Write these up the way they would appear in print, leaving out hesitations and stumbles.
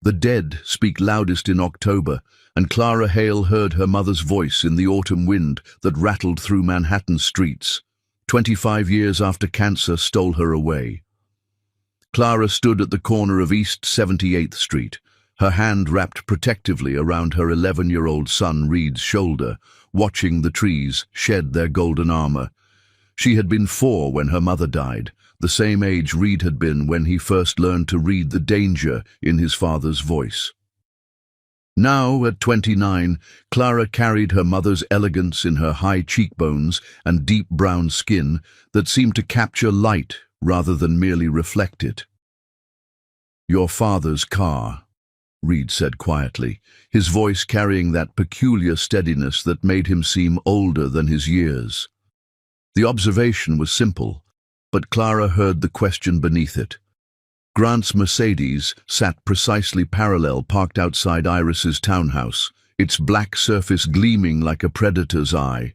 The dead speak loudest in October, and Clara Hale heard her mother's voice in the autumn wind that rattled through Manhattan streets, 25 years after cancer stole her away. Clara stood at the corner of East 78th Street, her hand wrapped protectively around her 11-year-old son Reed's shoulder, watching the trees shed their golden armor. She had been 4 when her mother died, the same age Reed had been when he first learned to read the danger in his father's voice. Now, at 29, Clara carried her mother's elegance in her high cheekbones and deep brown skin that seemed to capture light rather than merely reflect it. "Your father's car," Reed said quietly, his voice carrying that peculiar steadiness that made him seem older than his years. The observation was simple, but Clara heard the question beneath it. Grant's Mercedes sat precisely parallel, parked outside Iris's townhouse, its black surface gleaming like a predator's eye.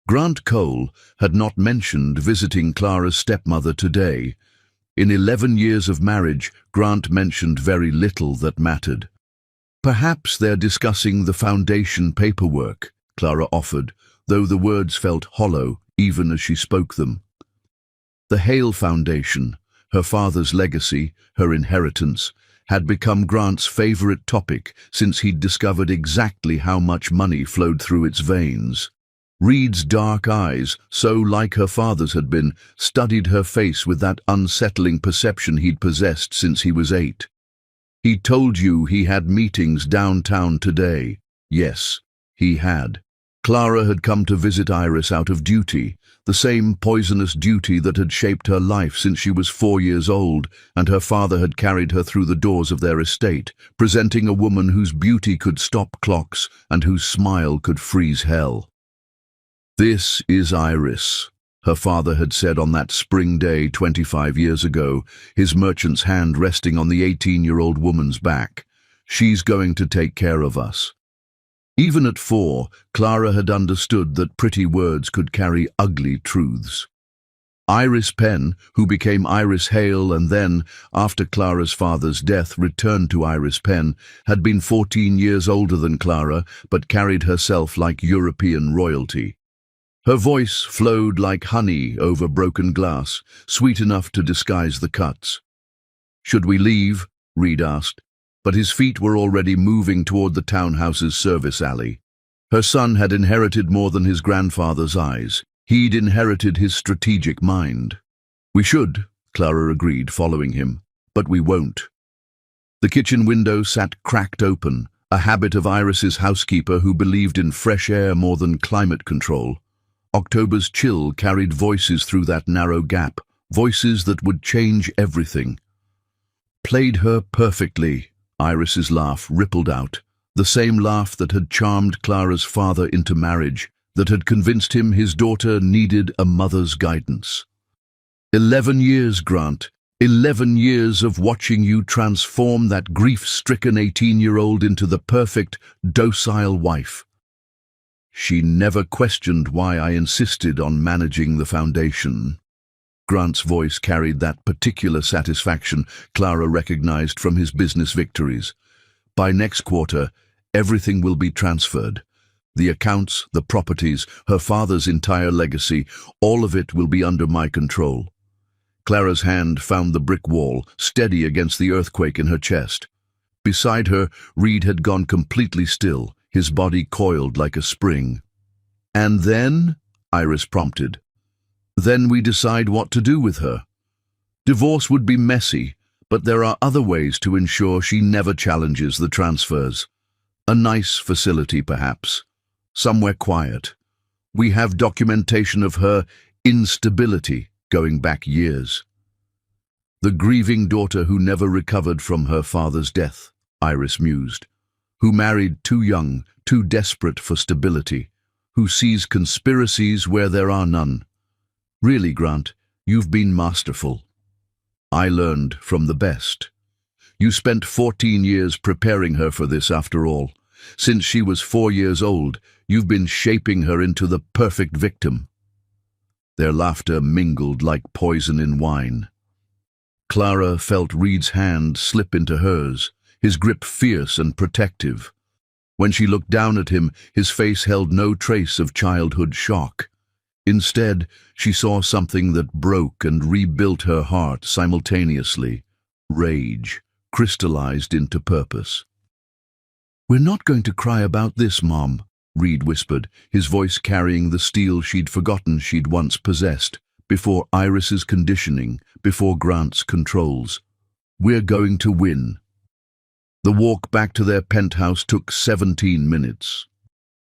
Grant Cole had not mentioned visiting Clara's stepmother today. In 11 years of marriage, Grant mentioned very little that mattered. "Perhaps they're discussing the foundation paperwork," Clara offered, though the words felt hollow even as she spoke them. The Hale Foundation, her father's legacy, her inheritance, had become Grant's favorite topic since he'd discovered exactly how much money flowed through its veins. Reed's dark eyes, so like her father's had been, studied her face with that unsettling perception he'd possessed since he was 8. "He told you he had meetings downtown today." Yes, he had. Clara had come to visit Iris out of duty, the same poisonous duty that had shaped her life since she was 4 years old, and her father had carried her through the doors of their estate, presenting a woman whose beauty could stop clocks and whose smile could freeze hell. "This is Iris," her father had said on that spring day 25 years ago, his merchant's hand resting on the 18-year-old woman's back. "She's going to take care of us." Even at 4, Clara had understood that pretty words could carry ugly truths. Iris Penn, who became Iris Hale and then, after Clara's father's death, returned to Iris Penn, had been 14 years older than Clara, but carried herself like European royalty. Her voice flowed like honey over broken glass, sweet enough to disguise the cuts. "Should we leave?" Reed asked, but his feet were already moving toward the townhouse's service alley. Her son had inherited more than his grandfather's eyes. He'd inherited his strategic mind. "We should," Clara agreed, following him, "but we won't." The kitchen window sat cracked open, a habit of Iris's housekeeper who believed in fresh air more than climate control. October's chill carried voices through that narrow gap, voices that would change everything. "Played her perfectly," Iris's laugh rippled out, the same laugh that had charmed Clara's father into marriage, that had convinced him his daughter needed a mother's guidance. 11 years, Grant. 11 years of watching you transform that grief-stricken 18-year-old into the perfect, docile wife. She never questioned why I insisted on managing the foundation. Grant's voice carried that particular satisfaction Clara recognized from his business victories. "By next quarter, everything will be transferred. The accounts, the properties, her father's entire legacy, all of it will be under my control." Clara's hand found the brick wall, steady against the earthquake in her chest. Beside her, Reed had gone completely still, his body coiled like a spring. "And then?" Iris prompted. "Then we decide what to do with her. Divorce would be messy, but there are other ways to ensure she never challenges the transfers. A nice facility, perhaps. Somewhere quiet. We have documentation of her instability going back years." "The grieving daughter who never recovered from her father's death," Iris mused. "Who married too young, too desperate for stability. Who sees conspiracies where there are none. Really, Grant, you've been masterful. I learned from the best. You spent 14 years preparing her for this after all. Since she was 4 years old, you've been shaping her into the perfect victim." Their laughter mingled like poison in wine. Clara felt Reed's hand slip into hers, his grip fierce and protective. When she looked down at him, his face held no trace of childhood shock. Instead, she saw something that broke and rebuilt her heart simultaneously. Rage, crystallized into purpose. "We're not going to cry about this, Mom," Reed whispered, his voice carrying the steel she'd forgotten she'd once possessed, before Iris's conditioning, before Grant's controls. "We're going to win." The walk back to their penthouse took 17 minutes.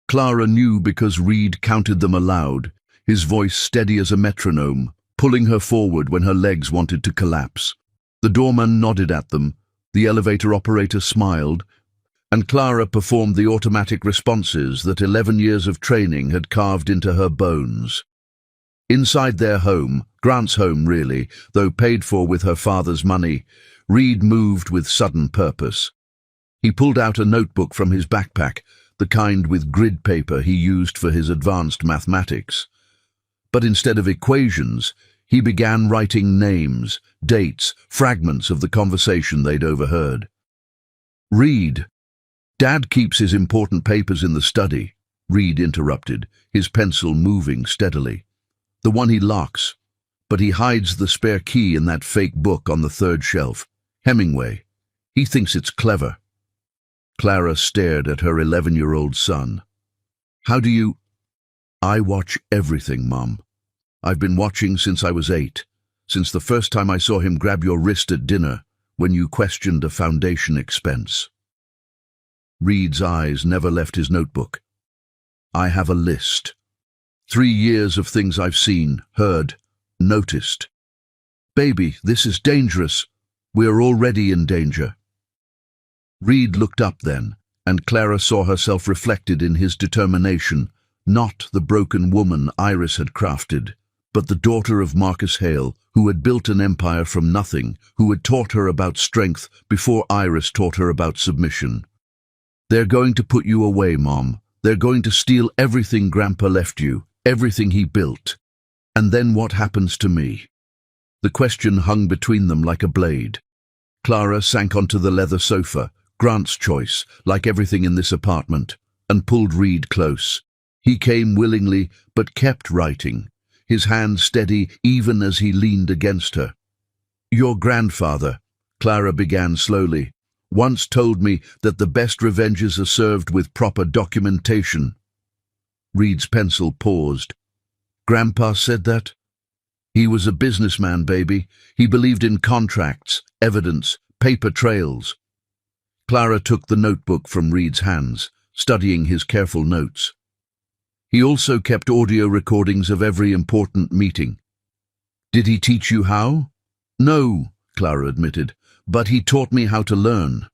Clara knew because Reed counted them aloud, his voice steady as a metronome, pulling her forward when her legs wanted to collapse. The doorman nodded at them, the elevator operator smiled, and Clara performed the automatic responses that 11 years of training had carved into her bones. Inside their home, Grant's home really, though paid for with her father's money, Reed moved with sudden purpose. He pulled out a notebook from his backpack, the kind with grid paper he used for his advanced mathematics. But instead of equations, he began writing names, dates, fragments of the conversation they'd overheard. "Reed, Dad keeps his important papers in the study," Reed interrupted, his pencil moving steadily. "The one he locks, but he hides the spare key in that fake book on the third shelf. Hemingway. He thinks it's clever." Clara stared at her 11-year-old son. "How do you—" "I watch everything, Mom. I've been watching since I was 8, since the first time I saw him grab your wrist at dinner when you questioned a foundation expense." Reed's eyes never left his notebook. "I have a list. 3 years of things I've seen, heard, noticed. Baby, this is dangerous. We're already in danger." Reed looked up then, and Clara saw herself reflected in his determination, not the broken woman Iris had crafted, but the daughter of Marcus Hale, who had built an empire from nothing, who had taught her about strength before Iris taught her about submission. "They're going to put you away, Mom. They're going to steal everything Grandpa left you, everything he built. And then what happens to me?" The question hung between them like a blade. Clara sank onto the leather sofa, Grant's choice, like everything in this apartment, and pulled Reed close. He came willingly, but kept writing, his hand steady even as he leaned against her. "Your grandfather," Clara began slowly, "once told me that the best revenges are served with proper documentation." Reed's pencil paused. "Grandpa said that?" "He was a businessman, baby. He believed in contracts, evidence, paper trails." Clara took the notebook from Reed's hands, studying his careful notes. "He also kept audio recordings of every important meeting." "Did he teach you how?" "No," Clara admitted, "but he taught me how to learn."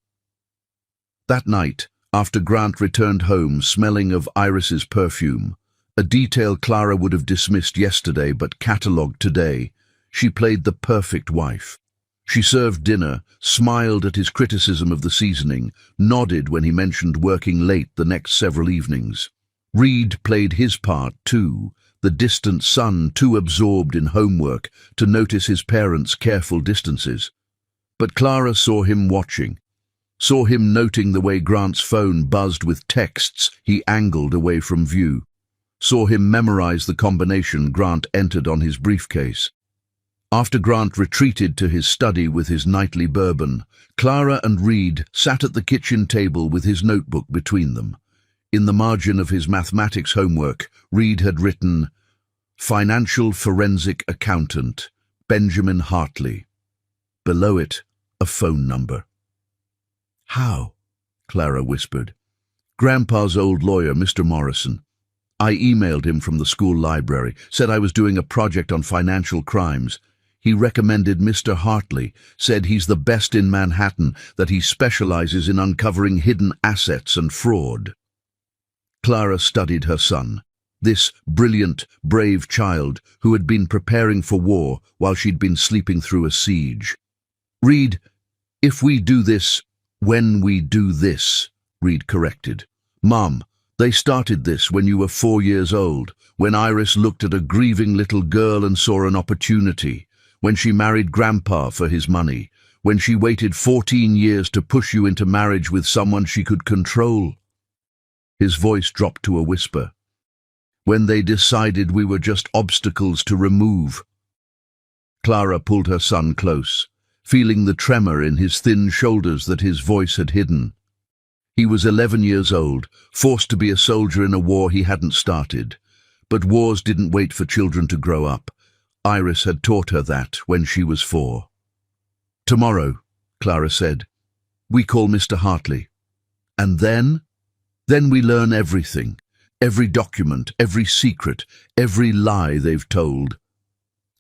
That night, after Grant returned home smelling of Iris's perfume, a detail Clara would have dismissed yesterday but catalogued today, she played the perfect wife. She served dinner, smiled at his criticism of the seasoning, nodded when he mentioned working late the next several evenings. Reed played his part too, the distant son too absorbed in homework to notice his parents' careful distances. But Clara saw him watching, saw him noting the way Grant's phone buzzed with texts he angled away from view, saw him memorize the combination Grant entered on his briefcase. After Grant retreated to his study with his nightly bourbon, Clara and Reed sat at the kitchen table with his notebook between them. In the margin of his mathematics homework, Reed had written, "Financial forensic accountant, Benjamin Hartley." Below it, a phone number. "How?" Clara whispered. "Grandpa's old lawyer, Mr. Morrison. I emailed him from the school library, said I was doing a project on financial crimes. He recommended Mr. Hartley, said he's the best in Manhattan, that he specializes in uncovering hidden assets and fraud." Clara studied her son, this brilliant, brave child who had been preparing for war while she'd been sleeping through a siege. "Reed, if we do this, when we do this," Reed corrected. "Mom, they started this when you were 4 years old, when Iris looked at a grieving little girl and saw an opportunity, when she married Grandpa for his money, when she waited 14 years to push you into marriage with someone she could control? His voice dropped to a whisper. When they decided we were just obstacles to remove. Clara pulled her son close, feeling the tremor in his thin shoulders that his voice had hidden. He was 11 years old, forced to be a soldier in a war he hadn't started. But wars didn't wait for children to grow up. Iris had taught her that when she was 4. Tomorrow, Clara said, we call Mr. Hartley. And then? Then we learn everything. Every document, every secret, every lie they've told.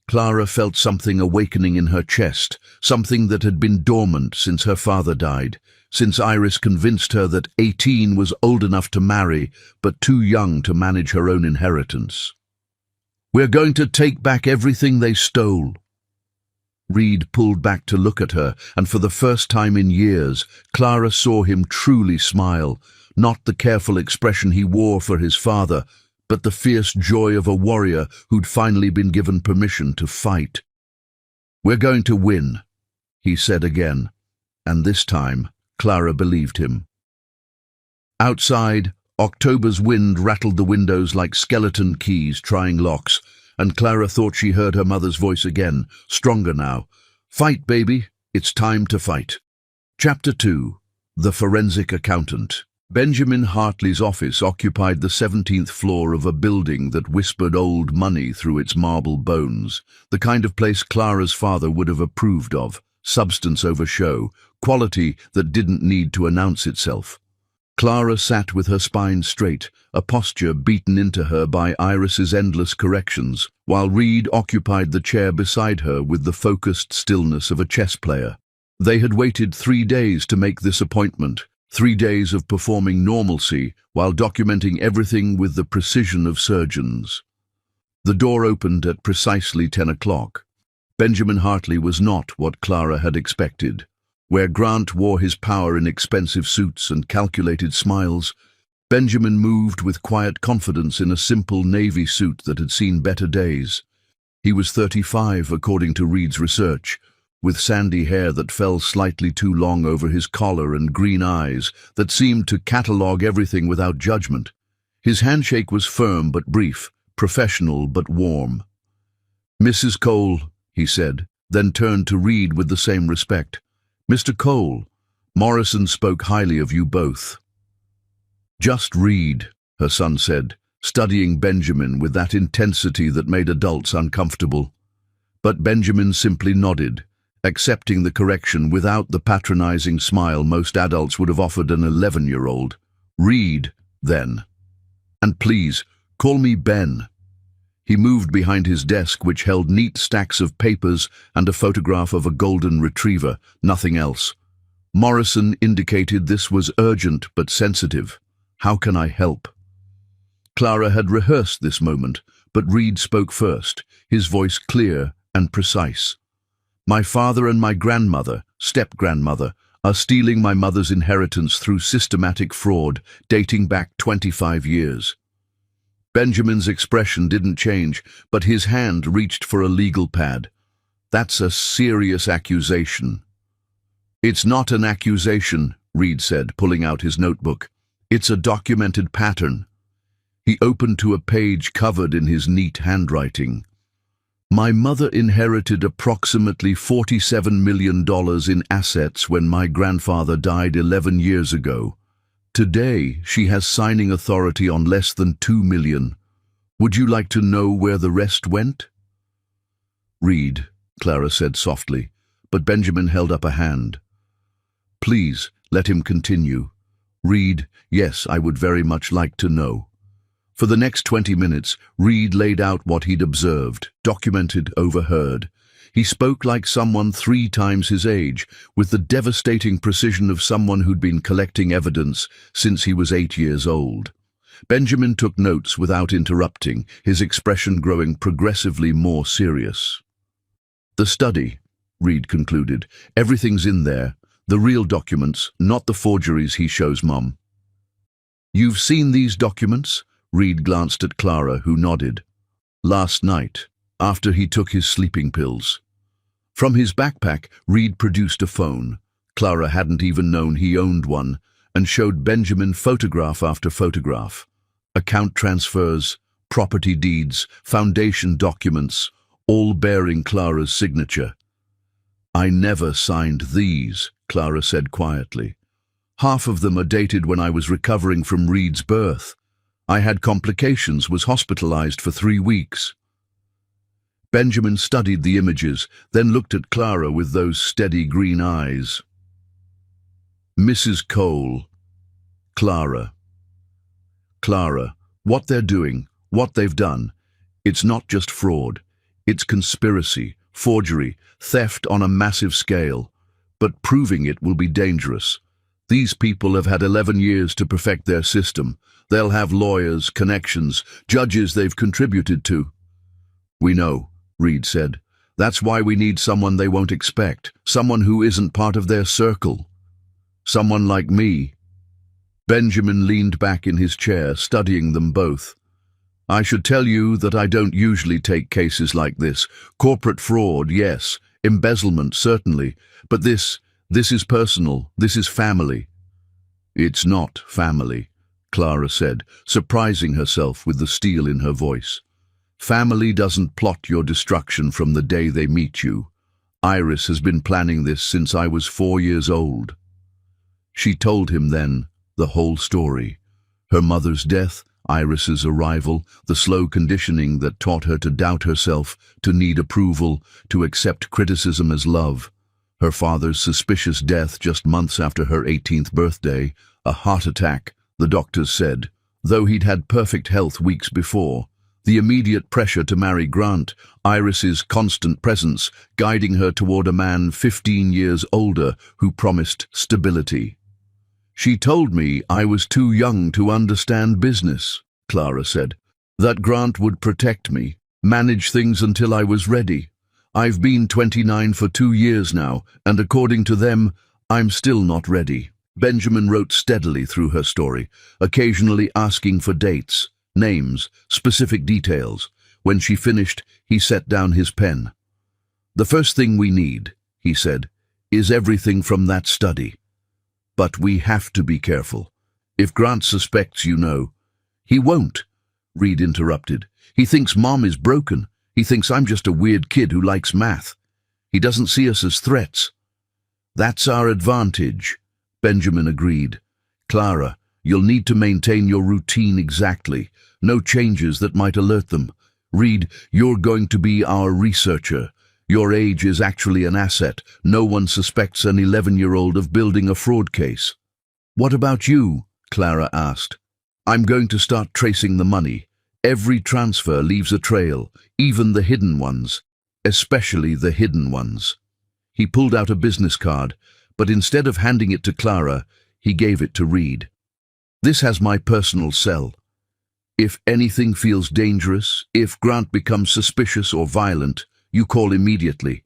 Clara felt something awakening in her chest, something that had been dormant since her father died, since Iris convinced her that 18 was old enough to marry, but too young to manage her own inheritance. We're going to take back everything they stole. Reed pulled back to look at her, and for the first time in years, Clara saw him truly smile, not the careful expression he wore for his father, but the fierce joy of a warrior who'd finally been given permission to fight. We're going to win, he said again, and this time Clara believed him. Outside, October's wind rattled the windows like skeleton keys trying locks, and Clara thought she heard her mother's voice again, stronger now. Fight, baby, it's time to fight. Chapter 2. The Forensic Accountant. Benjamin Hartley's office occupied the 17th floor of a building that whispered old money through its marble bones, the kind of place Clara's father would have approved of, substance over show, quality that didn't need to announce itself. Clara sat with her spine straight, a posture beaten into her by Iris's endless corrections, while Reed occupied the chair beside her with the focused stillness of a chess player. They had waited 3 days to make this appointment, 3 days of performing normalcy while documenting everything with the precision of surgeons. The door opened at precisely 10 o'clock. Benjamin Hartley was not what Clara had expected. Where Grant wore his power in expensive suits and calculated smiles, Benjamin moved with quiet confidence in a simple navy suit that had seen better days. He was 35, according to Reed's research, with sandy hair that fell slightly too long over his collar and green eyes that seemed to catalogue everything without judgment. His handshake was firm but brief, professional but warm. "Mrs. Cole," he said, then turned to Reed with the same respect. "Mr. Cole, Morrison spoke highly of you both." "Just Reed," her son said, studying Benjamin with that intensity that made adults uncomfortable. But Benjamin simply nodded, accepting the correction without the patronizing smile most adults would have offered an 11-year-old. "Reed, then. And please, call me Ben." He moved behind his desk, which held neat stacks of papers and a photograph of a golden retriever, nothing else. Morrison indicated this was urgent but sensitive. "How can I help?" Clara had rehearsed this moment, but Reed spoke first, his voice clear and precise. "My father and my grandmother, step-grandmother, are stealing my mother's inheritance through systematic fraud dating back 25 years. Benjamin's expression didn't change, but his hand reached for a legal pad. "That's a serious accusation." "It's not an accusation," Reed said, pulling out his notebook. "It's a documented pattern." He opened to a page covered in his neat handwriting. "My mother inherited approximately $47 million in assets when my grandfather died 11 years ago. Today, she has signing authority on less than $2 million. Would you like to know where the rest went?" "Reed," Clara said softly, but Benjamin held up a hand. "Please, let him continue." "Reed, yes, I would very much like to know." For the next 20 minutes, Reed laid out what he'd observed, documented, overheard. He spoke like someone 3 times his age, with the devastating precision of someone who'd been collecting evidence since he was 8 years old. Benjamin took notes without interrupting, his expression growing progressively more serious. "The study," Reed concluded. "Everything's in there. The real documents, not the forgeries he shows Mom." "You've seen these documents?" Reed glanced at Clara, who nodded. "Last night, after he took his sleeping pills." From his backpack, Reed produced a phone. Clara hadn't even known he owned one, and showed Benjamin photograph after photograph. Account transfers, property deeds, foundation documents, all bearing Clara's signature. "I never signed these," Clara said quietly. "Half of them are dated when I was recovering from Reed's birth. I had complications, was hospitalized for 3 weeks." Benjamin studied the images, then looked at Clara with those steady green eyes. "Mrs. Cole, Clara. Clara, what they're doing, what they've done, it's not just fraud. It's conspiracy, forgery, theft on a massive scale. But proving it will be dangerous. These people have had 11 years to perfect their system. They'll have lawyers, connections, judges they've contributed to." "We know," Reed said. "That's why we need someone they won't expect, someone who isn't part of their circle. Someone like me." Benjamin leaned back in his chair, studying them both. "I should tell you that I don't usually take cases like this. Corporate fraud, yes. Embezzlement, certainly. But this is personal. This is family." "It's not family," Clara said, surprising herself with the steel in her voice. "Family doesn't plot your destruction from the day they meet you. Iris has been planning this since I was 4 years old." She told him then the whole story. Her mother's death, Iris's arrival, the slow conditioning that taught her to doubt herself, to need approval, to accept criticism as love. Her father's suspicious death just months after her 18th birthday, a heart attack, the doctors said, though he'd had perfect health weeks before. The immediate pressure to marry Grant, Iris's constant presence, guiding her toward a man 15 years older who promised stability. "She told me I was too young to understand business," Clara said. "That Grant would protect me, manage things until I was ready. I've been 29 for 2 years now, and according to them, I'm still not ready." Benjamin wrote steadily through her story, occasionally asking for dates, names, specific details. When she finished, he set down his pen. "The first thing we need," he said, "is everything from that study. But we have to be careful. If Grant suspects, you know—" "He won't," Reed interrupted. "He thinks Mom is broken. He thinks I'm just a weird kid who likes math. He doesn't see us as threats." "That's our advantage," Benjamin agreed. "Clara, you'll need to maintain your routine exactly. No changes that might alert them. Reed, you're going to be our researcher. Your age is actually an asset. No one suspects an 11-year-old of building a fraud case." "What about you?" Clara asked. "I'm going to start tracing the money. Every transfer leaves a trail, even the hidden ones, especially the hidden ones." He pulled out a business card, but instead of handing it to Clara, he gave it to Reed. "This has my personal cell. If anything feels dangerous, if Grant becomes suspicious or violent, you call immediately."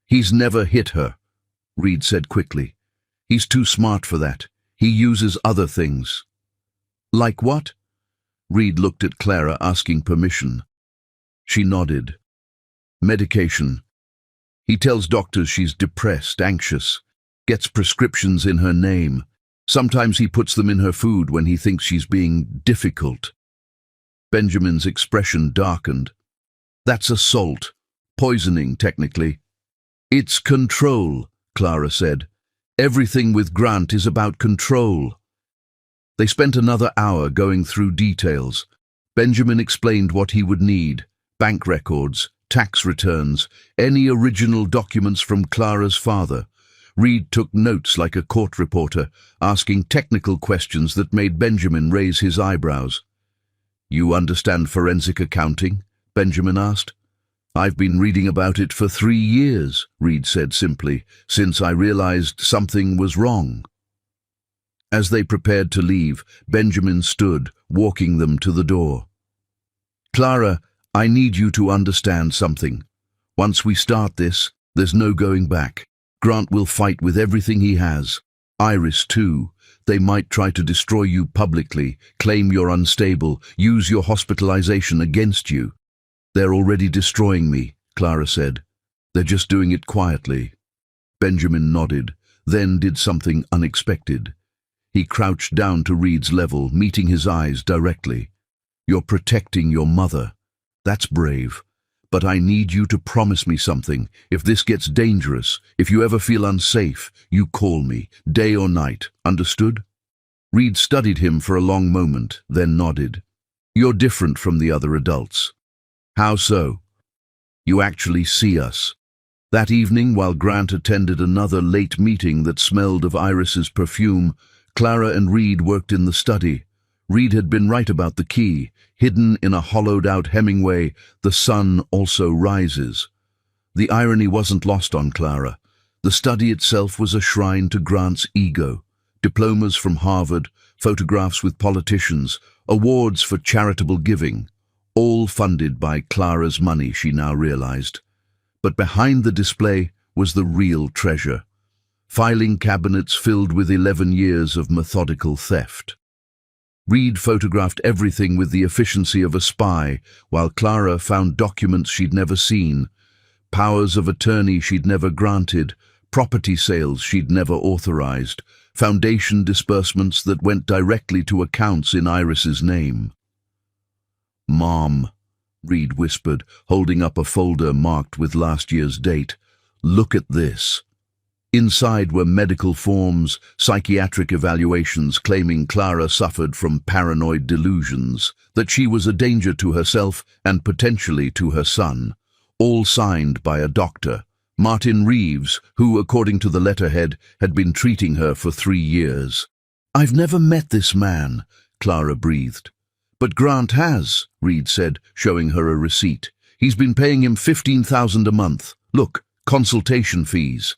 "He's never hit her," Reed said quickly. "He's too smart for that. He uses other things." "Like what?" Reed looked at Clara, asking permission. She nodded. "Medication. He tells doctors she's depressed, anxious, gets prescriptions in her name. Sometimes he puts them in her food when he thinks she's being difficult." Benjamin's expression darkened. "That's assault. Poisoning, technically." "It's control," Clara said. "Everything with Grant is about control." They spent another hour going through details. Benjamin explained what he would need: bank records, tax returns, any original documents from Clara's father. Reed took notes like a court reporter, asking technical questions that made Benjamin raise his eyebrows. "You understand forensic accounting?" Benjamin asked. "I've been reading about it for 3 years," Reed said simply, "since I realized something was wrong." As they prepared to leave, Benjamin stood, walking them to the door. "Clara, I need you to understand something. Once we start this, there's no going back. Grant will fight with everything he has. Iris, too. They might try to destroy you publicly, claim you're unstable, use your hospitalization against you." "They're already destroying me," Clara said. They're just doing it quietly. Benjamin nodded, then did something unexpected. He crouched down to Reed's level, meeting his eyes directly. You're protecting your mother. That's brave. But I need you to promise me something. If this gets dangerous, if you ever feel unsafe, you call me, day or night. Understood? Reed studied him for a long moment, then nodded. You're different from the other adults. How so? You actually see us. That evening, while Grant attended another late meeting that smelled of Iris's perfume, Clara and Reed worked in the study. Reed had been right about the key. Hidden in a hollowed-out Hemingway, the sun also rises. The irony wasn't lost on Clara. The study itself was a shrine to Grant's ego. Diplomas from Harvard, photographs with politicians, awards for charitable giving, all funded by Clara's money, she now realized. But behind the display was the real treasure. Filing cabinets filled with 11 years of methodical theft. Reed photographed everything with the efficiency of a spy, while Clara found documents she'd never seen, powers of attorney she'd never granted, property sales she'd never authorized, foundation disbursements that went directly to accounts in Iris's name. "Mom," Reed whispered, holding up a folder marked with last year's date. "Look at this." Inside were medical forms, psychiatric evaluations claiming Clara suffered from paranoid delusions, that she was a danger to herself and potentially to her son, all signed by a doctor, Martin Reeves, who, according to the letterhead, had been treating her for 3 years. "I've never met this man," Clara breathed. "But Grant has," Reed said, showing her a receipt. "He's been paying him $15,000 a month. Look, consultation fees."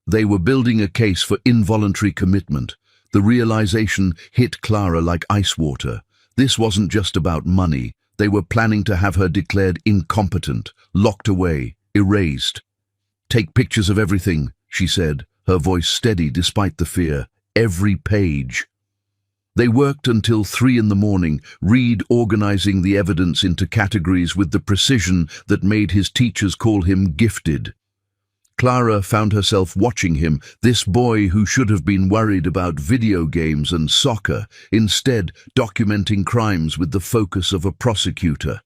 They were building a case for involuntary commitment. The realization hit Clara like ice water. This wasn't just about money. They were planning to have her declared incompetent, locked away, erased. "Take pictures of everything," she said, her voice steady despite the fear. "Every page." They worked until 3 a.m, Reed organizing the evidence into categories with the precision that made his teachers call him gifted. Clara found herself watching him, this boy who should have been worried about video games and soccer, instead documenting crimes with the focus of a prosecutor.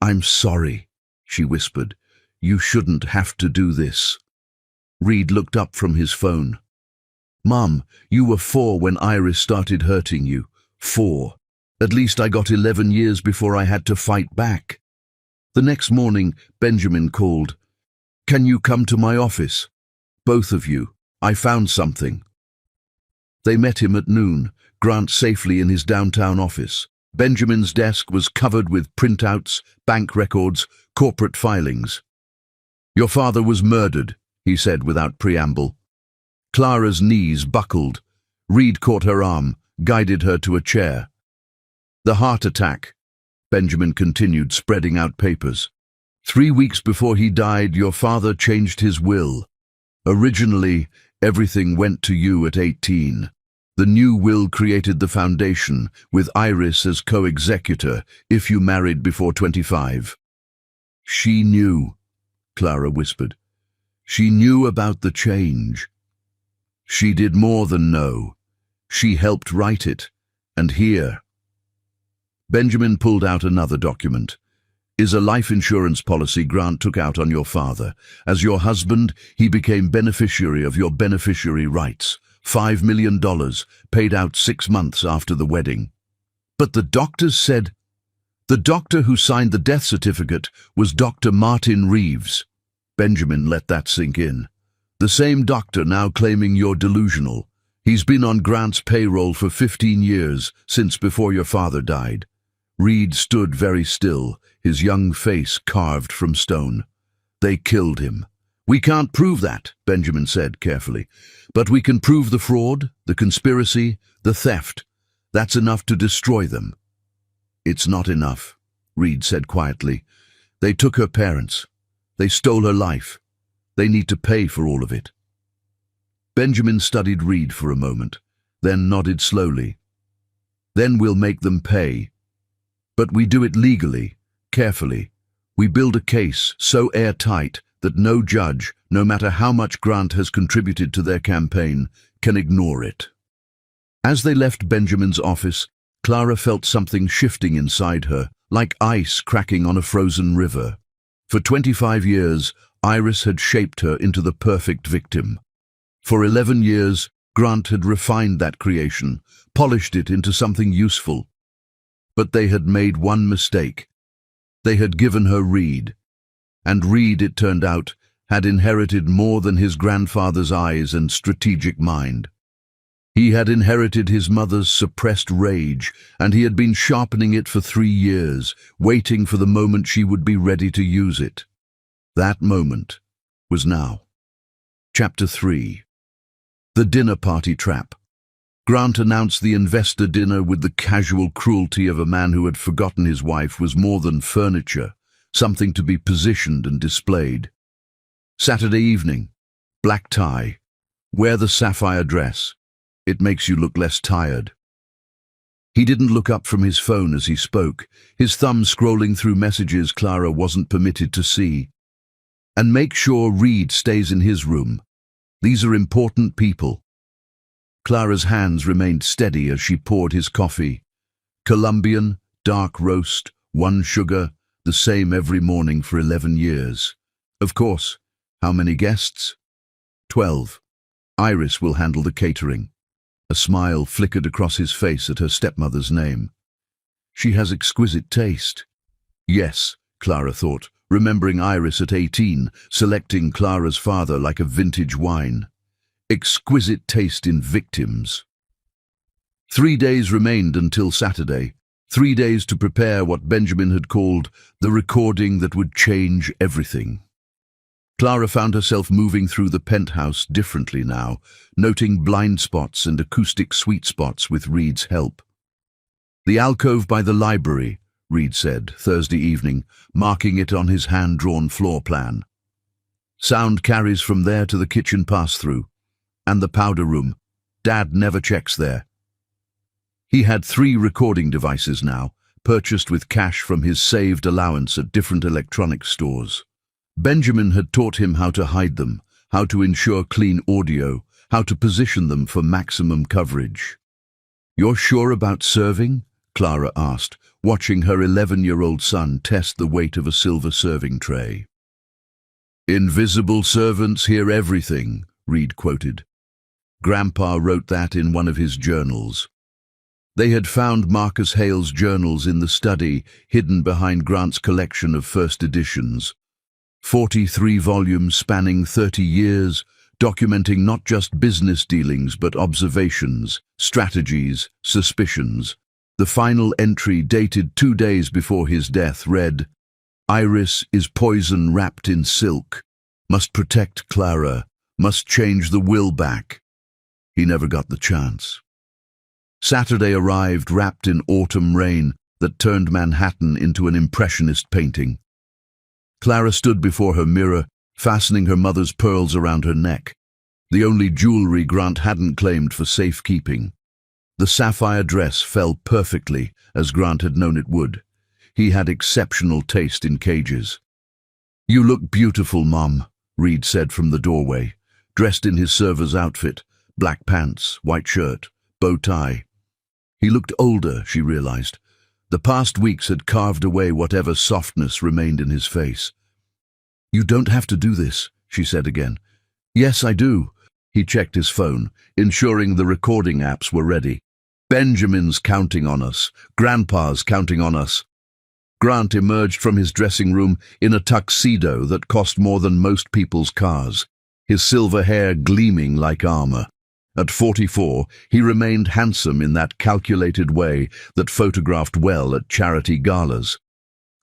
"I'm sorry," she whispered. "You shouldn't have to do this." Reed looked up from his phone. "Mum, you were 4 when Iris started hurting you. 4. At least I got 11 years before I had to fight back." The next morning, Benjamin called. "Can you come to my office? Both of you. I found something." They met him at noon, Grant safely in his downtown office. Benjamin's desk was covered with printouts, bank records, corporate filings. "Your father was murdered," he said without preamble. Clara's knees buckled. Reed caught her arm, guided her to a chair. "The heart attack," Benjamin continued, spreading out papers. 3 weeks before he died, your father changed his will. Originally, everything went to you at 18. The new will created the foundation, with Iris as co-executor, if you married before 25. "She knew," Clara whispered. "She knew about the change. She did more than know. She helped write it. And here." Benjamin pulled out another document. "Is a life insurance policy Grant took out on your father. As your husband, he became beneficiary of your beneficiary rights. $5 million, paid out 6 months after the wedding." "But the doctors said—" "The doctor who signed the death certificate was Dr. Martin Reeves." Benjamin let that sink in. "The same doctor now claiming you're delusional. He's been on Grant's payroll for 15 years, since before your father died." Reed stood very still, his young face carved from stone. "They killed him." "We can't prove that," Benjamin said carefully. "But we can prove the fraud, the conspiracy, the theft. That's enough to destroy them." "It's not enough," Reed said quietly. "They took her parents. They stole her life. They need to pay for all of it." Benjamin studied Reed for a moment, then nodded slowly. "Then we'll make them pay. But we do it legally, carefully. We build a case so airtight that no judge, no matter how much Grant has contributed to their campaign, can ignore it. As they left Benjamin's office, Clara felt something shifting inside her, like ice cracking on a frozen river. For 25 years, Iris had shaped her into the perfect victim. For 11 years, Grant had refined that creation, polished it into something useful. But they had made one mistake. They had given her Reed. And Reed, it turned out, had inherited more than his grandfather's eyes and strategic mind. He had inherited his mother's suppressed rage, and he had been sharpening it for 3 years, waiting for the moment she would be ready to use it. That moment was now. Chapter 3. The Dinner Party Trap. Grant announced the investor dinner with the casual cruelty of a man who had forgotten his wife was more than furniture, something to be positioned and displayed. Saturday evening. Black tie. Wear the sapphire dress. It makes you look less tired. He didn't look up from his phone as he spoke, his thumb scrolling through messages Clara wasn't permitted to see. And make sure Reed stays in his room. These are important people. Clara's hands remained steady as she poured his coffee. Colombian, dark roast, 1 sugar, the same every morning for 11 years. Of course. How many guests? 12. Iris will handle the catering. A smile flickered across his face at her stepmother's name. She has exquisite taste. Yes, Clara thought, remembering Iris at 18, selecting Clara's father like a vintage wine. Exquisite taste in victims. 3 days remained until Saturday. 3 days to prepare what Benjamin had called the recording that would change everything. Clara found herself moving through the penthouse differently now, noting blind spots and acoustic sweet spots with Reed's help. The alcove by the library, Reed said, Thursday evening, marking it on his hand-drawn floor plan. Sound carries from there to the kitchen pass-through. And the powder room. Dad never checks there. He had 3 recording devices now, purchased with cash from his saved allowance at different electronics stores. Benjamin had taught him how to hide them, how to ensure clean audio, how to position them for maximum coverage. "You're sure about serving?" Clara asked, watching her 11-year-old son test the weight of a silver serving tray. "Invisible servants hear everything," Reed quoted. Grandpa wrote that in one of his journals. They had found Marcus Hale's journals in the study, hidden behind Grant's collection of first editions. 43 volumes spanning 30 years, documenting not just business dealings but observations, strategies, suspicions. The final entry, dated 2 days before his death, read, "Iris is poison wrapped in silk. Must protect Clara. Must change the will back." He never got the chance. Saturday arrived wrapped in autumn rain that turned Manhattan into an impressionist painting. Clara stood before her mirror, fastening her mother's pearls around her neck, the only jewelry Grant hadn't claimed for safekeeping. The sapphire dress fell perfectly, as Grant had known it would. He had exceptional taste in cages. "You look beautiful, Mom," Reed said from the doorway, dressed in his server's outfit, black pants, white shirt, bow tie. He looked older, she realized. The past weeks had carved away whatever softness remained in his face. "You don't have to do this," she said again. "Yes, I do." He checked his phone, ensuring the recording apps were ready. "Benjamin's counting on us. Grandpa's counting on us." Grant emerged from his dressing room in a tuxedo that cost more than most people's cars, his silver hair gleaming like armor. At 44, he remained handsome in that calculated way that photographed well at charity galas.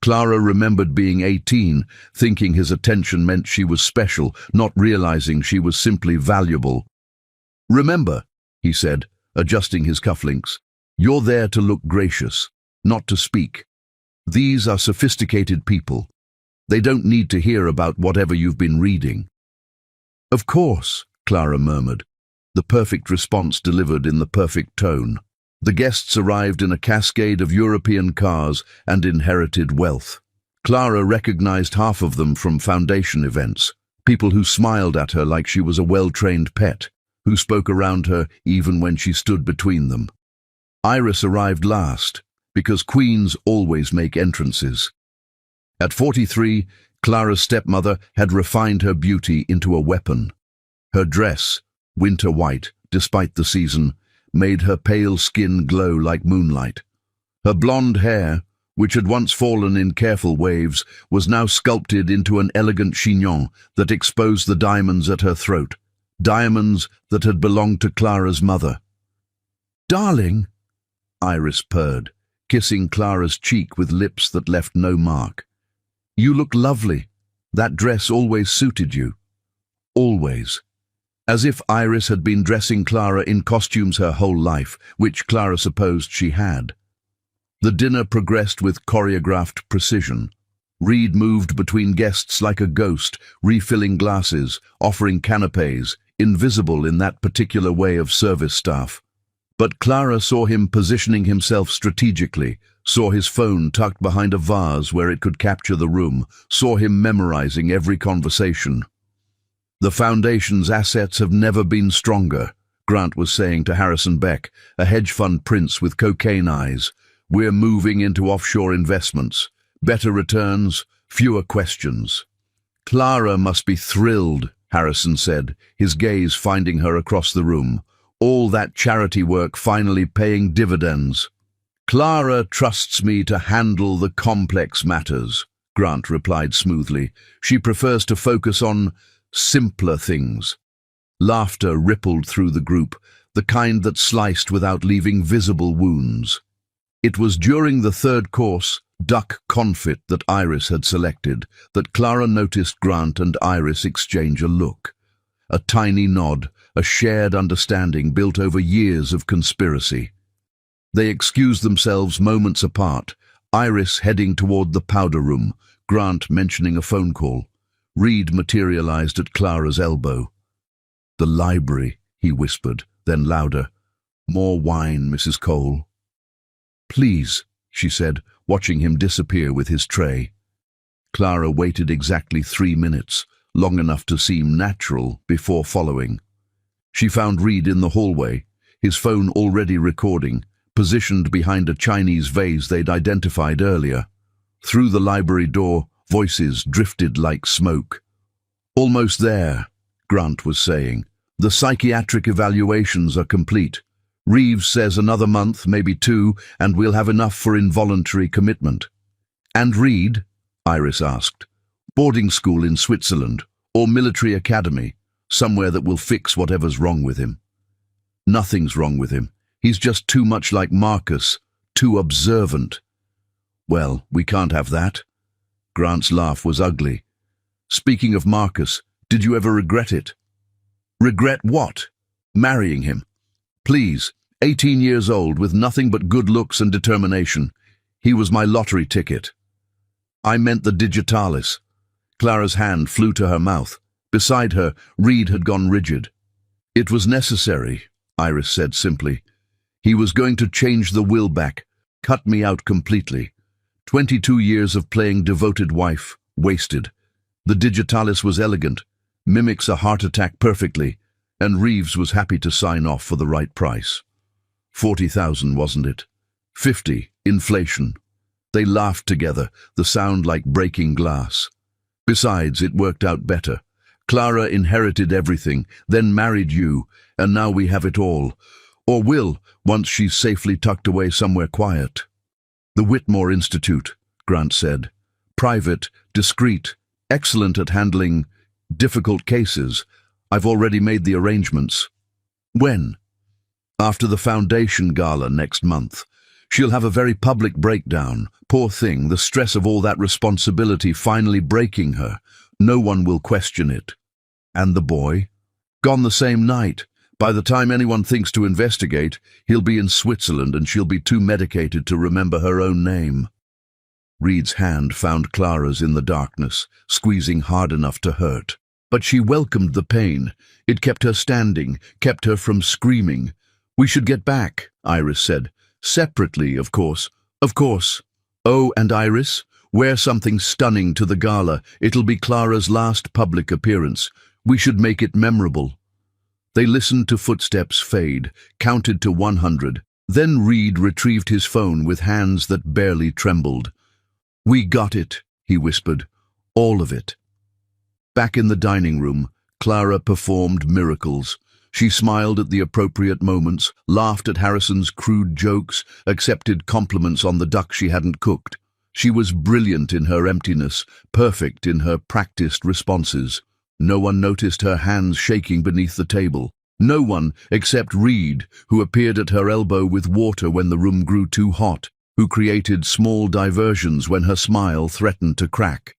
Clara remembered being 18, thinking his attention meant she was special, not realizing she was simply valuable. "Remember," he said, adjusting his cufflinks, "you're there to look gracious, not to speak. These are sophisticated people. They don't need to hear about whatever you've been reading." "Of course," Clara murmured, the perfect response delivered in the perfect tone. The guests arrived in a cascade of European cars and inherited wealth. Clara recognized half of them from foundation events, people who smiled at her like she was a well-trained pet, who spoke around her even when she stood between them. Iris arrived last, because queens always make entrances. At 43, Clara's stepmother had refined her beauty into a weapon. Her dress, winter white, despite the season, made her pale skin glow like moonlight. Her blonde hair, which had once fallen in careful waves, was now sculpted into an elegant chignon that exposed the diamonds at her throat, diamonds that had belonged to Clara's mother. "Darling," Iris purred, kissing Clara's cheek with lips that left no mark. "You look lovely. That dress always suited you." Always. As if Iris had been dressing Clara in costumes her whole life, which Clara supposed she had. The dinner progressed with choreographed precision. Reed moved between guests like a ghost, refilling glasses, offering canapes, invisible in that particular way of service staff. But Clara saw him positioning himself strategically, saw his phone tucked behind a vase where it could capture the room, saw him memorizing every conversation. "The Foundation's assets have never been stronger," Grant was saying to Harrison Beck, a hedge fund prince with cocaine eyes. "We're moving into offshore investments. Better returns, fewer questions." "Clara must be thrilled," Harrison said, his gaze finding her across the room. "All that charity work finally paying dividends." "Clara trusts me to handle the complex matters," Grant replied smoothly. "She prefers to focus on simpler things." Laughter rippled through the group, the kind that sliced without leaving visible wounds. It was during the third course, duck confit that Iris had selected, that Clara noticed Grant and Iris exchange a look. A tiny nod, a shared understanding built over years of conspiracy. They excused themselves moments apart, Iris heading toward the powder room, Grant mentioning a phone call. Reed materialized at Clara's elbow. "The library," he whispered, then louder. "More wine, Mrs. Cole." "Please," she said, watching him disappear with his tray. Clara waited exactly 3 minutes, long enough to seem natural, before following. She found Reed in the hallway, his phone already recording, positioned behind a Chinese vase they'd identified earlier. Through the library door, voices drifted like smoke. "Almost there," Grant was saying. "The psychiatric evaluations are complete. Reeves says another month, maybe 2, and we'll have enough for involuntary commitment." "And Reed?" Iris asked. "Boarding school in Switzerland, or military academy, somewhere that will fix whatever's wrong with him." "Nothing's wrong with him. He's just too much like Marcus, too observant." "Well, we can't have that." Grant's laugh was ugly. "Speaking of Marcus, did you ever regret it?" "Regret what?" "Marrying him. Please, 18 years old with nothing but good looks and determination. He was my lottery ticket." "I meant the digitalis." Clara's hand flew to her mouth. Beside her, Reed had gone rigid. "It was necessary," Iris said simply. "He was going to change the will back, cut me out completely. 22 years of playing devoted wife, wasted. The digitalis was elegant, mimics a heart attack perfectly, and Reeves was happy to sign off for the right price. 40,000, wasn't it? 50, inflation. They laughed together, the sound like breaking glass. Besides, it worked out better. Clara inherited everything, then married you, and now we have it all. Or will, once she's safely tucked away somewhere quiet." "The Whitmore Institute," Grant said. "Private, discreet, excellent at handling difficult cases. I've already made the arrangements." "When?" "After the Foundation Gala next month. She'll have a very public breakdown. Poor thing, the stress of all that responsibility finally breaking her. No one will question it." "And the boy?" "Gone the same night. By the time anyone thinks to investigate, he'll be in Switzerland and she'll be too medicated to remember her own name." Reed's hand found Clara's in the darkness, squeezing hard enough to hurt. But she welcomed the pain. It kept her standing, kept her from screaming. "We should get back," Iris said. "Separately, of course." "Of course." "Oh, and Iris, Wear something stunning to the gala. It'll be Clara's last public appearance. We should make it memorable." They listened to footsteps fade, counted to 100. Then Reed retrieved his phone with hands that barely trembled. "We got it," he whispered. "All of it." Back in the dining room, Clara performed miracles. She smiled at the appropriate moments, laughed at Harrison's crude jokes, accepted compliments on the duck she hadn't cooked. She was brilliant in her emptiness, perfect in her practiced responses. No one noticed her hands shaking beneath the table. No one except Reed, who appeared at her elbow with water when the room grew too hot, who created small diversions when her smile threatened to crack.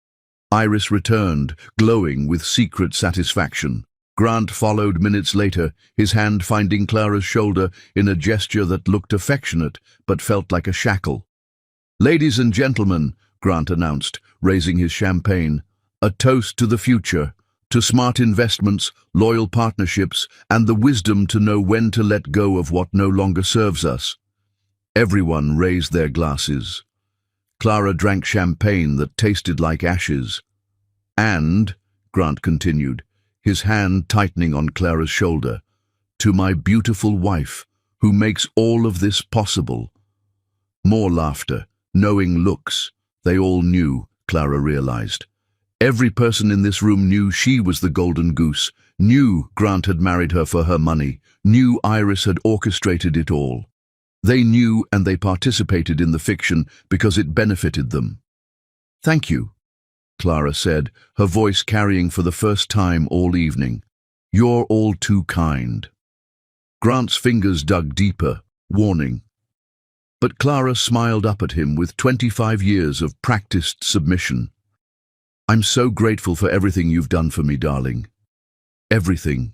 Iris returned, glowing with secret satisfaction. Grant followed minutes later, his hand finding Clara's shoulder in a gesture that looked affectionate but felt like a shackle. "Ladies and gentlemen," Grant announced, raising his champagne, "a toast to the future, to smart investments, loyal partnerships, and the wisdom to know when to let go of what no longer serves us." Everyone raised their glasses. Clara drank champagne that tasted like ashes. "And," Grant continued, his hand tightening on Clara's shoulder, "to my beautiful wife, who makes all of this possible." More laughter, knowing looks. They all knew, Clara realized. Every person in this room knew she was the golden goose, knew Grant had married her for her money, knew Iris had orchestrated it all. They knew, and they participated in the fiction because it benefited them. "Thank you," Clara said, her voice carrying for the first time all evening. "You're all too kind." Grant's fingers dug deeper, warning. But Clara smiled up at him with 25 years of practiced submission. "I'm so grateful for everything you've done for me, darling. Everything."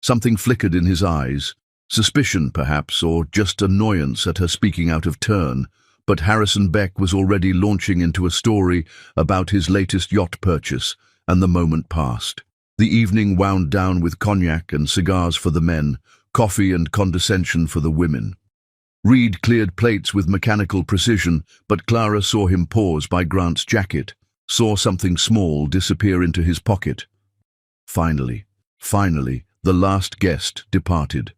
Something flickered in his eyes, suspicion perhaps, or just annoyance at her speaking out of turn. But Harrison Beck was already launching into a story about his latest yacht purchase, and the moment passed. The evening wound down with cognac and cigars for the men, coffee and condescension for the women. Reed cleared plates with mechanical precision, but Clara saw him pause by Grant's jacket, saw something small disappear into his pocket. Finally, the last guest departed.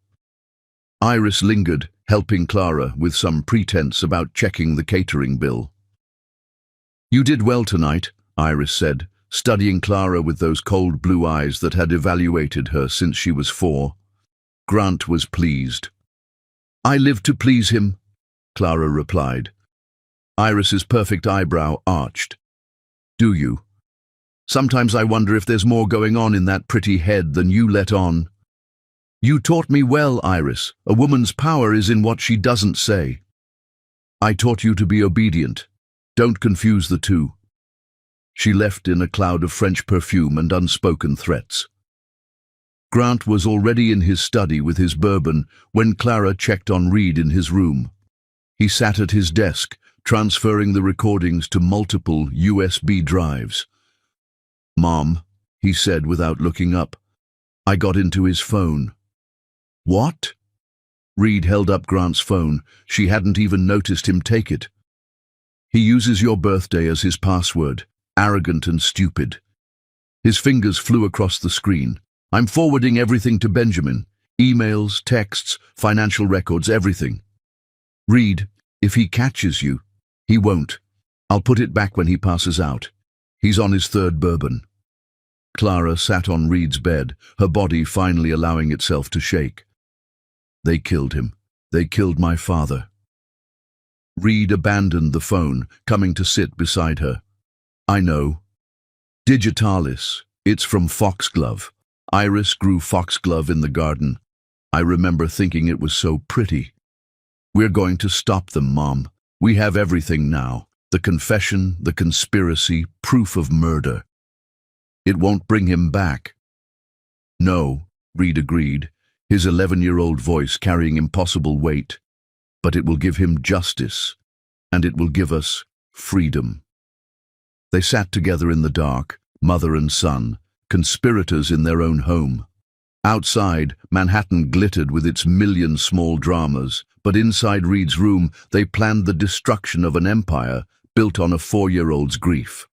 Iris lingered, helping Clara with some pretense about checking the catering bill. "You did well tonight," Iris said, studying Clara with those cold blue eyes that had evaluated her since she was 4. Grant was pleased. "I live to please him," Clara replied. Iris's perfect eyebrow arched. "Do you? Sometimes I wonder if there's more going on in that pretty head than you let on." "You taught me well, Iris. A woman's power is in what she doesn't say." "I taught you to be obedient. Don't confuse the two." She left in a cloud of French perfume and unspoken threats. Grant was already in his study with his bourbon when Clara checked on Reed in his room. He sat at his desk, transferring the recordings to multiple USB drives. "Mom," he said without looking up, "I got into his phone." "What?" Reed held up Grant's phone. She hadn't even noticed him take it. "He uses your birthday as his password. Arrogant and stupid." His fingers flew across the screen. "I'm forwarding everything to Benjamin. Emails, texts, financial records, everything." "Reed, if he catches you..." "He won't. I'll put it back when he passes out. He's on his 3rd bourbon." Clara sat on Reed's bed, her body finally allowing itself to shake. "They killed him. They killed my father." Reed abandoned the phone, coming to sit beside her. "I know. Digitalis. It's from foxglove. Iris grew foxglove in the garden. I remember thinking it was so pretty. We're going to stop them, Mom. We have everything now. The confession, the conspiracy, proof of murder. It won't bring him back." "No," Reed agreed, his 11-year-old voice carrying impossible weight. "But it will give him justice, and it will give us freedom." They sat together in the dark, mother and son, conspirators in their own home. Outside, Manhattan glittered with its million small dramas, but inside Reed's room they planned the destruction of an empire built on a 4-year-old's grief.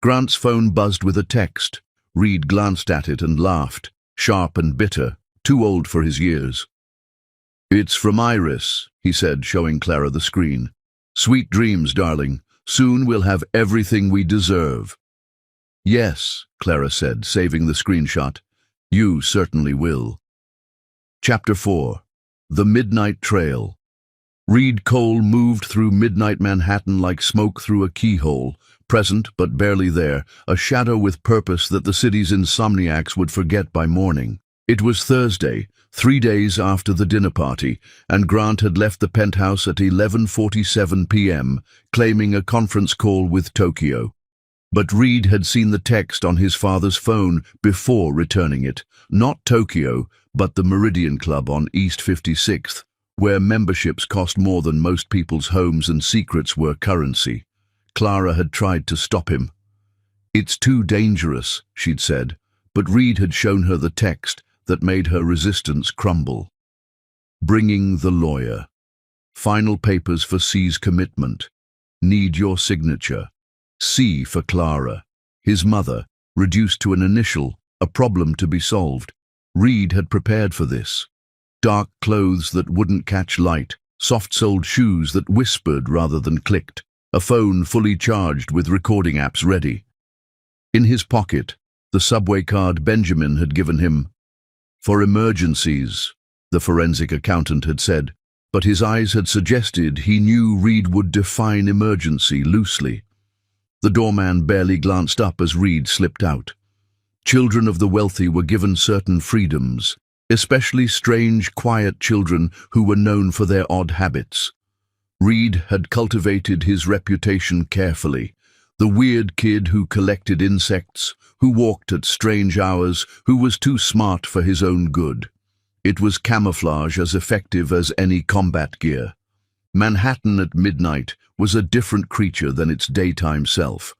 Grant's phone buzzed with a text. Reed glanced at it and laughed, sharp and bitter, too old for his years. "It's from Iris," he said, showing Clara the screen. "Sweet dreams, darling. Soon we'll have everything we deserve." "Yes," Clara said, saving the screenshot. "You certainly will." Chapter 4. The Midnight Trail. Reed Cole moved through midnight Manhattan like smoke through a keyhole, present but barely there, a shadow with purpose that the city's insomniacs would forget by morning. It was Thursday, 3 days after the dinner party, and Grant had left the penthouse at 11:47 p.m., claiming a conference call with Tokyo. But Reed had seen the text on his father's phone before returning it. Not Tokyo, but the Meridian Club on East 56th, where memberships cost more than most people's homes and secrets were currency. Clara had tried to stop him. "It's too dangerous," she'd said, but Reed had shown her the text that made her resistance crumble. Bringing the lawyer. Final papers for C's commitment. Need your signature. C for Clara. His mother, reduced to an initial, a problem to be solved. Reed had prepared for this. Dark clothes that wouldn't catch light, soft-soled shoes that whispered rather than clicked, a phone fully charged with recording apps ready. In his pocket, the subway card Benjamin had given him. "For emergencies," the forensic accountant had said, but his eyes had suggested he knew Reed would define emergency loosely. The doorman barely glanced up as Reed slipped out. Children of the wealthy were given certain freedoms, especially strange, quiet children who were known for their odd habits. Reed had cultivated his reputation carefully. The weird kid who collected insects, who walked at strange hours, who was too smart for his own good. It was camouflage as effective as any combat gear. Manhattan at midnight was a different creature than its daytime self.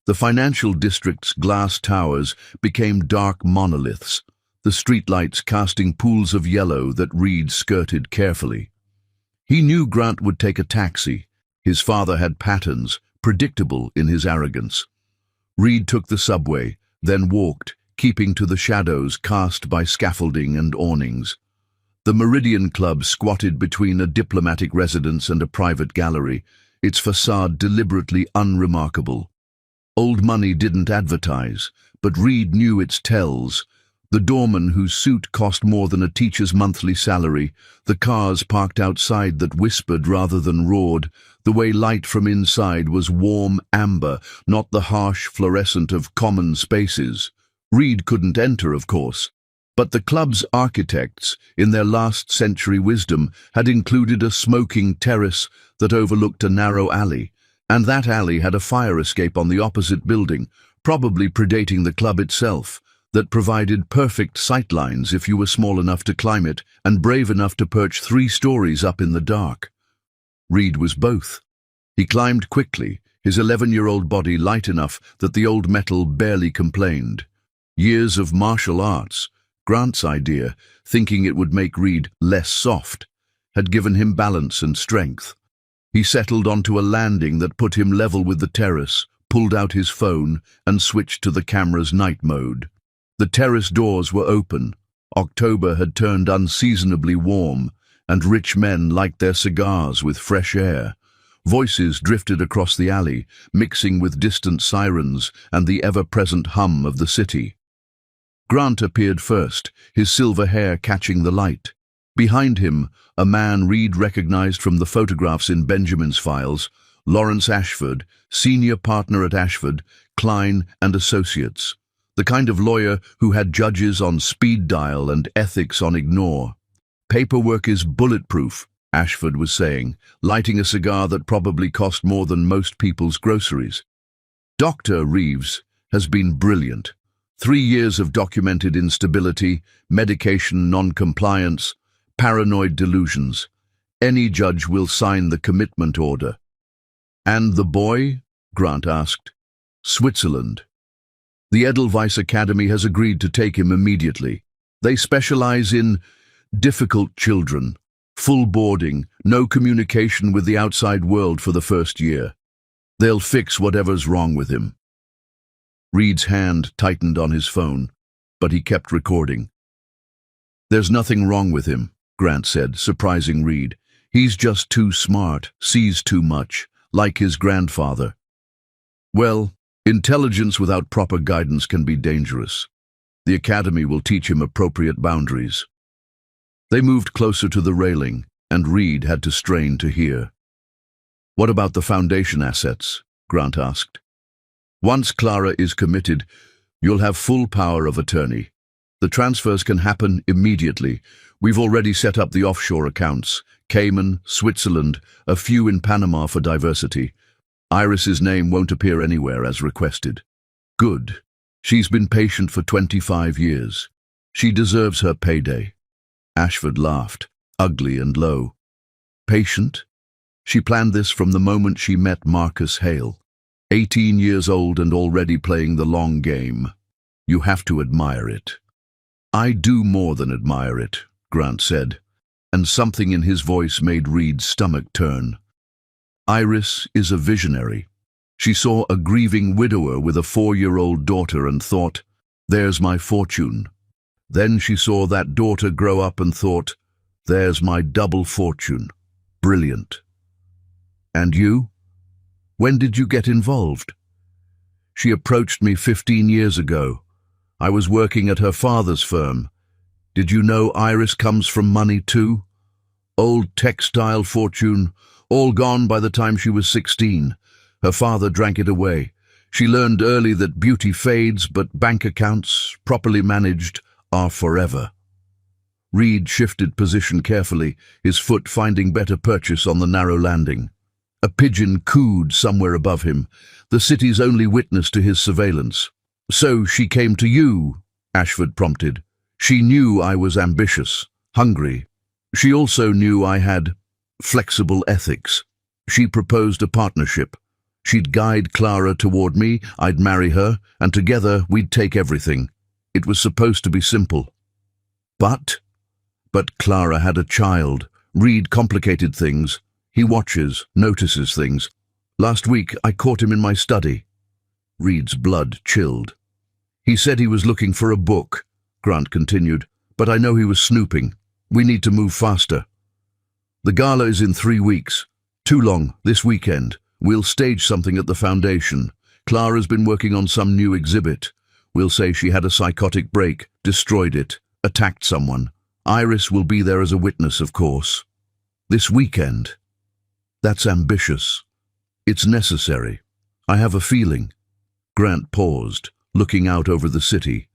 The financial district's glass towers became dark monoliths, the streetlights casting pools of yellow that Reed skirted carefully. He knew Grant would take a taxi. His father had patterns, predictable in his arrogance. Reed took the subway, then walked, keeping to the shadows cast by scaffolding and awnings. The Meridian Club squatted between a diplomatic residence and a private gallery, its facade deliberately unremarkable. Old money didn't advertise, but Reed knew its tells. The doorman whose suit cost more than a teacher's monthly salary, the cars parked outside that whispered rather than roared, the way light from inside was warm amber, not the harsh fluorescent of common spaces. Reed couldn't enter, of course, but the club's architects, in their last century wisdom, had included a smoking terrace that overlooked a narrow alley, and that alley had a fire escape on the opposite building, probably predating the club itself, that provided perfect sightlines if you were small enough to climb it and brave enough to perch 3 stories up in the dark. Reed was both. He climbed quickly, his 11-year-old body light enough that the old metal barely complained. Years of martial arts, Grant's idea, thinking it would make Reed less soft, had given him balance and strength. He settled onto a landing that put him level with the terrace, pulled out his phone, and switched to the camera's night mode. The terrace doors were open. October had turned unseasonably warm, and rich men liked their cigars with fresh air. Voices drifted across the alley, mixing with distant sirens and the ever-present hum of the city. Grant appeared first, his silver hair catching the light. Behind him, a man Reed recognized from the photographs in Benjamin's files, Lawrence Ashford, senior partner at Ashford, Klein and Associates. The kind of lawyer who had judges on speed dial and ethics on ignore. "Paperwork is bulletproof," Ashford was saying, lighting a cigar that probably cost more than most people's groceries. "Dr. Reeves has been brilliant. 3 years of documented instability, medication non-compliance, paranoid delusions. Any judge will sign the commitment order." "And the boy?" Grant asked. "Switzerland. The Edelweiss Academy has agreed to take him immediately. They specialize in difficult children. Full boarding, no communication with the outside world for the first year. They'll fix whatever's wrong with him. Reed's hand tightened on his phone, but he kept recording. There's nothing wrong with him, Grant said, surprising Reed. He's just too smart, sees too much, like his grandfather. Well, intelligence without proper guidance can be dangerous. The academy will teach him appropriate boundaries. They moved closer to the railing, and Reed had to strain to hear. What about the foundation assets? Grant asked. Once Clara is committed, you'll have full power of attorney. The transfers can happen immediately. We've already set up the offshore accounts, Cayman, Switzerland, a few in Panama for diversity. Iris's name won't appear anywhere as requested. Good. She's been patient for 25 years. She deserves her payday. Ashford laughed, ugly and low. Patient? She planned this from the moment she met Marcus Hale. 18 years old and already playing the long game. You have to admire it. I do more than admire it, Grant said, and something in his voice made Reed's stomach turn. Iris is a visionary. She saw a grieving widower with a 4-year-old daughter and thought, there's my fortune. Then she saw that daughter grow up and thought, there's my double fortune. Brilliant. And you? When did you get involved? She approached me 15 years ago. I was working at her father's firm. Did you know Iris comes from money too? Old textile fortune, all gone by the time she was 16. Her father drank it away. She learned early that beauty fades, but bank accounts, properly managed, are forever. Reed shifted position carefully, his foot finding better purchase on the narrow landing. A pigeon cooed somewhere above him, the city's only witness to his surveillance. So she came to you, Ashford prompted. She knew I was ambitious, hungry. She also knew I had flexible ethics. She proposed a partnership. She'd guide Clara toward me, I'd marry her, and together we'd take everything. It was supposed to be simple. But Clara had a child. Reed complicated things. He watches, notices things. Last week I caught him in my study. Reed's blood chilled. He said he was looking for a book, Grant continued, but I know he was snooping. We need to move faster. The gala is in 3 weeks. Too long, this weekend. We'll stage something at the foundation. Clara's been working on some new exhibit. We'll say she had a psychotic break, destroyed it, attacked someone. Iris will be there as a witness, of course. This weekend. That's ambitious. It's necessary. I have a feeling. Grant paused, looking out over the city.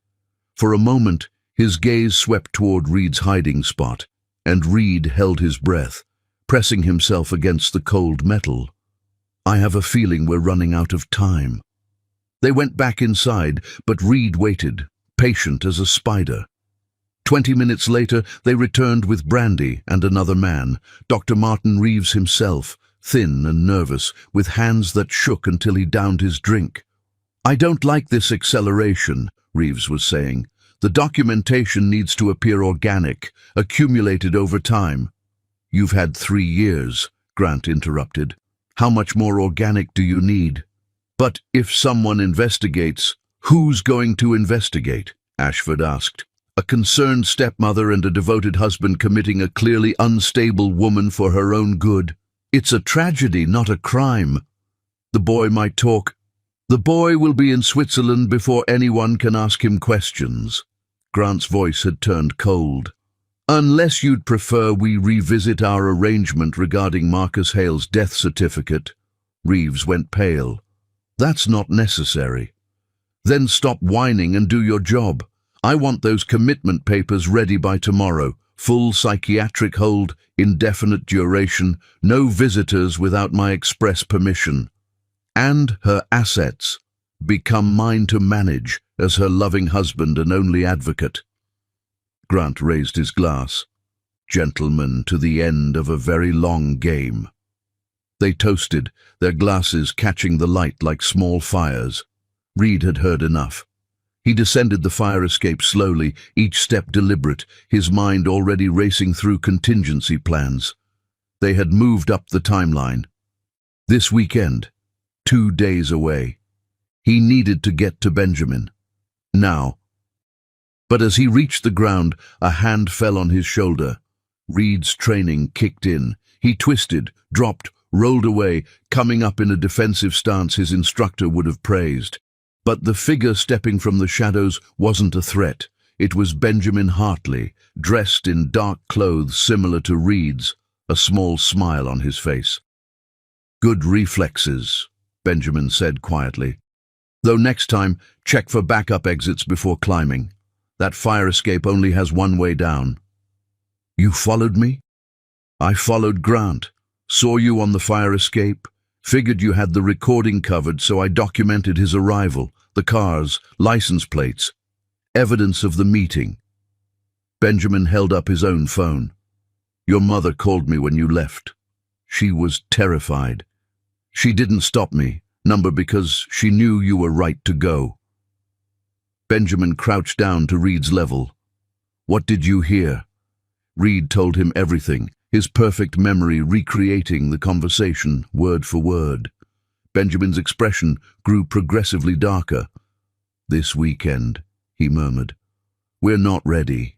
For a moment, his gaze swept toward Reed's hiding spot, and Reed held his breath, pressing himself against the cold metal. I have a feeling we're running out of time. They went back inside, but Reed waited, patient as a spider. 20 minutes later, they returned with brandy and another man, Dr. Martin Reeves himself, thin and nervous, with hands that shook until he downed his drink. I don't like this acceleration, Reeves was saying. The documentation needs to appear organic, accumulated over time. You've had 3 years, Grant interrupted. How much more organic do you need? But if someone investigates, who's going to investigate? Ashford asked. A concerned stepmother and a devoted husband committing a clearly unstable woman for her own good. It's a tragedy, not a crime. The boy might talk. The boy will be in Switzerland before anyone can ask him questions. Grant's voice had turned cold. Unless you'd prefer we revisit our arrangement regarding Marcus Hale's death certificate. Reeves went pale. That's not necessary. Then stop whining and do your job. I want those commitment papers ready by tomorrow. Full psychiatric hold, indefinite duration, no visitors without my express permission. And her assets become mine to manage as her loving husband and only advocate. Grant raised his glass. Gentlemen, to the end of a very long game. They toasted, their glasses catching the light like small fires. Reed had heard enough. He descended the fire escape slowly, each step deliberate, his mind already racing through contingency plans. They had moved up the timeline. This weekend, 2 days away. He needed to get to Benjamin. Now. But as he reached the ground, a hand fell on his shoulder. Reed's training kicked in. He twisted, dropped, rolled away, coming up in a defensive stance his instructor would have praised. But the figure stepping from the shadows wasn't a threat. It was Benjamin Hartley, dressed in dark clothes similar to Reed's, a small smile on his face. "Good reflexes," Benjamin said quietly. "Though next time, check for backup exits before climbing. That fire escape only has one way down." "You followed me?" "I followed Grant. Saw you on the fire escape. Figured you had the recording covered, so I documented his arrival, the cars, license plates, evidence of the meeting." Benjamin held up his own phone. "Your mother called me when you left. She was terrified. She didn't stop me, number because she knew you were right to go." Benjamin crouched down to Reed's level. "What did you hear?" Reed told him everything, his perfect memory recreating the conversation word for word. Benjamin's expression grew progressively darker. "This weekend," he murmured. "We're not ready.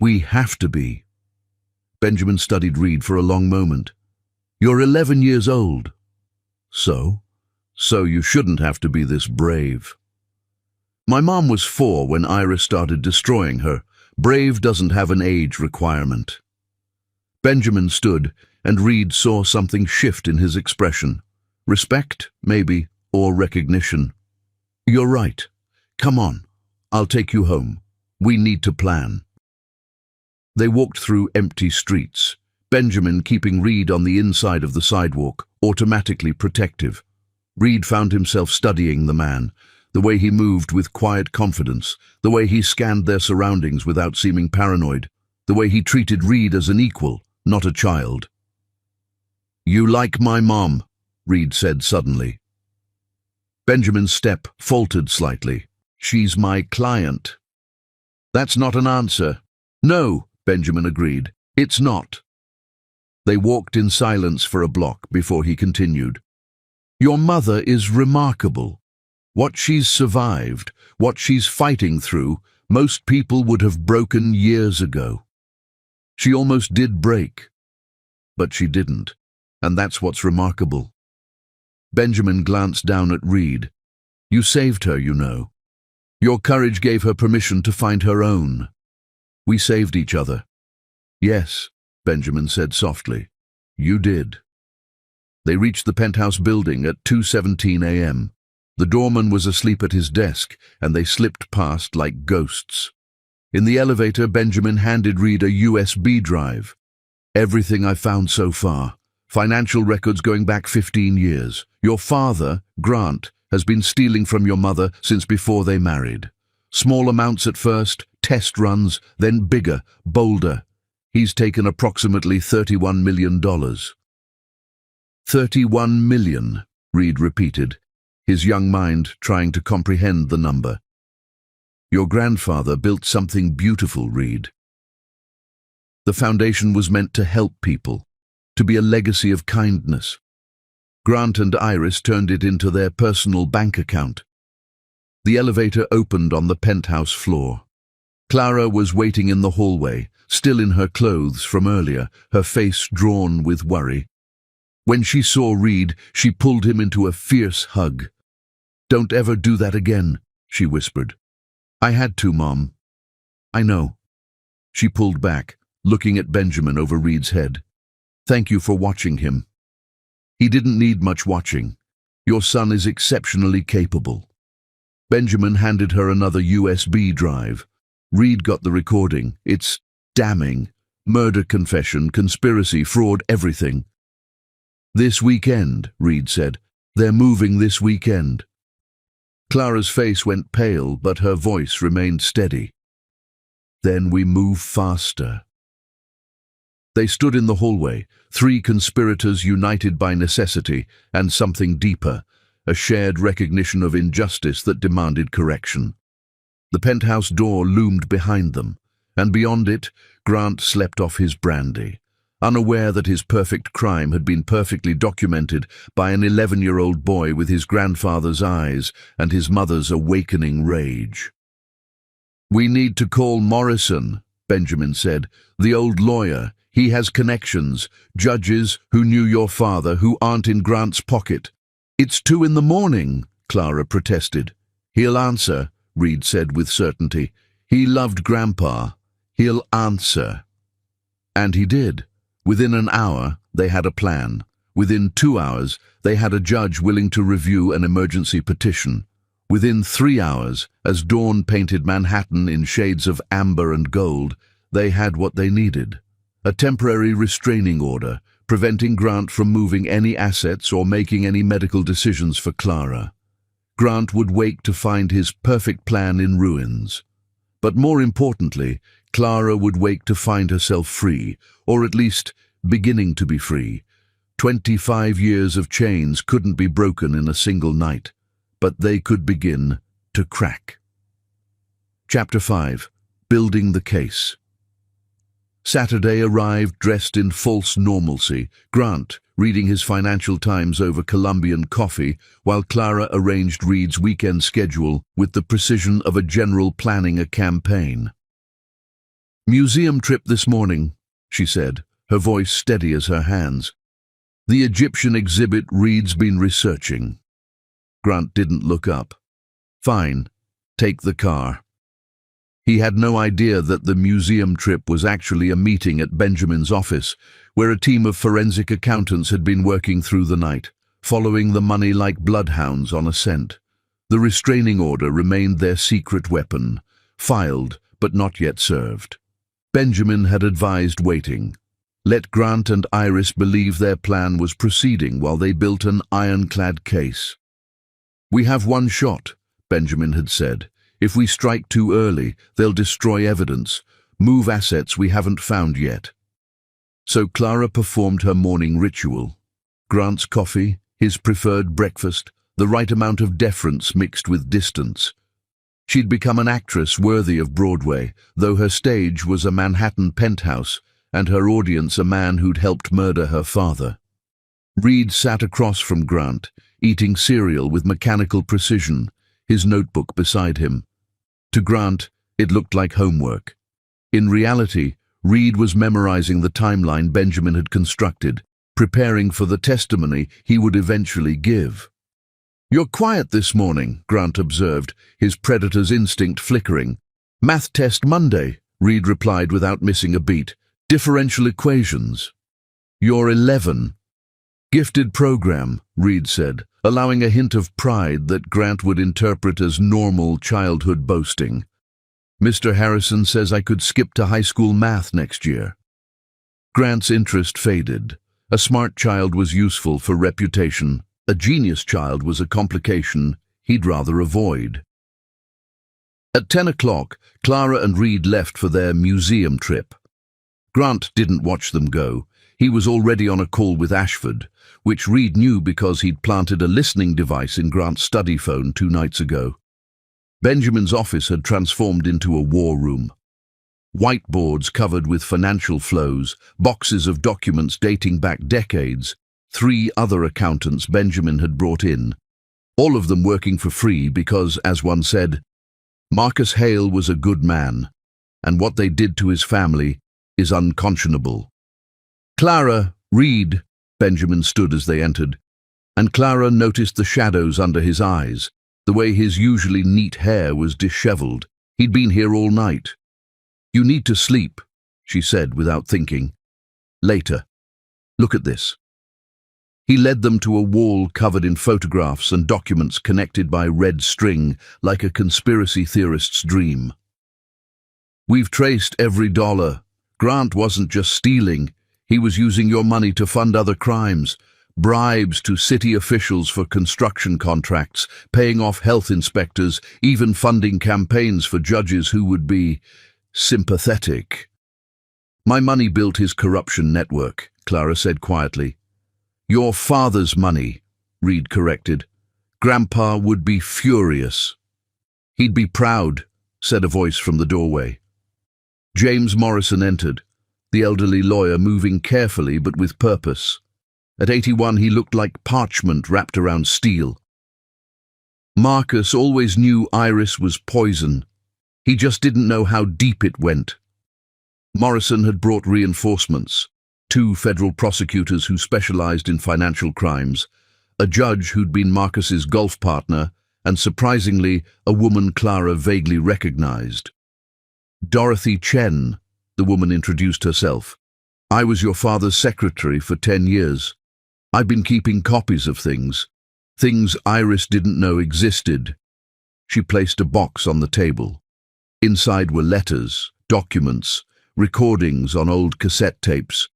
We have to be." Benjamin studied Reed for a long moment. "You're 11 years old." So you shouldn't have to be this brave." "My mom was 4 when Iris started destroying her. Brave doesn't have an age requirement." Benjamin stood, and Reed saw something shift in his expression. Respect, maybe, or recognition. "You're right. Come on. I'll take you home. We need to plan." They walked through empty streets, Benjamin keeping Reed on the inside of the sidewalk, automatically protective. Reed found himself studying the man, the way he moved with quiet confidence, the way he scanned their surroundings without seeming paranoid, the way he treated Reed as an equal, not a child. "You like my mom," Reed said suddenly. Benjamin's step faltered slightly. "She's my client." "That's not an answer." "No," Benjamin agreed. "It's not." They walked in silence for a block before he continued. "Your mother is remarkable. What she's survived, what she's fighting through, most people would have broken years ago. She almost did break, but she didn't, and that's what's remarkable." Benjamin glanced down at Reed. "You saved her, you know. Your courage gave her permission to find her own. We saved each other." "Yes," Benjamin said softly. "You did." They reached the penthouse building at 2:17 a.m. The doorman was asleep at his desk, and they slipped past like ghosts. In the elevator, Benjamin handed Reed a USB drive. "Everything I've found so far. Financial records going back 15 years. Your father, Grant, has been stealing from your mother since before they married. Small amounts at first, test runs, then bigger, bolder. He's taken approximately $31 million. $31 million, Reed repeated, his young mind trying to comprehend the number. "Your grandfather built something beautiful, Reed. The foundation was meant to help people, to be a legacy of kindness. Grant and Iris turned it into their personal bank account." The elevator opened on the penthouse floor. Clara was waiting in the hallway, still in her clothes from earlier, her face drawn with worry. When she saw Reed, she pulled him into a fierce hug. "Don't ever do that again," she whispered. "I had to, Mom." "I know." She pulled back, looking at Benjamin over Reed's head. "Thank you for watching him. He didn't need much watching. Your son is exceptionally capable." Benjamin handed her another USB drive. Reed got the recording. It's damning. Murder confession, conspiracy, fraud, everything. "This weekend," Reed said. "They're moving this weekend." Clara's face went pale, but her voice remained steady. "Then we move faster." They stood in the hallway, 3 conspirators united by necessity and something deeper, a shared recognition of injustice that demanded correction. The penthouse door loomed behind them, and beyond it, Grant slept off his brandy, unaware that his perfect crime had been perfectly documented by an 11-year-old boy with his grandfather's eyes and his mother's awakening rage. "We need to call Morrison," Benjamin said, "the old lawyer. He has connections, judges who knew your father who aren't in Grant's pocket." "It's 2 in the morning, Clara protested. "He'll answer," Reed said with certainty. "He loved Grandpa. He'll answer." And he did. Within an hour, they had a plan. Within 2 hours, they had a judge willing to review an emergency petition. Within 3 hours, as dawn painted Manhattan in shades of amber and gold, they had what they needed. A temporary restraining order, preventing Grant from moving any assets or making any medical decisions for Clara. Grant would wake to find his perfect plan in ruins. But more importantly, Clara would wake to find herself free, or at least beginning to be free. 25 years of chains couldn't be broken in a single night, but they could begin to crack. Chapter 5. Building the Case. Saturday arrived dressed in false normalcy, Grant reading his Financial Times over Colombian coffee, while Clara arranged Reed's weekend schedule with the precision of a general planning a campaign. "Museum trip this morning," she said, her voice steady as her hands. "The Egyptian exhibit Reed's been researching." Grant didn't look up. "Fine, take the car." He had no idea that the museum trip was actually a meeting at Benjamin's office, where a team of forensic accountants had been working through the night, following the money like bloodhounds on a scent. The restraining order remained their secret weapon, filed but not yet served. Benjamin had advised waiting. Let Grant and Iris believe their plan was proceeding while they built an ironclad case. "We have one shot," Benjamin had said. "If we strike too early, they'll destroy evidence, move assets we haven't found yet." So Clara performed her morning ritual. Grant's coffee, his preferred breakfast, the right amount of deference mixed with distance. She'd become an actress worthy of Broadway, though her stage was a Manhattan penthouse, and her audience a man who'd helped murder her father. Reed sat across from Grant, eating cereal with mechanical precision, his notebook beside him. To Grant, it looked like homework. In reality, Reed was memorizing the timeline Benjamin had constructed, preparing for the testimony he would eventually give. "You're quiet this morning," Grant observed, his predator's instinct flickering. "Math test Monday," Reed replied without missing a beat. "Differential equations." "You're 11. "Gifted program," Reed said, allowing a hint of pride that Grant would interpret as normal childhood boasting. "Mr. Harrison says I could skip to high school math next year." Grant's interest faded. A smart child was useful for reputation. A genius child was a complication he'd rather avoid. At 10 o'clock, Clara and Reed left for their museum trip. Grant didn't watch them go. He was already on a call with Ashford, which Reed knew because he'd planted a listening device in Grant's study phone 2 nights ago. Benjamin's office had transformed into a war room. Whiteboards covered with financial flows, boxes of documents dating back decades, 3 other accountants Benjamin had brought in, all of them working for free because, as one said, Marcus Hale was a good man, and what they did to his family is unconscionable. "Clara, Reed," Benjamin stood as they entered, and Clara noticed the shadows under his eyes, the way his usually neat hair was disheveled. He'd been here all night. "You need to sleep," she said without thinking. "Later. Look at this." He led them to a wall covered in photographs and documents connected by red string, like a conspiracy theorist's dream. "We've traced every dollar. Grant wasn't just stealing. He was using your money to fund other crimes, bribes to city officials for construction contracts, paying off health inspectors, even funding campaigns for judges who would be sympathetic. My money built his corruption network," Clara said quietly. "Your father's money," Reed corrected. "Grandpa would be furious." "He'd be proud," said a voice from the doorway. James Morrison entered, the elderly lawyer moving carefully but with purpose. At 81, he looked like parchment wrapped around steel. Marcus always knew Iris was poison. He just didn't know how deep it went. Morrison had brought reinforcements, 2 federal prosecutors who specialized in financial crimes, a judge who'd been Marcus's golf partner, and surprisingly, a woman Clara vaguely recognized. Dorothy Chen, the woman introduced herself. I was your father's secretary for 10 years. I've been keeping copies of things Iris didn't know existed. She placed a box on the table. Inside were letters, documents, recordings on old cassette tapes.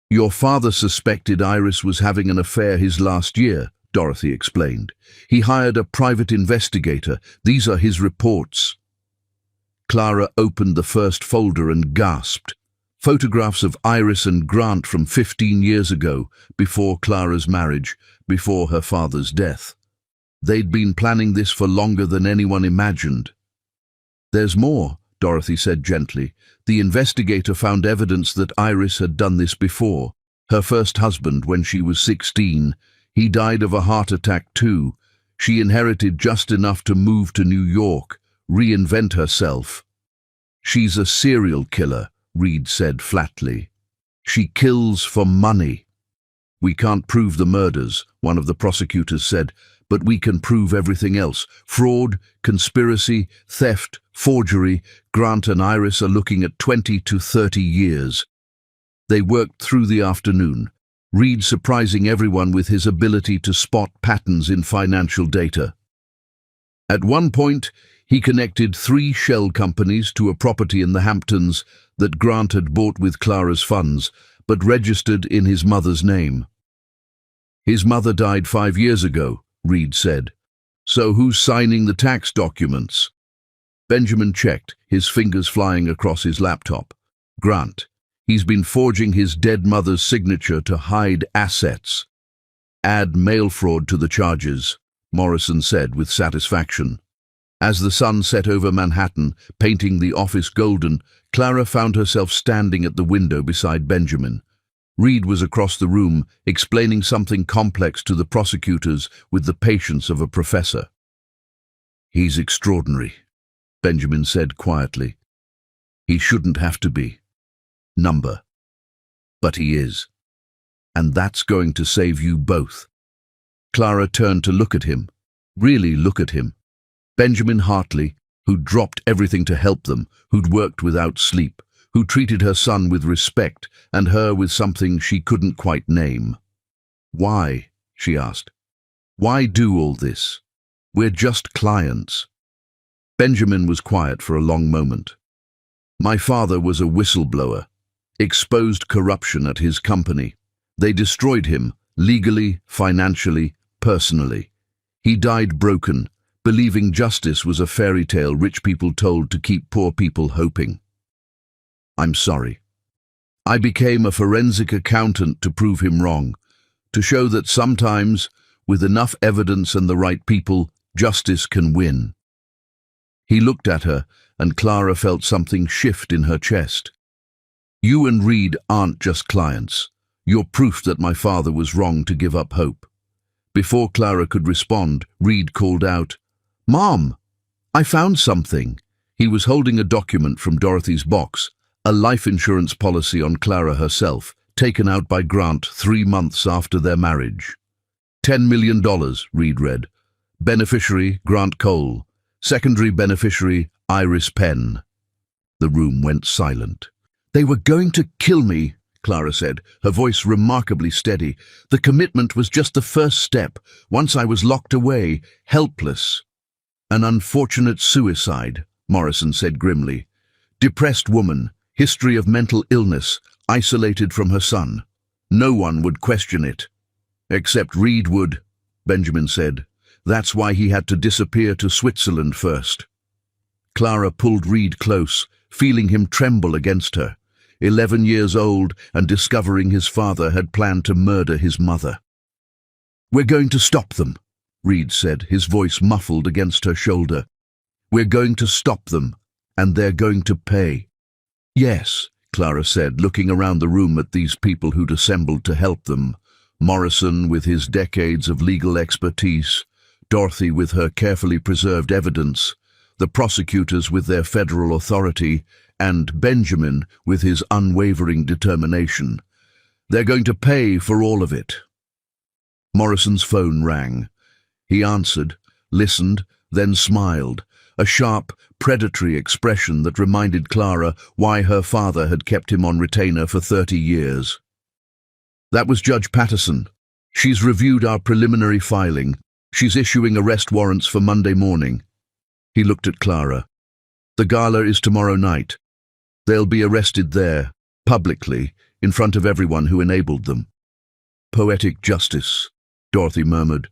Your father suspected Iris was having an affair his last year, Dorothy explained. He hired a private investigator. These are his reports. Clara opened the first folder and gasped. Photographs of Iris and Grant from 15 years ago, before Clara's marriage, before her father's death. They'd been planning this for longer than anyone imagined. There's more, Dorothy said gently. The investigator found evidence that Iris had done this before. Her first husband, when she was 16, he died of a heart attack too. She inherited just enough to move to New York, reinvent herself. She's a serial killer, Reed said flatly. She kills for money. We can't prove the murders, one of the prosecutors said, but we can prove everything else. Fraud, conspiracy, theft, forgery. Grant and Iris are looking at 20 to 30 years. They worked through the afternoon, Reed surprising everyone with his ability to spot patterns in financial data. At one point, he connected 3 shell companies to a property in the Hamptons that Grant had bought with Clara's funds, but registered in his mother's name. His mother died 5 years ago, Reed said. So who's signing the tax documents? Benjamin checked, his fingers flying across his laptop. Grant. He's been forging his dead mother's signature to hide assets. Add mail fraud to the charges, Morrison said with satisfaction. As the sun set over Manhattan, painting the office golden, Clara found herself standing at the window beside Benjamin. Reed was across the room, explaining something complex to the prosecutors with the patience of a professor. He's extraordinary, Benjamin said quietly. He shouldn't have to be. Number. But he is. And that's going to save you both. Clara turned to look at him. Really look at him. Benjamin Hartley, who'd dropped everything to help them, who'd worked without sleep, who treated her son with respect and her with something she couldn't quite name. Why? She asked. Why do all this? We're just clients. Benjamin was quiet for a long moment. My father was a whistleblower, exposed corruption at his company. They destroyed him, legally, financially, personally. He died broken, believing justice was a fairy tale rich people told to keep poor people hoping. I'm sorry. I became a forensic accountant to prove him wrong, to show that sometimes, with enough evidence and the right people, justice can win. He looked at her, and Clara felt something shift in her chest. You and Reed aren't just clients. You're proof that my father was wrong to give up hope. Before Clara could respond, Reed called out, Mom, I found something. He was holding a document from Dorothy's box, a life insurance policy on Clara herself, taken out by Grant 3 months after their marriage. $10 million, Reed read. Beneficiary, Grant Cole. Secondary beneficiary, Iris Penn. The room went silent. They were going to kill me, Clara said, her voice remarkably steady. The commitment was just the first step. Once I was locked away, helpless. An unfortunate suicide, Morrison said grimly. Depressed woman, history of mental illness, isolated from her son. No one would question it. Except Reed would, Benjamin said. That's why he had to disappear to Switzerland first. Clara pulled Reed close, feeling him tremble against her. 11 years old and discovering his father had planned to murder his mother. We're going to stop them, Reed said, his voice muffled against her shoulder. We're going to stop them, and they're going to pay. Yes, Clara said, looking around the room at these people who'd assembled to help them. Morrison with his decades of legal expertise, Dorothy with her carefully preserved evidence, the prosecutors with their federal authority, and Benjamin with his unwavering determination. They're going to pay for all of it. Morrison's phone rang. He answered, listened, then smiled, a sharp, predatory expression that reminded Clara why her father had kept him on retainer for 30 years. That was Judge Patterson. She's reviewed our preliminary filing. She's issuing arrest warrants for Monday morning. He looked at Clara. The gala is tomorrow night. They'll be arrested there, publicly, in front of everyone who enabled them. Poetic justice, Dorothy murmured.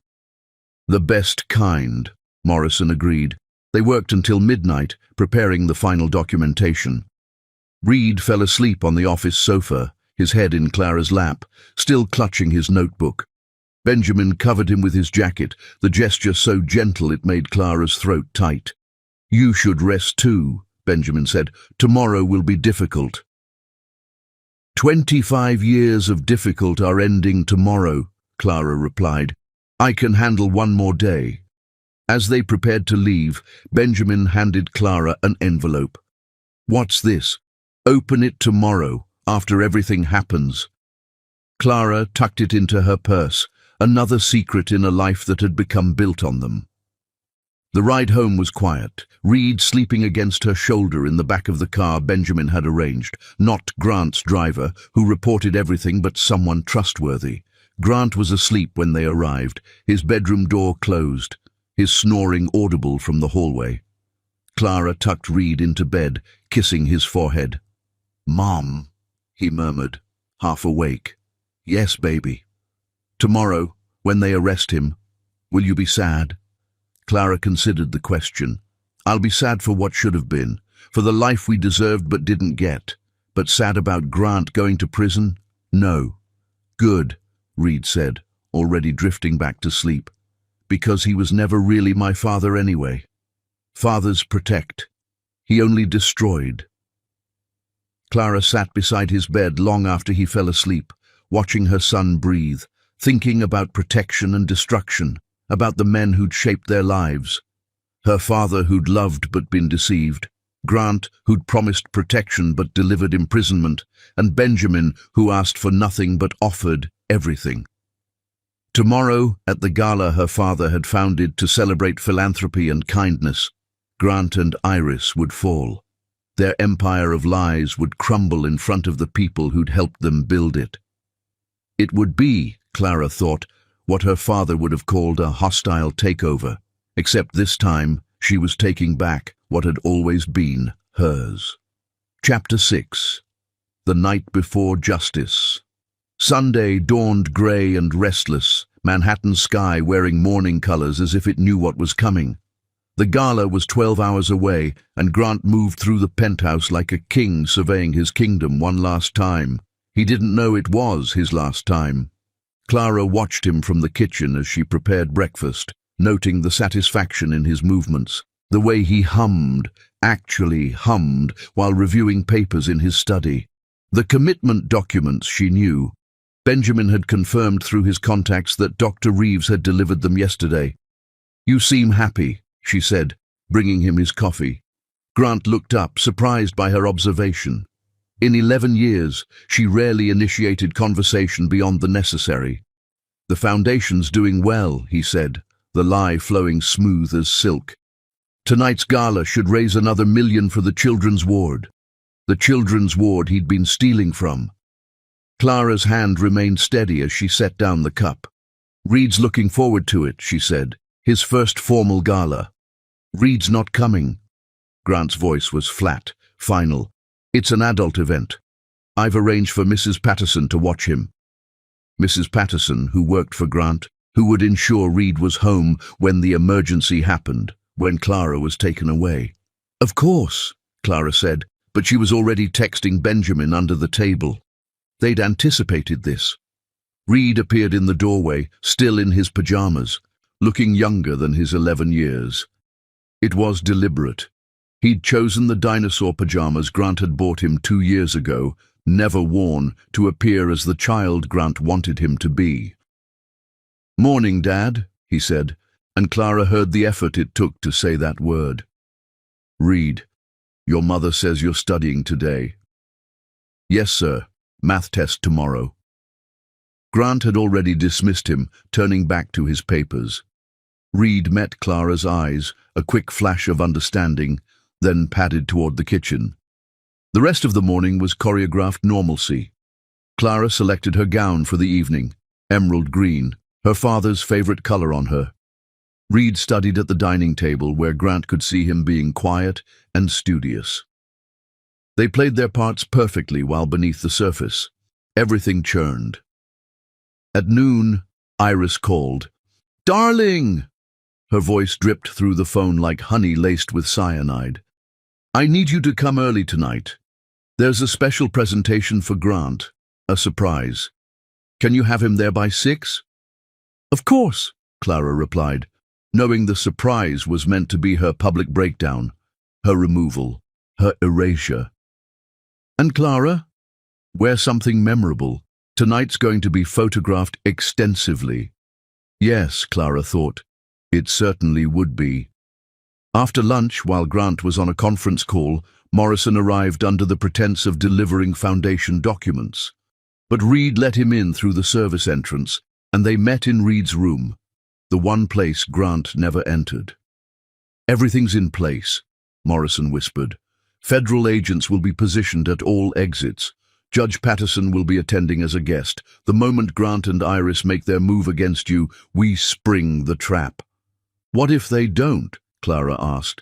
The best kind, Morrison agreed. They worked until midnight, preparing the final documentation. Reed fell asleep on the office sofa, his head in Clara's lap, still clutching his notebook. Benjamin covered him with his jacket, the gesture so gentle it made Clara's throat tight. You should rest too, Benjamin said. Tomorrow will be difficult. 25 years of difficult are ending tomorrow, Clara replied. I can handle one more day. As they prepared to leave, Benjamin handed Clara an envelope. What's this? Open it tomorrow, after everything happens. Clara tucked it into her purse, another secret in a life that had become built on them. The ride home was quiet, Reed sleeping against her shoulder in the back of the car Benjamin had arranged, not Grant's driver, who reported everything but someone trustworthy. Grant was asleep when they arrived, his bedroom door closed, his snoring audible from the hallway. Clara tucked Reed into bed, kissing his forehead. Mom, he murmured, half awake. Yes, baby. Tomorrow, when they arrest him, will you be sad? Clara considered the question. I'll be sad for what should have been, for the life we deserved but didn't get. But sad about Grant going to prison? No. Good, Reed said, already drifting back to sleep. Because he was never really my father anyway. Fathers protect. He only destroyed. Clara sat beside his bed long after he fell asleep, watching her son breathe, thinking about protection and destruction, about the men who'd shaped their lives. Her father who'd loved but been deceived, Grant who'd promised protection but delivered imprisonment, and Benjamin who asked for nothing but offered everything. Tomorrow, at the gala her father had founded to celebrate philanthropy and kindness, Grant and Iris would fall. Their empire of lies would crumble in front of the people who'd helped them build it. It would be, Clara thought, what her father would have called a hostile takeover, except this time she was taking back what had always been hers. Chapter 6. The Night Before Justice. Sunday dawned grey and restless, Manhattan sky wearing morning colors as if it knew what was coming. The gala was 12 hours away, and Grant moved through the penthouse like a king surveying his kingdom one last time. He didn't know it was his last time. Clara watched him from the kitchen as she prepared breakfast, noting the satisfaction in his movements, the way he hummed, actually hummed, while reviewing papers in his study. The commitment documents, she knew. Benjamin had confirmed through his contacts that Dr. Reeves had delivered them yesterday. You seem happy, she said, bringing him his coffee. Grant looked up, surprised by her observation. In 11 years, she rarely initiated conversation beyond the necessary. The foundation's doing well, he said, the lie flowing smooth as silk. Tonight's gala should raise another $1 million for the children's ward. The children's ward he'd been stealing from. Clara's hand remained steady as she set down the cup. Reed's looking forward to it, she said, his first formal gala. Reed's not coming. Grant's voice was flat, final. It's an adult event. I've arranged for Mrs. Patterson to watch him. Mrs. Patterson, who worked for Grant, who would ensure Reed was home when the emergency happened, when Clara was taken away. Of course, Clara said, but she was already texting Benjamin under the table. They'd anticipated this. Reed appeared in the doorway, still in his pajamas, looking younger than his 11 years. It was deliberate. He'd chosen the dinosaur pajamas Grant had bought him 2 years ago, never worn, to appear as the child Grant wanted him to be. "Morning, Dad," he said, and Clara heard the effort it took to say that word. "Reed, your mother says you're studying today." "Yes, sir. Math test tomorrow." Grant had already dismissed him, turning back to his papers. Reed met Clara's eyes, a quick flash of understanding, then padded toward the kitchen. The rest of the morning was choreographed normalcy. Clara selected her gown for the evening, emerald green, her father's favorite color on her. Reed studied at the dining table where Grant could see him being quiet and studious. They played their parts perfectly while beneath the surface. Everything churned. At noon, Iris called. "Darling!" Her voice dripped through the phone like honey laced with cyanide. "I need you to come early tonight. There's a special presentation for Grant, a surprise. Can you have him there by 6? "Of course," Clara replied, knowing the surprise was meant to be her public breakdown, her removal, her erasure. "And Clara, wear something memorable. Tonight's going to be photographed extensively." Yes, Clara thought, it certainly would be. After lunch, while Grant was on a conference call, Morrison arrived under the pretense of delivering foundation documents. But Reed let him in through the service entrance, and they met in Reed's room, the one place Grant never entered. "Everything's in place," Morrison whispered. "Federal agents will be positioned at all exits. Judge Patterson will be attending as a guest. The moment Grant and Iris make their move against you, we spring the trap." "What if they don't?" Clara asked.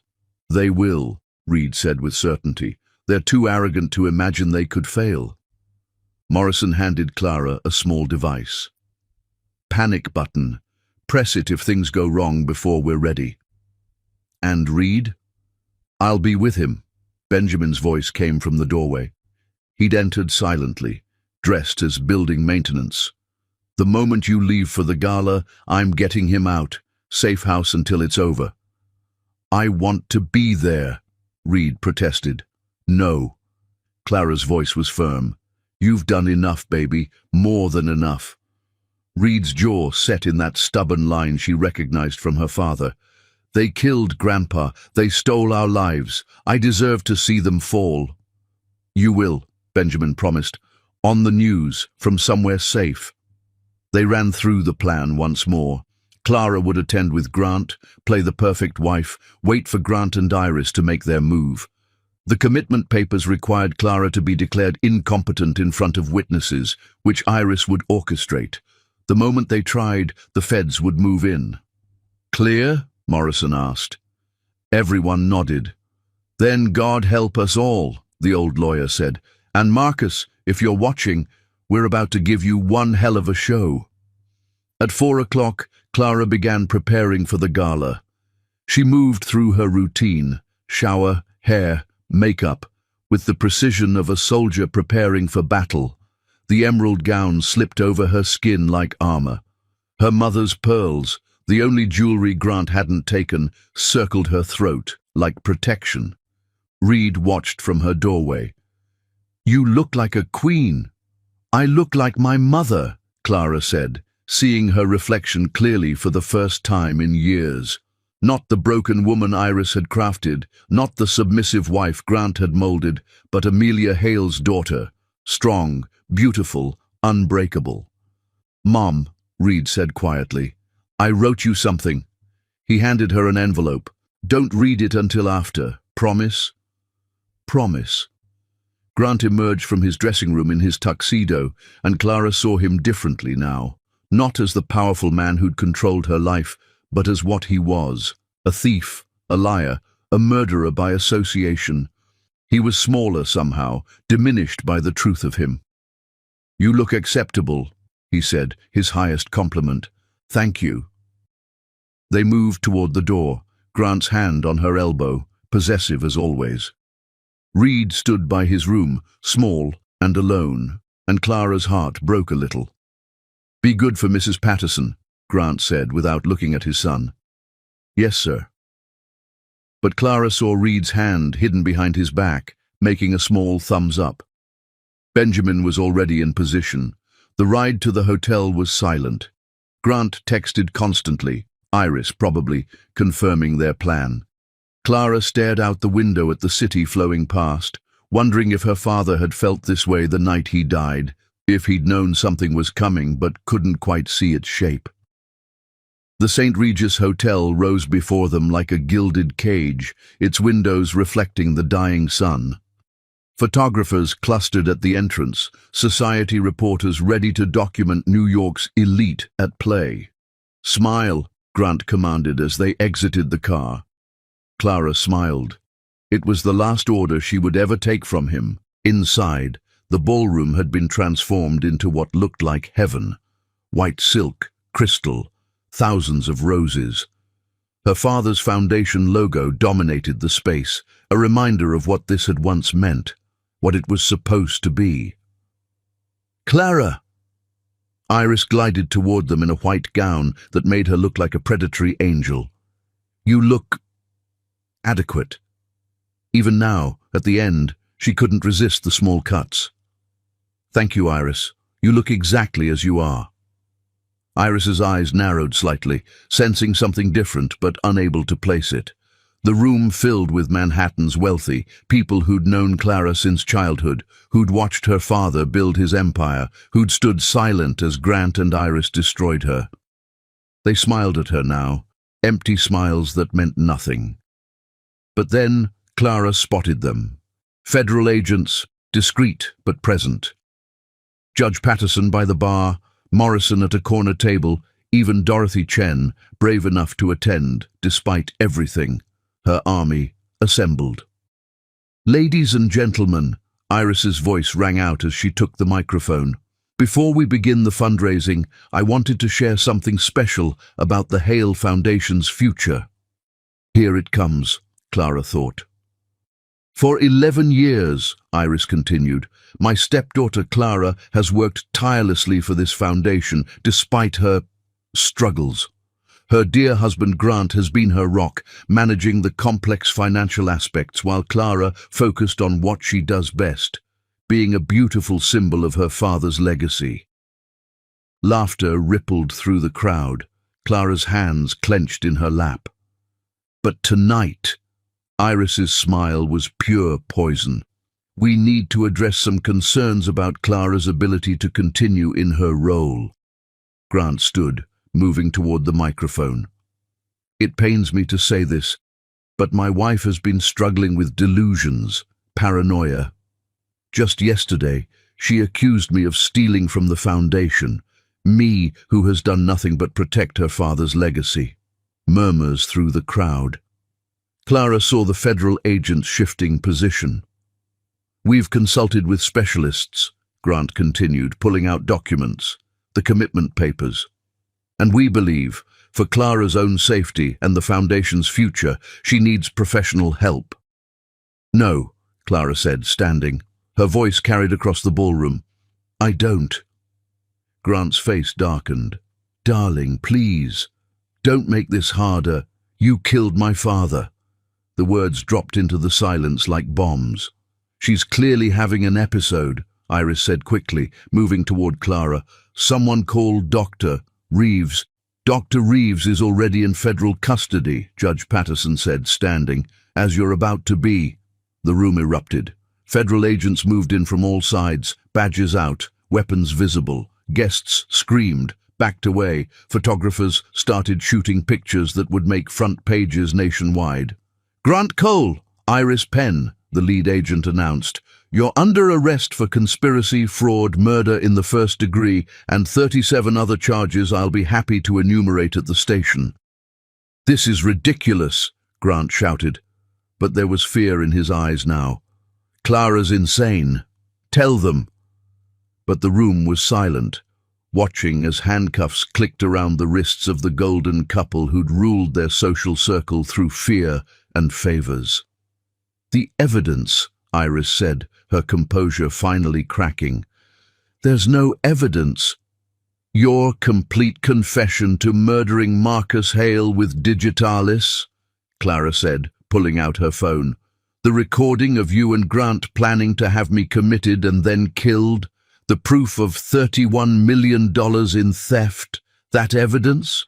"They will," Reed said with certainty. "They're too arrogant to imagine they could fail." Morrison handed Clara a small device. "Panic button. Press it if things go wrong before we're ready." "And Reed?" "I'll be with him." Benjamin's voice came from the doorway. He'd entered silently, dressed as building maintenance. "The moment you leave for the gala, I'm getting him out. Safe house until it's over." "I want to be there," Reed protested. "No." Clara's voice was firm. "You've done enough, baby, more than enough." Reed's jaw set in that stubborn line she recognized from her father. "They killed Grandpa. They stole our lives. I deserve to see them fall." "You will," Benjamin promised. "On the news, from somewhere safe." They ran through the plan once more. Clara would attend with Grant, play the perfect wife, wait for Grant and Iris to make their move. The commitment papers required Clara to be declared incompetent in front of witnesses, which Iris would orchestrate. The moment they tried, the feds would move in. "Clear?" Morrison asked. Everyone nodded. "Then God help us all," the old lawyer said. "And Marcus, if you're watching, we're about to give you one hell of a show." At 4 o'clock, Clara began preparing for the gala. She moved through her routine, shower, hair, makeup, with the precision of a soldier preparing for battle. The emerald gown slipped over her skin like armor. Her mother's pearls, the only jewelry Grant hadn't taken, circled her throat like protection. Reed watched from her doorway. "You look like a queen." "I look like my mother," Clara said, seeing her reflection clearly for the first time in years. Not the broken woman Iris had crafted, not the submissive wife Grant had molded, but Amelia Hale's daughter, strong, beautiful, unbreakable. "Mom," Reed said quietly, "I wrote you something." He handed her an envelope. "Don't read it until after. Promise?" "Promise." Grant emerged from his dressing room in his tuxedo, and Clara saw him differently now, not as the powerful man who'd controlled her life, but as what he was, a thief, a liar, a murderer by association. He was smaller somehow, diminished by the truth of him. "You look acceptable," he said, his highest compliment. "Thank you." They moved toward the door, Grant's hand on her elbow, possessive as always. Reed stood by his room, small and alone, and Clara's heart broke a little. "Be good for Mrs. Patterson," Grant said without looking at his son. "Yes, sir." but Clara saw Reed's hand hidden behind his back, making a small thumbs up. Benjamin was already in position. The ride to the hotel was silent. Grant texted constantly, Iris probably, confirming their plan. Clara stared out the window at the city flowing past, wondering if her father had felt this way the night he died, if he'd known something was coming but couldn't quite see its shape. The St. Regis Hotel rose before them like a gilded cage, its windows reflecting the dying sun. Photographers clustered at the entrance, society reporters ready to document New York's elite at play. "Smile," Grant commanded as they exited the car. Clara smiled. It was the last order she would ever take from him. Inside, the ballroom had been transformed into what looked like heaven. White silk, crystal, thousands of roses. Her father's foundation logo dominated the space, a reminder of what this had once meant, what it was supposed to be. "Clara!" Iris glided toward them in a white gown that made her look like a predatory angel. "You look adequate." Even now, at the end, she couldn't resist the small cuts. "Thank you, Iris. You look exactly as you are." Iris's eyes narrowed slightly, sensing something different but unable to place it. The room filled with Manhattan's wealthy, people who'd known Clara since childhood, who'd watched her father build his empire, who'd stood silent as Grant and Iris destroyed her. They smiled at her now, empty smiles that meant nothing. But then Clara spotted them. Federal agents, discreet but present. Judge Patterson by the bar, Morrison at a corner table, even Dorothy Chen, brave enough to attend, despite everything. Her army assembled. "Ladies and gentlemen," Iris's voice rang out as she took the microphone. "Before we begin the fundraising, I wanted to share something special about the Hale Foundation's future." Here it comes, Clara thought. "For 11 years, Iris continued, my stepdaughter Clara has worked tirelessly for this foundation, despite her struggles. Her dear husband Grant has been her rock, managing the complex financial aspects while Clara focused on what she does best, being a beautiful symbol of her father's legacy." Laughter rippled through the crowd, Clara's hands clenched in her lap. But tonight, Iris's smile was pure poison. "We need to address some concerns about Clara's ability to continue in her role." Grant stood, moving toward the microphone. "It pains me to say this, but my wife has been struggling with delusions, paranoia. Just yesterday, she accused me of stealing from the foundation, me who has done nothing but protect her father's legacy." Murmurs through the crowd. Clara saw the federal agents shifting position. "We've consulted with specialists," Grant continued, pulling out documents, the commitment papers. "And we believe, for Clara's own safety and the foundation's future, she needs professional help." "No," Clara said, standing. Her voice carried across the ballroom. "I don't." Grant's face darkened. "Darling, please, don't make this harder. You killed my father." The words dropped into the silence like bombs. "She's clearly having an episode," Iris said quickly, moving toward Clara. "Someone called Dr. Reeves." "Dr. Reeves is already in federal custody," Judge Patterson said, standing. "As you're about to be." The room erupted. Federal agents moved in from all sides, badges out, weapons visible. Guests screamed, backed away. Photographers started shooting pictures that would make front pages nationwide. "Grant Cole, Iris Penn," the lead agent announced. "You're under arrest for conspiracy, fraud, murder in the first degree, and 37 other charges I'll be happy to enumerate at the station." "This is ridiculous," Grant shouted, but there was fear in his eyes now. "Clara's insane. Tell them." But the room was silent, watching as handcuffs clicked around the wrists of the golden couple who'd ruled their social circle through fear and favors. "The evidence," Iris said, her composure finally cracking. "There's no evidence." "Your complete confession to murdering Marcus Hale with Digitalis," Clara said, pulling out her phone. "The recording of you and Grant planning to have me committed and then killed? The proof of $31 million in theft? That evidence?"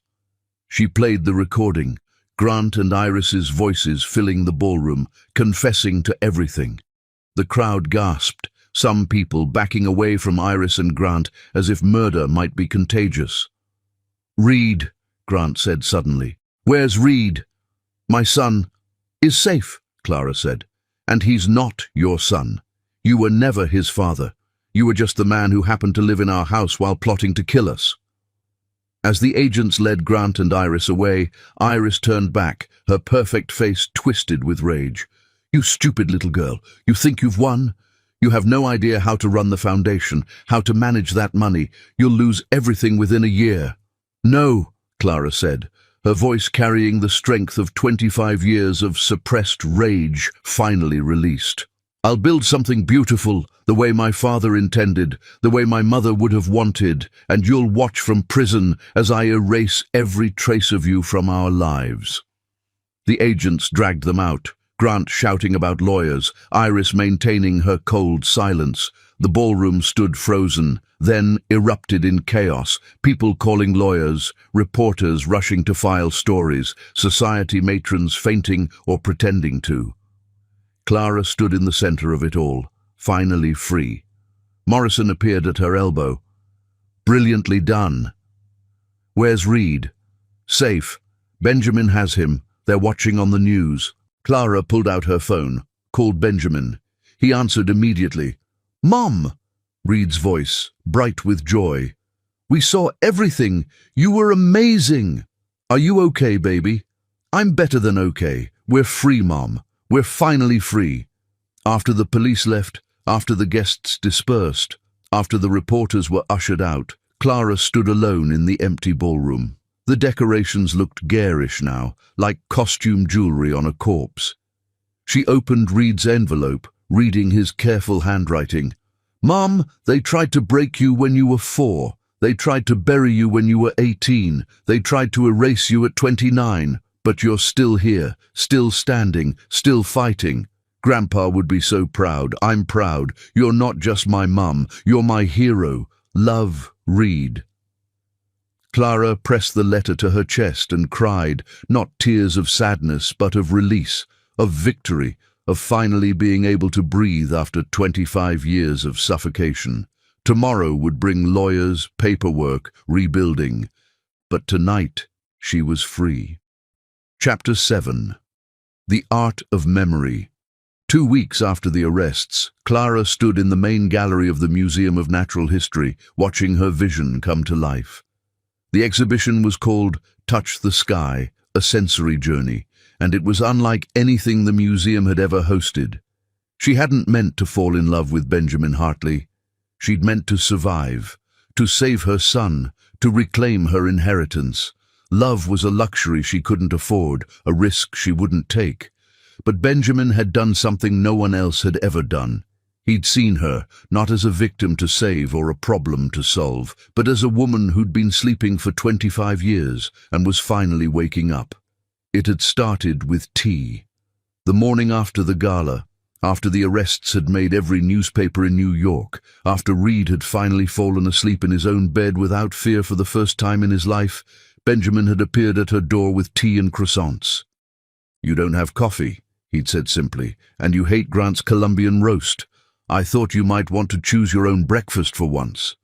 She played the recording, Grant and Iris's voices filling the ballroom, confessing to everything. The crowd gasped, some people backing away from Iris and Grant as if murder might be contagious. "Reed," Grant said suddenly. "Where's Reed?" "My son is safe," Clara said. "And he's not your son. You were never his father. You were just the man who happened to live in our house while plotting to kill us." As the agents led Grant and Iris away, Iris turned back, her perfect face twisted with rage. "You stupid little girl, you think you've won? You have no idea how to run the foundation, how to manage that money. You'll lose everything within a year." "No," Clara said, her voice carrying the strength of 25 years of suppressed rage finally released. "I'll build something beautiful, the way my father intended, the way my mother would have wanted, and you'll watch from prison as I erase every trace of you from our lives." The agents dragged them out, Grant shouting about lawyers, Iris maintaining her cold silence. The ballroom stood frozen, then erupted in chaos, people calling lawyers, reporters rushing to file stories, society matrons fainting or pretending to. Clara stood in the center of it all, finally free. Morrison appeared at her elbow. "Brilliantly done." "Where's Reed?" "Safe. Benjamin has him. They're watching on the news." Clara pulled out her phone, called Benjamin. He answered immediately. "Mom!" Reed's voice, bright with joy. "We saw everything. You were amazing." "Are you okay, baby?" "I'm better than okay. We're free, Mom. We're finally free." After the police left, after the guests dispersed, after the reporters were ushered out, Clara stood alone in the empty ballroom. The decorations looked garish now, like costume jewelry on a corpse. She opened Reed's envelope, reading his careful handwriting. "Mom, they tried to break you when you were 4. They tried to bury you when you were 18. They tried to erase you at 29. But you're still here, still standing, still fighting. Grandpa would be so proud. I'm proud. You're not just my mum. You're my hero. Love, Reed." Clara pressed the letter to her chest and cried, not tears of sadness, but of release, of victory, of finally being able to breathe after 25 years of suffocation. Tomorrow would bring lawyers, paperwork, rebuilding. But tonight, she was free. Chapter 7. The Art of Memory. 2 weeks after the arrests, Clara stood in the main gallery of the Museum of Natural History, watching her vision come to life. The exhibition was called Touch the Sky, a sensory journey, and it was unlike anything the museum had ever hosted. She hadn't meant to fall in love with Benjamin Hartley. She'd meant to survive, to save her son, to reclaim her inheritance. Love was a luxury she couldn't afford, a risk she wouldn't take. But Benjamin had done something no one else had ever done. He'd seen her, not as a victim to save or a problem to solve, but as a woman who'd been sleeping for 25 years and was finally waking up. It had started with tea. The morning after the gala, after the arrests had made every newspaper in New York, after Reed had finally fallen asleep in his own bed without fear for the first time in his life, Benjamin had appeared at her door with tea and croissants. "You don't have coffee," he'd said simply, "and you hate Grant's Colombian roast. I thought you might want to choose your own breakfast for once."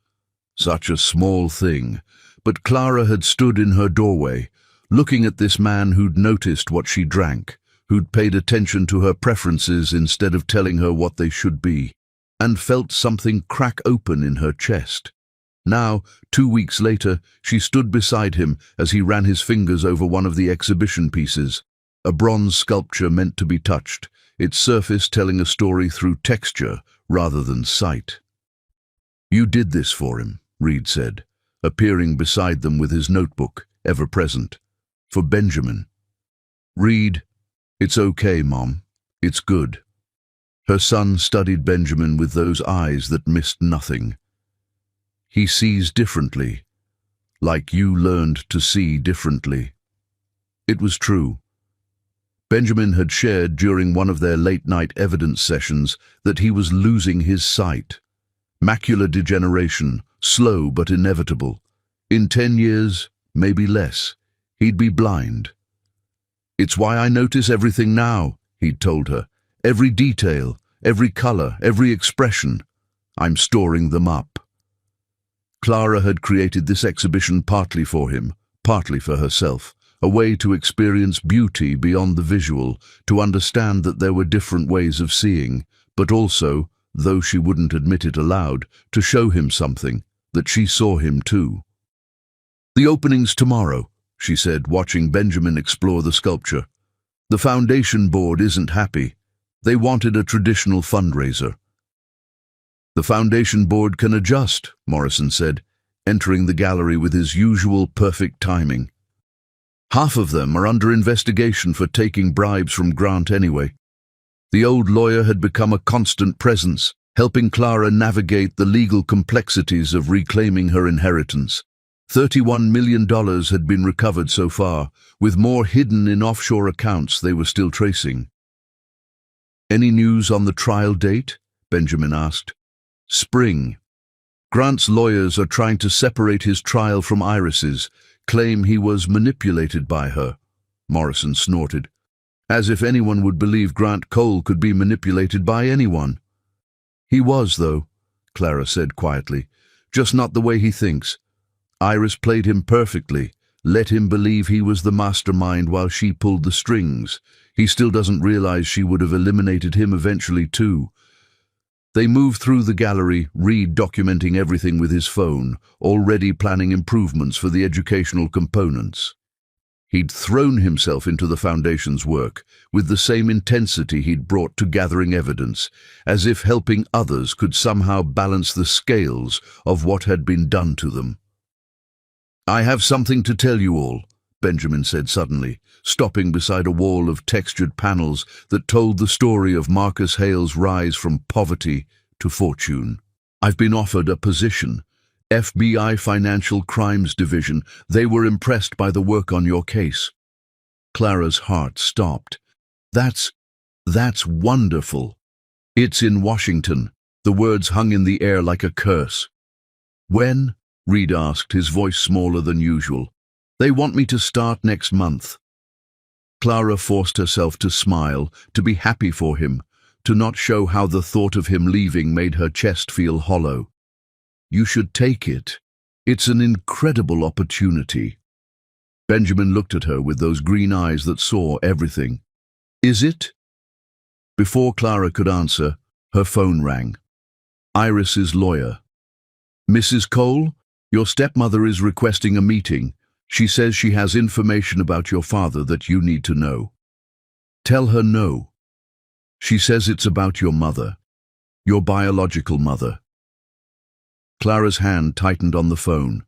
Such a small thing, but Clara had stood in her doorway, looking at this man who'd noticed what she drank, who'd paid attention to her preferences instead of telling her what they should be, and felt something crack open in her chest. Now, 2 weeks later, she stood beside him as he ran his fingers over one of the exhibition pieces, a bronze sculpture meant to be touched, its surface telling a story through texture rather than sight. "You did this for him," Reed said, appearing beside them with his notebook, ever present. "For Benjamin." "Reed, it's okay, Mom. It's good." Her son studied Benjamin with those eyes that missed nothing. "He sees differently, like you learned to see differently." It was true. Benjamin had shared during one of their late-night evidence sessions that he was losing his sight. Macular degeneration, slow but inevitable. In 10 years, maybe less, he'd be blind. "It's why I notice everything now," he'd told her. "Every detail, every color, every expression. I'm storing them up." Clara had created this exhibition partly for him, partly for herself, a way to experience beauty beyond the visual, to understand that there were different ways of seeing, but also, though she wouldn't admit it aloud, to show him something, that she saw him too. "The opening's tomorrow," she said, watching Benjamin explore the sculpture. "The foundation board isn't happy. They wanted a traditional fundraiser." "The foundation board can adjust," Morrison said, entering the gallery with his usual perfect timing. "Half of them are under investigation for taking bribes from Grant anyway." The old lawyer had become a constant presence, helping Clara navigate the legal complexities of reclaiming her inheritance. $31 million had been recovered so far, with more hidden in offshore accounts they were still tracing. "Any news on the trial date?" Benjamin asked. "Spring. Grant's lawyers are trying to separate his trial from Iris's, claim he was manipulated by her." Morrison snorted. "As if anyone would believe Grant Cole could be manipulated by anyone." "He was, though," Clara said quietly. "Just not the way he thinks. Iris played him perfectly, let him believe he was the mastermind while she pulled the strings. He still doesn't realize she would have eliminated him eventually too." They moved through the gallery, Reed documenting everything with his phone, already planning improvements for the educational components. He'd thrown himself into the foundation's work with the same intensity he'd brought to gathering evidence, as if helping others could somehow balance the scales of what had been done to them. "I have something to tell you all," Benjamin said suddenly, stopping beside a wall of textured panels that told the story of Marcus Hale's rise from poverty to fortune. "I've been offered a position. FBI Financial Crimes Division. They were impressed by the work on your case." Clara's heart stopped. That's wonderful." "It's in Washington." The words hung in the air like a curse. "When?" Reed asked, his voice smaller than usual. "They want me to start next month." Clara forced herself to smile, to be happy for him, to not show how the thought of him leaving made her chest feel hollow. "You should take it. It's an incredible opportunity." Benjamin looked at her with those green eyes that saw everything. "Is it?" Before Clara could answer, her phone rang. Iris's lawyer. "Mrs. Cole, your stepmother is requesting a meeting. She says she has information about your father that you need to know." "Tell her no." "She says it's about your mother. Your biological mother." Clara's hand tightened on the phone.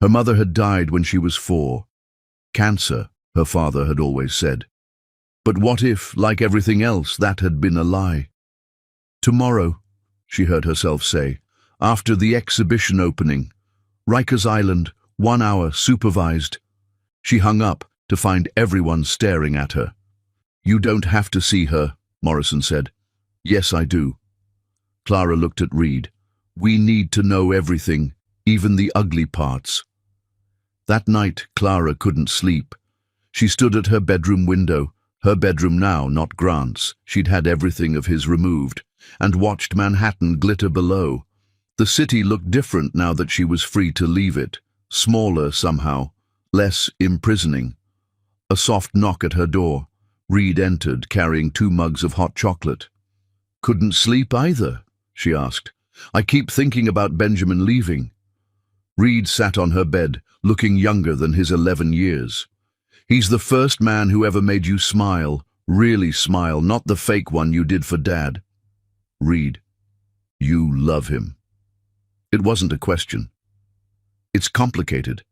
Her mother had died when she was 4. Cancer, her father had always said. But what if, like everything else, that had been a lie? "Tomorrow," she heard herself say, "after the exhibition opening. Rikers Island, 1 hour, supervised." She hung up to find everyone staring at her. "You don't have to see her," Morrison said. "Yes, I do." Clara looked at Reed. "We need to know everything, even the ugly parts." That night, Clara couldn't sleep. She stood at her bedroom window, her bedroom now, not Grant's, she'd had everything of his removed, and watched Manhattan glitter below. The city looked different now that she was free to leave it, smaller somehow, less imprisoning. A soft knock at her door. Reed entered, carrying 2 mugs of hot chocolate. "Couldn't sleep either?" she asked. "I keep thinking about Benjamin leaving." Reed sat on her bed, looking younger than his 11 years. "He's the first man who ever made you smile, really smile, not the fake one you did for Dad." "Reed, you love him." It wasn't a question. "It's complicated."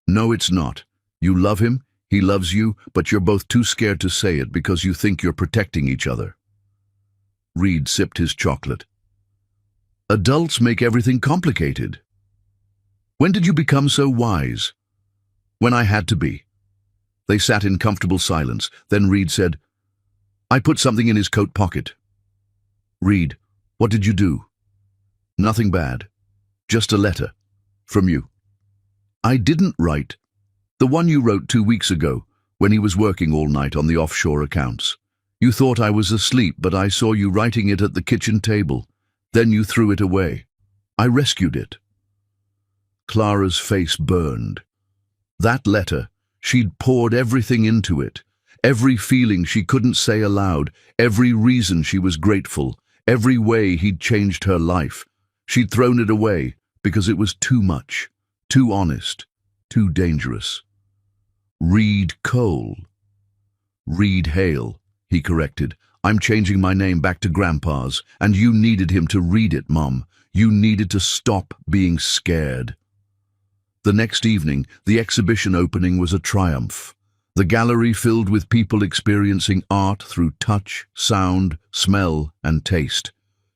"No, it's not. You love him, he loves you, but you're both too scared to say it because you think you're protecting each other." Reed sipped his chocolate. "Adults make everything complicated." "When did you become so wise?" "When I had to be." They sat in comfortable silence. Then Reed said, "I put something in his coat pocket." "Reed, what did you do?" "Nothing bad. Just a letter. From you." "I didn't write. The one you wrote 2 weeks ago, when he was working all night on the offshore accounts. You thought I was asleep, but I saw you writing it at the kitchen table. Then you threw it away. I rescued it." Clara's face burned. That letter, she'd poured everything into it. Every feeling she couldn't say aloud, every reason she was grateful, every way he'd changed her life. She'd thrown it away because it was too much, too honest, too dangerous. "Reed Cole." "Reed Hale," he corrected. "I'm changing my name back to Grandpa's, and you needed him to read it, Mom. You needed to stop being scared." The next evening, the exhibition opening was a triumph. The gallery filled with people experiencing art through touch, sound, smell, and taste.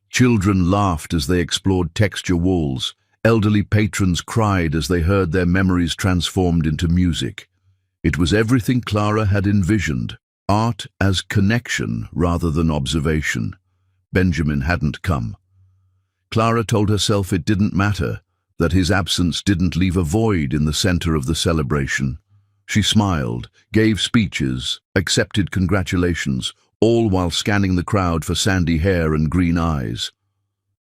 Children laughed as they explored texture walls. Elderly patrons cried as they heard their memories transformed into music. It was everything Clara had envisioned. Art as connection rather than observation. Benjamin hadn't come. Clara told herself it didn't matter, that his absence didn't leave a void in the center of the celebration. She smiled, gave speeches, accepted congratulations, all while scanning the crowd for sandy hair and green eyes.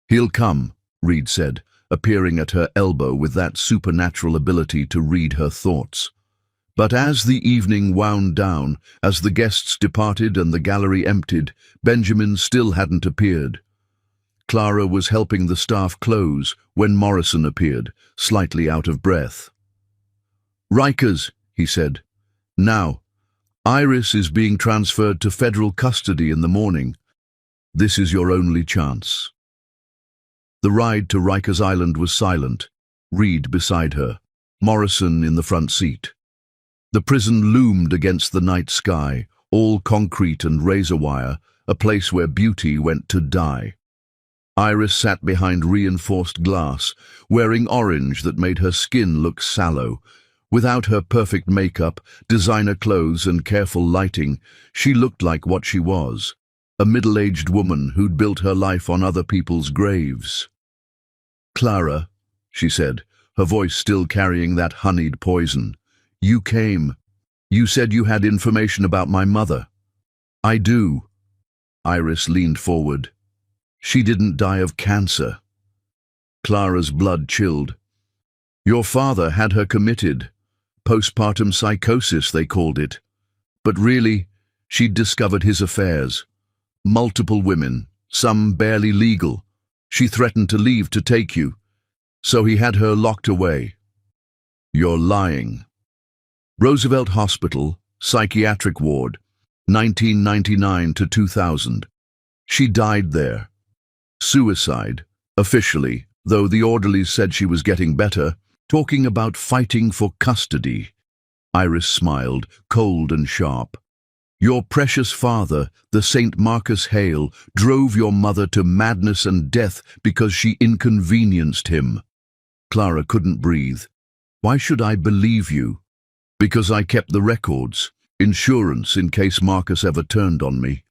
"He'll come," Reed said, appearing at her elbow with that supernatural ability to read her thoughts. But as the evening wound down, as the guests departed and the gallery emptied, Benjamin still hadn't appeared. Clara was helping the staff close when Morrison appeared, slightly out of breath. "Rikers," he said. "Now, Iris is being transferred to federal custody in the morning. This is your only chance." The ride to Rikers Island was silent, Reed beside her, Morrison in the front seat. The prison loomed against the night sky, all concrete and razor wire, a place where beauty went to die. Iris sat behind reinforced glass, wearing orange that made her skin look sallow. Without her perfect makeup, designer clothes and careful lighting, she looked like what she was, a middle-aged woman who'd built her life on other people's graves. "Clara," she said, her voice still carrying that honeyed poison, "you came. You said you had information about my mother." "I do." Iris leaned forward. "She didn't die of cancer." Clara's blood chilled. "Your father had her committed. Postpartum psychosis, they called it. But really, she'd discovered his affairs. Multiple women, some barely legal. She threatened to leave to take you, so he had her locked away." "You're lying." "Roosevelt Hospital, psychiatric ward, 1999 to 2000. She died there. Suicide, officially, though the orderlies said she was getting better, talking about fighting for custody." Iris smiled, cold and sharp. "Your precious father, the St. Marcus Hale, drove your mother to madness and death because she inconvenienced him." Clara couldn't breathe. "Why should I believe you?" "Because I kept the records, insurance in case Marcus ever turned on me.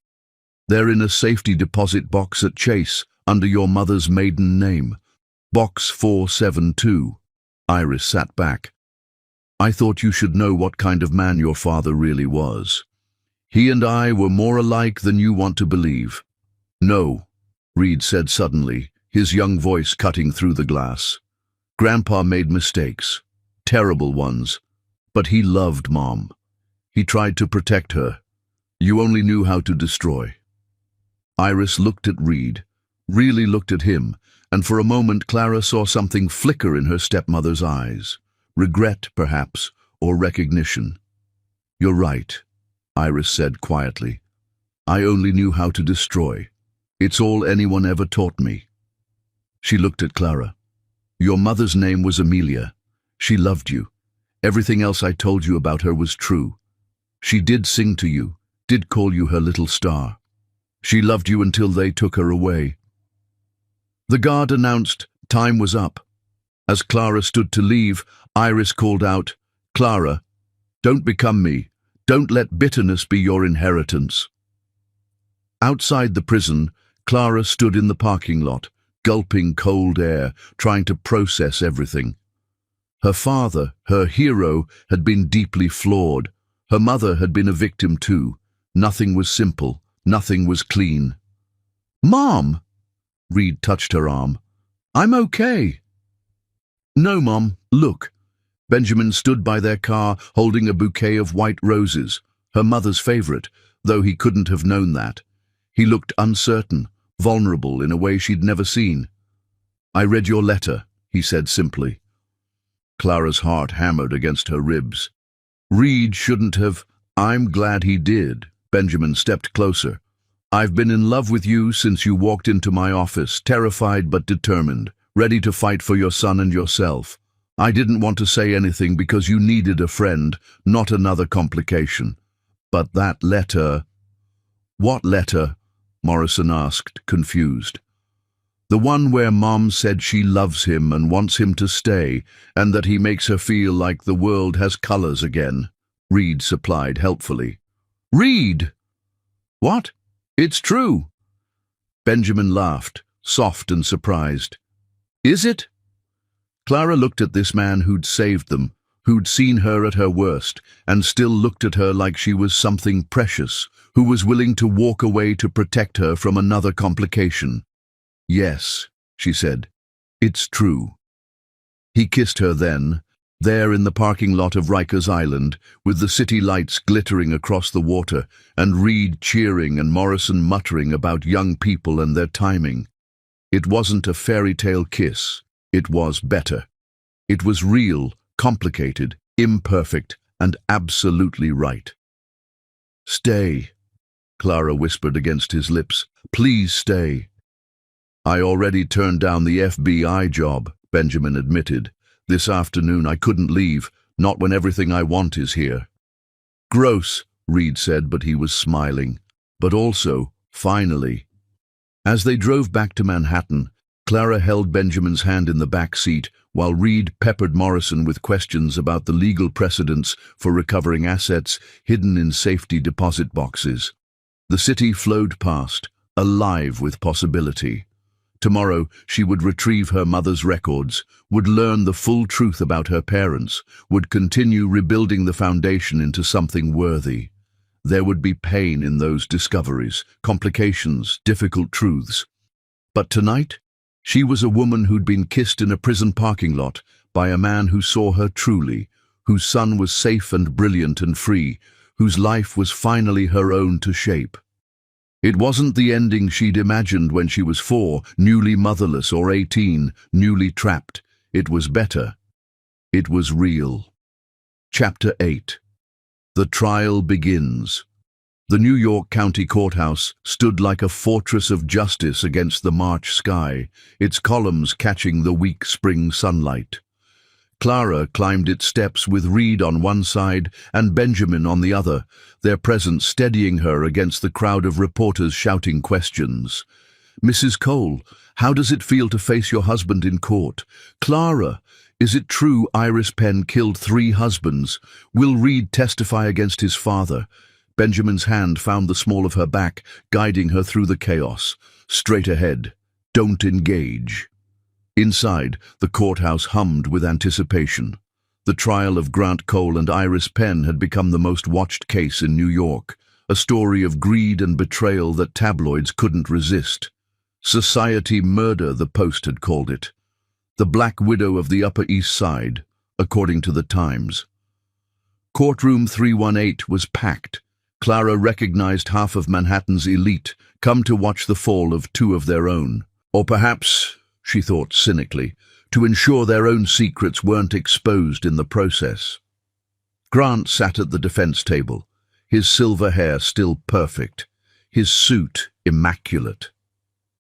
They're in a safety deposit box at Chase, under your mother's maiden name. Box 472. Iris sat back. "I thought you should know what kind of man your father really was. He and I were more alike than you want to believe." "No," Reed said suddenly, his young voice cutting through the glass. "Grandpa made mistakes, terrible ones, but he loved Mom. He tried to protect her. You only knew how to destroy." Iris looked at Reed, really looked at him, and for a moment Clara saw something flicker in her stepmother's eyes. Regret, perhaps, or recognition. "You're right," Iris said quietly. "I only knew how to destroy. It's all anyone ever taught me." She looked at Clara. "Your mother's name was Amelia. She loved you. Everything else I told you about her was true. She did sing to you, did call you her little star. She loved you until they took her away." The guard announced time was up. As Clara stood to leave, Iris called out, "Clara, don't become me. Don't let bitterness be your inheritance. Outside the prison, Clara stood in the parking lot, gulping cold air, trying to process everything. Her father, her hero, had been deeply flawed. Her mother had been a victim too. Nothing was simple. Nothing was clean. "Mom!" Reed touched her arm. "I'm okay." "No, Mom, look." Benjamin stood by their car, holding a bouquet of white roses, her mother's favorite, though he couldn't have known that. He looked uncertain, vulnerable in a way she'd never seen. "I read your letter," he said simply. Clara's heart hammered against her ribs. "Reed shouldn't have." "I'm glad he did." Benjamin stepped closer. "I've been in love with you since you walked into my office, terrified but determined, ready to fight for your son and yourself. I didn't want to say anything because you needed a friend, not another complication. But that letter—" "What letter?" Morrison asked, confused. "The one where Mom said she loves him and wants him to stay, and that he makes her feel like the world has colors again," Reed supplied helpfully. "Reed!" "What? It's true." Benjamin laughed, soft and surprised. "Is it?" Clara looked at this man who'd saved them, who'd seen her at her worst, and still looked at her like she was something precious, who was willing to walk away to protect her from another complication. "Yes," she said, "it's true." He kissed her then, there in the parking lot of Rikers Island, with the city lights glittering across the water, and Reed cheering and Morrison muttering about young people and their timing. It wasn't a fairy tale kiss. It was better. It was real, complicated, imperfect, and absolutely right. "Stay," Clara whispered against his lips. "Please stay." "I already turned down the FBI job," Benjamin admitted. "This afternoon I couldn't leave, not when everything I want is here." "Gross," Reed said, but he was smiling. But also, finally. As they drove back to Manhattan, Clara held Benjamin's hand in the back seat, while Reed peppered Morrison with questions about the legal precedents for recovering assets hidden in safety deposit boxes. The city flowed past, alive with possibility. Tomorrow she would retrieve her mother's records, would learn the full truth about her parents, would continue rebuilding the foundation into something worthy. There would be pain in those discoveries, complications, difficult truths. But tonight, she was a woman who'd been kissed in a prison parking lot by a man who saw her truly, whose son was safe and brilliant and free, whose life was finally her own to shape. It wasn't the ending she'd imagined when she was 4, newly motherless, or 18, newly trapped. It was better. It was real. Chapter 8. The trial begins. The New York County Courthouse stood like a fortress of justice against the March sky, its columns catching the weak spring sunlight. Clara climbed its steps with Reed on one side and Benjamin on the other, their presence steadying her against the crowd of reporters shouting questions. "Mrs. Cole, how does it feel to face your husband in court? Clara, is it true Iris Penn killed 3 husbands? Will Reed testify against his father?" Benjamin's hand found the small of her back, guiding her through the chaos. "Straight ahead. Don't engage." Inside, the courthouse hummed with anticipation. The trial of Grant Cole and Iris Penn had become the most watched case in New York, a story of greed and betrayal that tabloids couldn't resist. Society murder, the Post had called it. The Black Widow of the Upper East Side, according to the Times. Courtroom 318 was packed. Clara recognized half of Manhattan's elite, come to watch the fall of 2 of their own. Or perhaps, she thought cynically, to ensure their own secrets weren't exposed in the process. Grant sat at the defense table, his silver hair still perfect, his suit immaculate.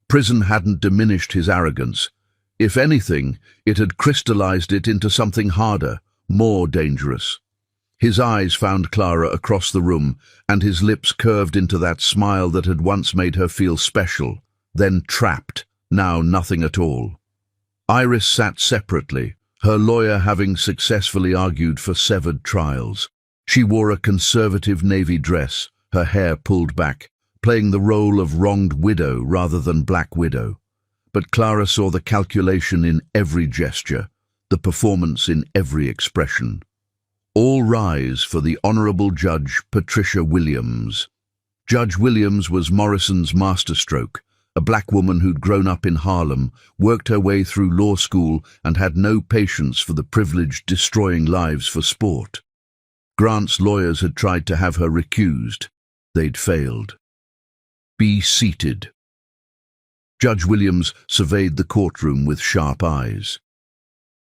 Prison hadn't diminished his arrogance. If anything, it had crystallized it into something harder, more dangerous. His eyes found Clara across the room, and his lips curved into that smile that had once made her feel special, then trapped, now nothing at all. Iris sat separately, her lawyer having successfully argued for severed trials. She wore a conservative navy dress, her hair pulled back, playing the role of wronged widow rather than black widow. But Clara saw the calculation in every gesture, the performance in every expression. All rise for the Honourable Judge Patricia Williams. Judge Williams was Morrison's masterstroke, a black woman who'd grown up in Harlem, worked her way through law school, and had no patience for the privileged destroying lives for sport. Grant's lawyers had tried to have her recused. They'd failed. Be seated. Judge Williams surveyed the courtroom with sharp eyes.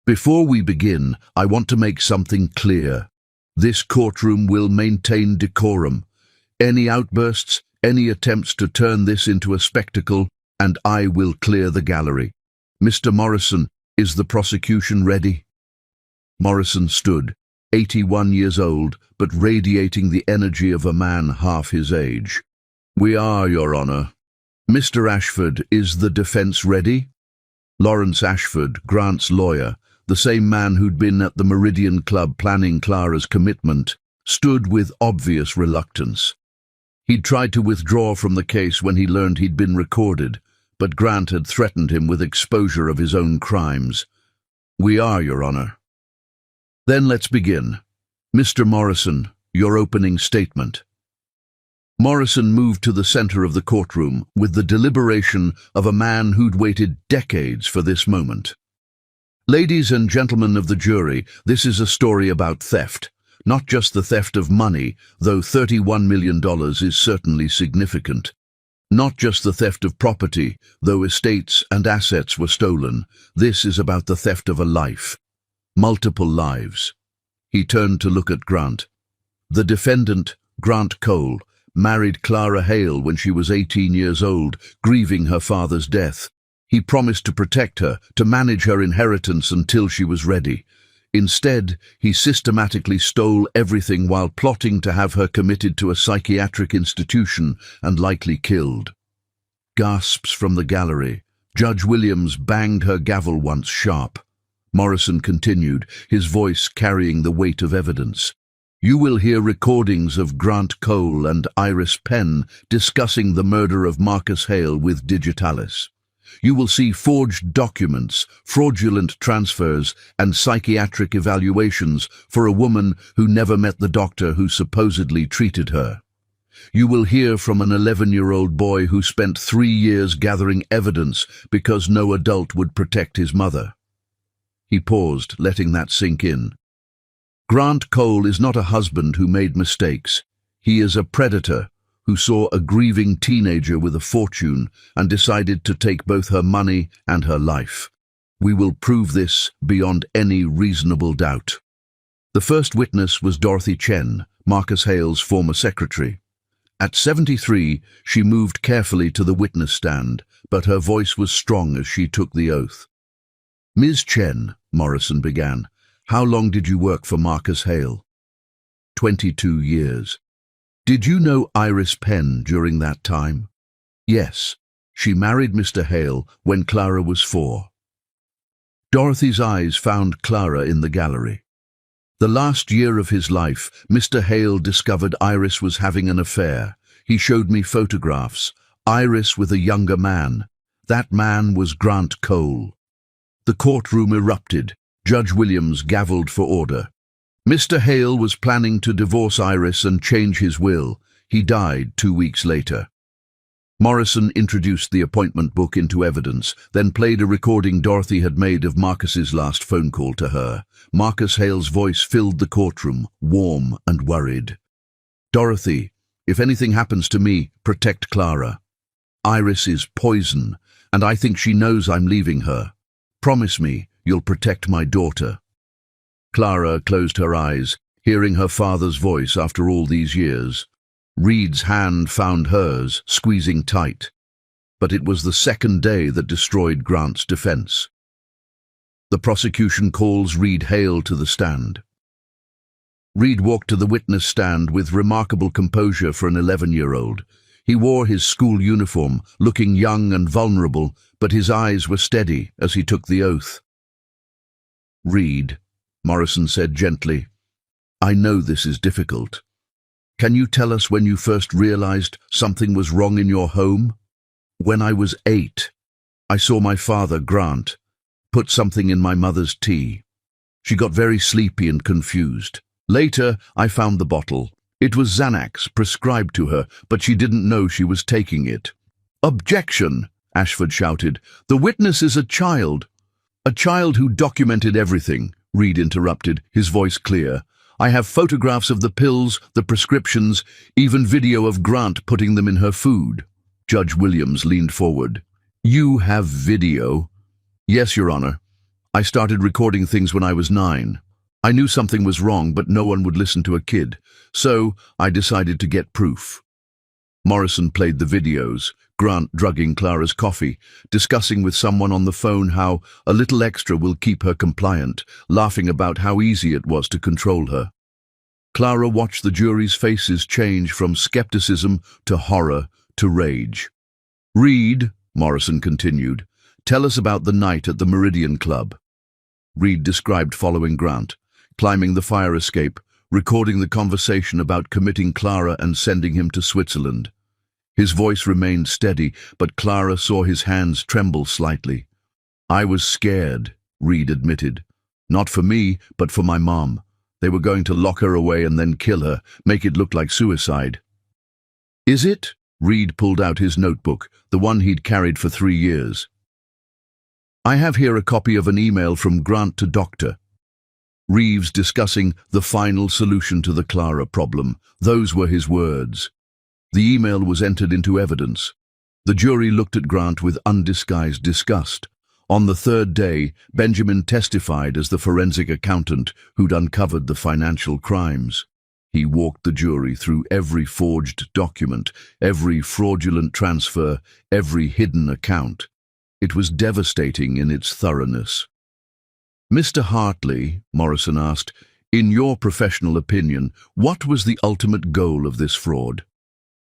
Before we begin, I want to make something clear. This courtroom will maintain decorum. Any outbursts, any attempts to turn this into a spectacle, and I will clear the gallery. Mr. Morrison, is the prosecution ready? Morrison stood, 81 years old, but radiating the energy of a man half his age. We are, Your Honor. Mr. Ashford, is the defense ready? Lawrence Ashford, Grant's lawyer, the same man who'd been at the Meridian Club planning Clara's commitment, stood with obvious reluctance. He'd tried to withdraw from the case when he learned he'd been recorded, but Grant had threatened him with exposure of his own crimes. We are, Your Honor. Then let's begin. Mr. Morrison, your opening statement. Morrison moved to the center of the courtroom with the deliberation of a man who'd waited decades for this moment. Ladies and gentlemen of the jury, this is a story about theft. Not just the theft of money, though $31 million is certainly significant. Not just the theft of property, though estates and assets were stolen. This is about the theft of a life. Multiple lives. He turned to look at Grant. The defendant, Grant Cole, married Clara Hale when she was 18 years old, grieving her father's death. He promised to protect her, to manage her inheritance until she was ready. Instead, he systematically stole everything while plotting to have her committed to a psychiatric institution and likely killed. Gasps from the gallery. Judge Williams banged her gavel once sharp. Morrison continued, his voice carrying the weight of evidence. You will hear recordings of Grant Cole and Iris Penn discussing the murder of Marcus Hale with Digitalis. You will see forged documents, fraudulent transfers, and psychiatric evaluations for a woman who never met the doctor who supposedly treated her. You will hear from an 11-year-old boy who spent 3 years gathering evidence because no adult would protect his mother. He paused, letting that sink in. Grant Cole is not a husband who made mistakes. He is a predator who saw a grieving teenager with a fortune and decided to take both her money and her life. We will prove this beyond any reasonable doubt. The first witness was Dorothy Chen, Marcus Hale's former secretary. At 73, she moved carefully to the witness stand, but her voice was strong as she took the oath. Ms. Chen, Morrison began, how long did you work for Marcus Hale? 22 years. Did you know Iris Penn during that time? Yes, she married Mr. Hale when Clara was 4. Dorothy's eyes found Clara in the gallery. The last year of his life, Mr. Hale discovered Iris was having an affair. He showed me photographs. Iris with a younger man. That man was Grant Cole. The courtroom erupted. Judge Williams gavelled for order. Mr. Hale was planning to divorce Iris and change his will. He died 2 weeks later. Morrison introduced the appointment book into evidence, then played a recording Dorothy had made of Marcus's last phone call to her. Marcus Hale's voice filled the courtroom, warm and worried. Dorothy, if anything happens to me, protect Clara. Iris is poison, and I think she knows I'm leaving her. Promise me you'll protect my daughter. Clara closed her eyes, hearing her father's voice after all these years. Reed's hand found hers, squeezing tight. But it was the second day that destroyed Grant's defense. The prosecution calls Reed Hale to the stand. Reed walked to the witness stand with remarkable composure for an 11-year-old. He wore his school uniform, looking young and vulnerable, but his eyes were steady as he took the oath. Reed, Morrison said gently, I know this is difficult. Can you tell us when you first realized something was wrong in your home? When I was 8, I saw my father, Grant, put something in my mother's tea. She got very sleepy and confused. Later, I found the bottle. It was Xanax, prescribed to her, but she didn't know she was taking it. "Objection!" Ashford shouted. "The witness is a child." "A child who documented everything," Reed interrupted, his voice clear. "I have photographs of the pills, the prescriptions, even video of Grant putting them in her food." Judge Williams leaned forward. "You have video?" "Yes, Your Honor. I started recording things when I was 9. I knew something was wrong, but no one would listen to a kid, so I decided to get proof." Morrison played the videos, Grant drugging Clara's coffee, discussing with someone on the phone how a little extra will keep her compliant, laughing about how easy it was to control her. Clara watched the jury's faces change from skepticism to horror to rage. "Reed," Morrison continued, "tell us about the night at the Meridian Club." Reed described following Grant, climbing the fire escape, recording the conversation about committing Clara and sending him to Switzerland. His voice remained steady, but Clara saw his hands tremble slightly. "I was scared," Reed admitted. "Not for me, but for my mom. They were going to lock her away and then kill her, make it look like suicide." "Is it?" Reed pulled out his notebook, the one he'd carried for 3 years. "I have here a copy of an email from Grant to Dr. Reeves discussing the final solution to the Clara problem. Those were his words. The email was entered into evidence. The jury looked at Grant with undisguised disgust. On the 3rd day, Benjamin testified as the forensic accountant who'd uncovered the financial crimes. He walked the jury through every forged document, every fraudulent transfer, every hidden account. It was devastating in its thoroughness. "Mr. Hartley," Morrison asked, "in your professional opinion, what was the ultimate goal of this fraud?"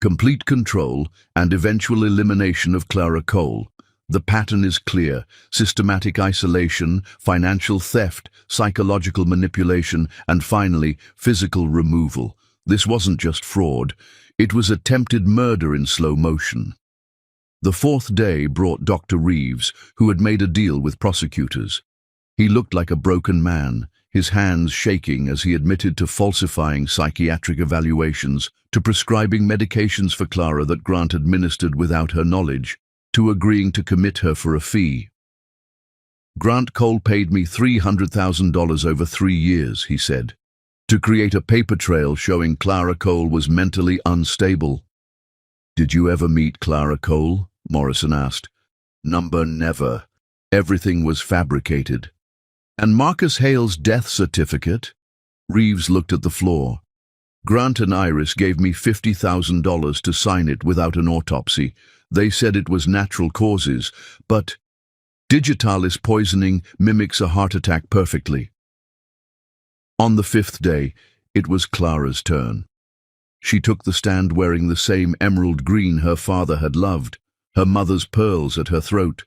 "Complete control and eventual elimination of Clara Cole. The pattern is clear: systematic isolation, financial theft, psychological manipulation, and finally, physical removal. This wasn't just fraud, it was attempted murder in slow motion." The 4th day brought Dr. Reeves, who had made a deal with prosecutors. He looked like a broken man, his hands shaking as he admitted to falsifying psychiatric evaluations, to prescribing medications for Clara that Grant administered without her knowledge, to agreeing to commit her for a fee. "Grant Cole paid me $300,000 over 3 years, he said, to create a paper trail showing Clara Cole was mentally unstable." "Did you ever meet Clara Cole?" Morrison asked. Never. Everything was fabricated." "And Marcus Hale's death certificate?" Reeves looked at the floor. "Grant and Iris gave me $50,000 to sign it without an autopsy. They said it was natural causes, but digitalis poisoning mimics a heart attack perfectly." On the 5th day, it was Clara's turn. She took the stand wearing the same emerald green her father had loved, her mother's pearls at her throat.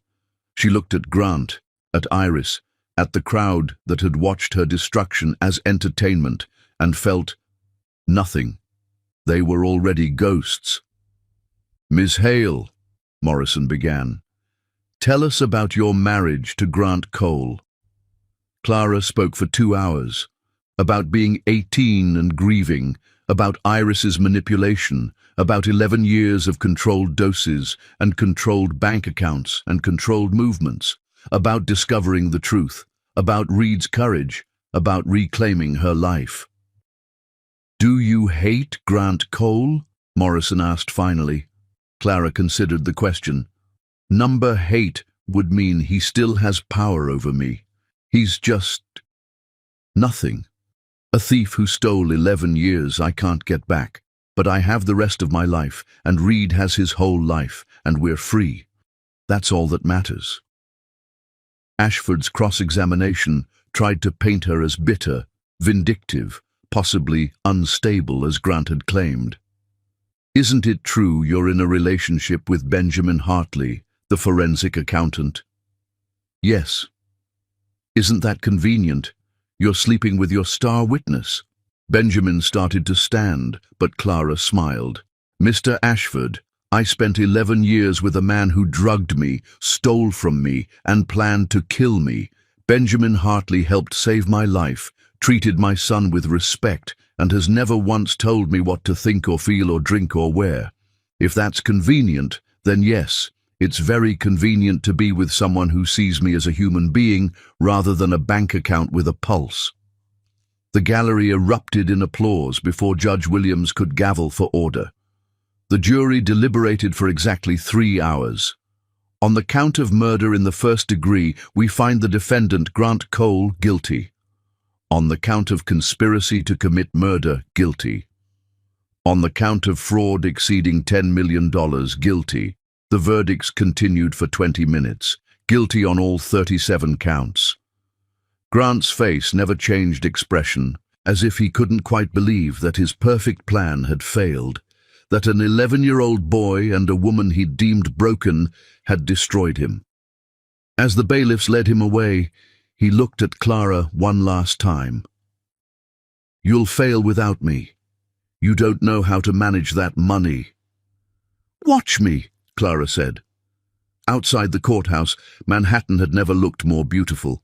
She looked at Grant, at Iris, at the crowd that had watched her destruction as entertainment, and felt nothing. They were already ghosts. "Miss Hale," Morrison began, "tell us about your marriage to Grant Cole." Clara spoke for 2 hours, about being 18 and grieving, about Iris's manipulation, about 11 years of controlled doses and controlled bank accounts and controlled movements, about discovering the truth, about Reed's courage, about reclaiming her life. "Do you hate Grant Cole?" Morrison asked finally. Clara considered the question. "Number hate would mean he still has power over me. He's just nothing. A thief who stole 11 years I can't get back. But I have the rest of my life, and Reed has his whole life, and we're free. That's all that matters." Ashford's cross-examination tried to paint her as bitter, vindictive, possibly unstable as Grant had claimed. "Isn't it true you're in a relationship with Benjamin Hartley, the forensic accountant?" "Yes." "Isn't that convenient? You're sleeping with your star witness." Benjamin started to stand, but Clara smiled. "Mr. Ashford, I spent 11 years with a man who drugged me, stole from me, and planned to kill me. Benjamin Hartley helped save my life, treated my son with respect, and has never once told me what to think or feel or drink or wear. If that's convenient, then yes, it's very convenient to be with someone who sees me as a human being rather than a bank account with a pulse." The gallery erupted in applause before Judge Williams could gavel for order. The jury deliberated for exactly 3 hours. On the count of murder in the first degree, we find the defendant, Grant Cole, guilty. On the count of conspiracy to commit murder, guilty. On the count of fraud exceeding $10 million, guilty. The verdicts continued for 20 minutes, guilty on all 37 counts. Grant's face never changed expression, as if he couldn't quite believe that his perfect plan had failed, that an 11-year-old boy and a woman he'd deemed broken had destroyed him. As the bailiffs led him away, he looked at Clara one last time. "You'll fail without me. You don't know how to manage that money." "Watch me," Clara said. Outside the courthouse, Manhattan had never looked more beautiful.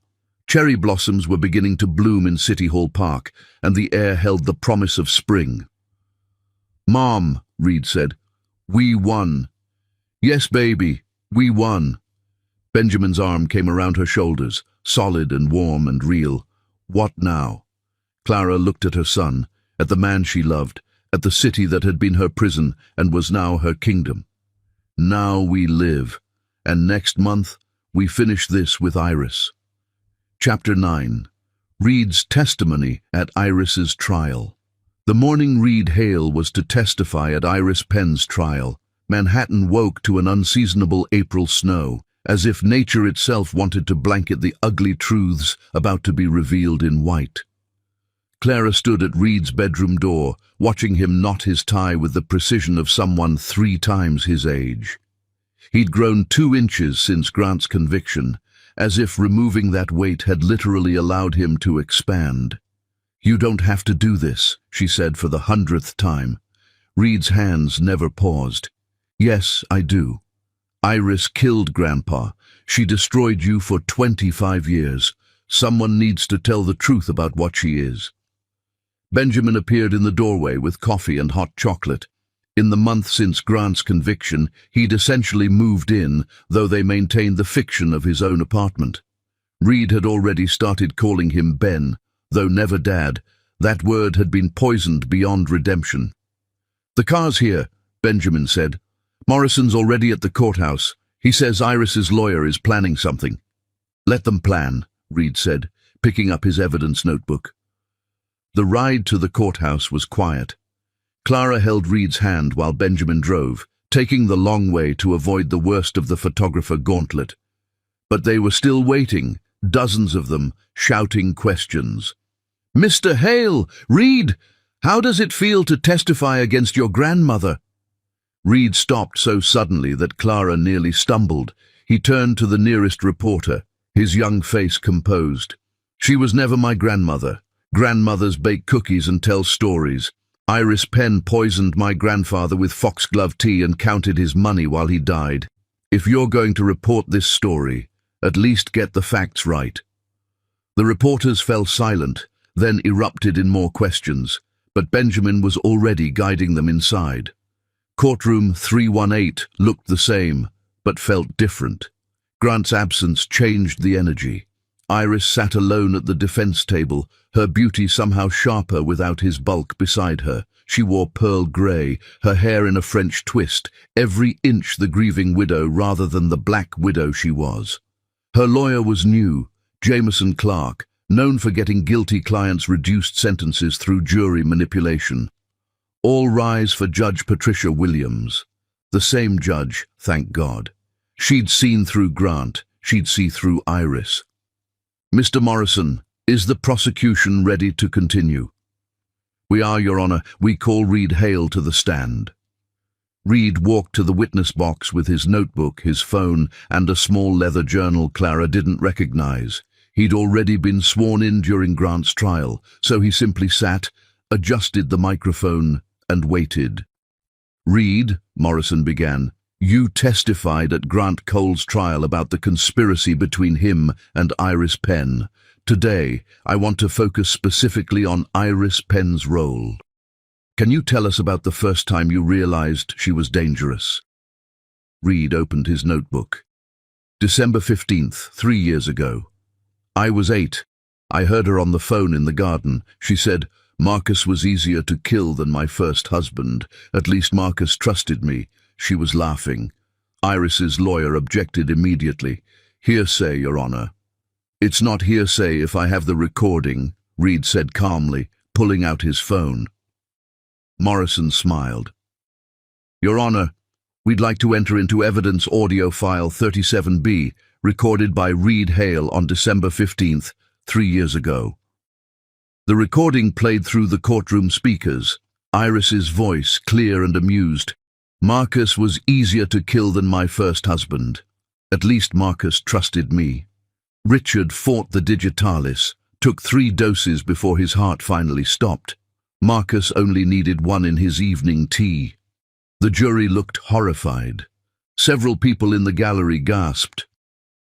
Cherry blossoms were beginning to bloom in City Hall Park, and the air held the promise of spring. "Mom," Reed said, "we won." "Yes, baby, we won." Benjamin's arm came around her shoulders, solid and warm and real. "What now?" Clara looked at her son, at the man she loved, at the city that had been her prison and was now her kingdom. "Now we live, and next month we finish this with Iris." Chapter 9. Reed's testimony at Iris's trial. The morning Reed Hale was to testify at Iris Penn's trial, Manhattan woke to an unseasonable April snow, as if nature itself wanted to blanket the ugly truths about to be revealed in white. Clara stood at Reed's bedroom door, watching him knot his tie with the precision of someone 3 times his age. He'd grown 2 inches since Grant's conviction, as if removing that weight had literally allowed him to expand. "You don't have to do this," she said for the 100th time. Reed's hands never paused. "Yes, I do. Iris killed Grandpa. She destroyed you for 25 years. Someone needs to tell the truth about what she is." Benjamin appeared in the doorway with coffee and hot chocolate. In the month since Grant's conviction, he'd essentially moved in, though they maintained the fiction of his own apartment. Reed had already started calling him Ben, though never Dad. That word had been poisoned beyond redemption. "The car's here," Benjamin said. "Morrison's already at the courthouse. He says Iris's lawyer is planning something." "Let them plan," Reed said, picking up his evidence notebook. The ride to the courthouse was quiet. Clara held Reed's hand while Benjamin drove, taking the long way to avoid the worst of the photographer gauntlet. But they were still waiting, dozens of them, shouting questions. "Mr. Hale! Reed! How does it feel to testify against your grandmother?" Reed stopped so suddenly that Clara nearly stumbled. He turned to the nearest reporter, his young face composed. "She was never my grandmother. Grandmothers bake cookies and tell stories. Iris Penn poisoned my grandfather with foxglove tea and counted his money while he died. If you're going to report this story, at least get the facts right." The reporters fell silent, then erupted in more questions, but Benjamin was already guiding them inside. Courtroom 318 looked the same, but felt different. Grant's absence changed the energy. Iris sat alone at the defense table, her beauty somehow sharper without his bulk beside her. She wore pearl grey, her hair in a French twist, every inch the grieving widow rather than the black widow she was. Her lawyer was new, Jameson Clark, known for getting guilty clients reduced sentences through jury manipulation. All rise for Judge Patricia Williams. The same judge, thank God. She'd seen through Grant, she'd see through Iris. "Mr. Morrison, is the prosecution ready to continue?" "We are, Your Honor. We call Reed Hale to the stand." Reed walked to the witness box with his notebook, his phone, and a small leather journal Clara didn't recognize. He'd already been sworn in during Grant's trial, so he simply sat, adjusted the microphone, and waited. "Reed," Morrison began, "you testified at Grant Cole's trial about the conspiracy between him and Iris Penn. Today, I want to focus specifically on Iris Penn's role. Can you tell us about the first time you realized she was dangerous?" Reed opened his notebook. "December 15th, 3 years ago. I was 8. I heard her on the phone in the garden. She said, 'Marcus was easier to kill than my first husband. At least Marcus trusted me.' She was laughing. Iris's lawyer objected immediately. 'Hearsay, Your Honor.' 'It's not hearsay if I have the recording,' Reed said calmly, pulling out his phone. Morrison smiled. "Your Honor, we'd like to enter into evidence audio file 37B, recorded by Reed Hale on December 15th, 3 years ago." The recording played through the courtroom speakers, Iris's voice clear and amused. "Marcus was easier to kill than my first husband. At least Marcus trusted me. Richard fought the digitalis, took 3 doses before his heart finally stopped. Marcus only needed 1 in his evening tea." The jury looked horrified. Several people in the gallery gasped.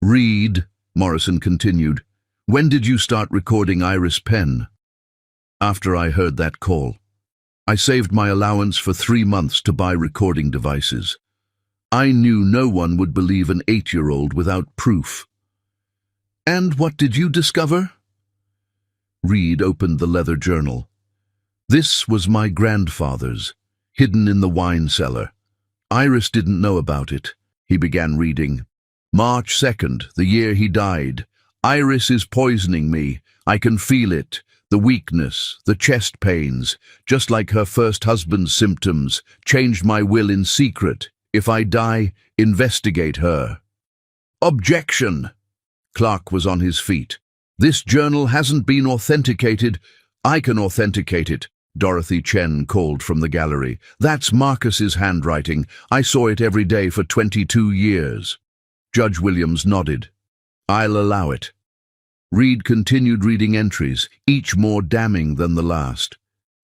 "Reed," Morrison continued, "when did you start recording Iris Penn?" "After I heard that call. I saved my allowance for 3 months to buy recording devices. I knew no one would believe an 8-year-old without proof." "And what did you discover?" Reed opened the leather journal. "This was my grandfather's, hidden in the wine cellar. Iris didn't know about it." He began reading. "March 2nd, the year he died. Iris is poisoning me. I can feel it. The weakness, the chest pains, just like her first husband's symptoms. Changed my will in secret. If I die, investigate her." "Objection!" Clark was on his feet. "This journal hasn't been authenticated." "I can authenticate it," Dorothy Chen called from the gallery. "That's Marcus's handwriting. I saw it every day for 22 years. Judge Williams nodded. "I'll allow it." Reed continued reading entries, each more damning than the last.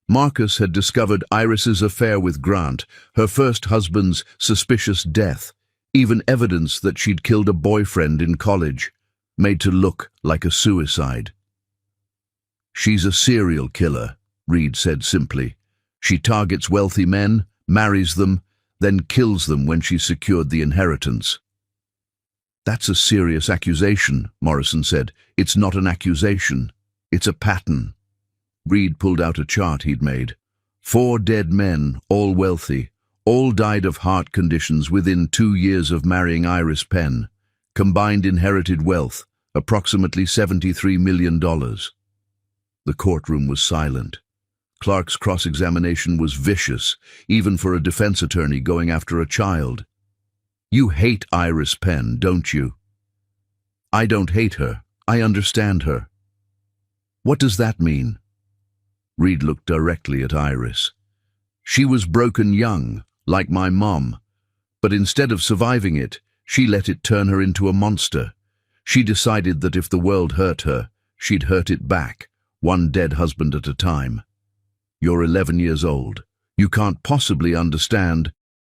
Marcus had discovered Iris's affair with Grant, her first husband's suspicious death, even evidence that she'd killed a boyfriend in college, made to look like a suicide. "She's a serial killer," Reed said simply. "She targets wealthy men, marries them, then kills them when she's secured the inheritance." "That's a serious accusation," Morrison said. "It's not an accusation. It's a pattern." Reed pulled out a chart he'd made. 4 dead men, all wealthy, all died of heart conditions within 2 years of marrying Iris Penn. Combined inherited wealth, approximately $73 million. The courtroom was silent. Clark's cross-examination was vicious, even for a defense attorney going after a child. "You hate Iris Penn, don't you?" "I don't hate her. I understand her." "What does that mean?" Reed looked directly at Iris. "She was broken young, like my mom. But instead of surviving it, she let it turn her into a monster. She decided that if the world hurt her, she'd hurt it back, one dead husband at a time. You're 11 years old. You can't possibly understand."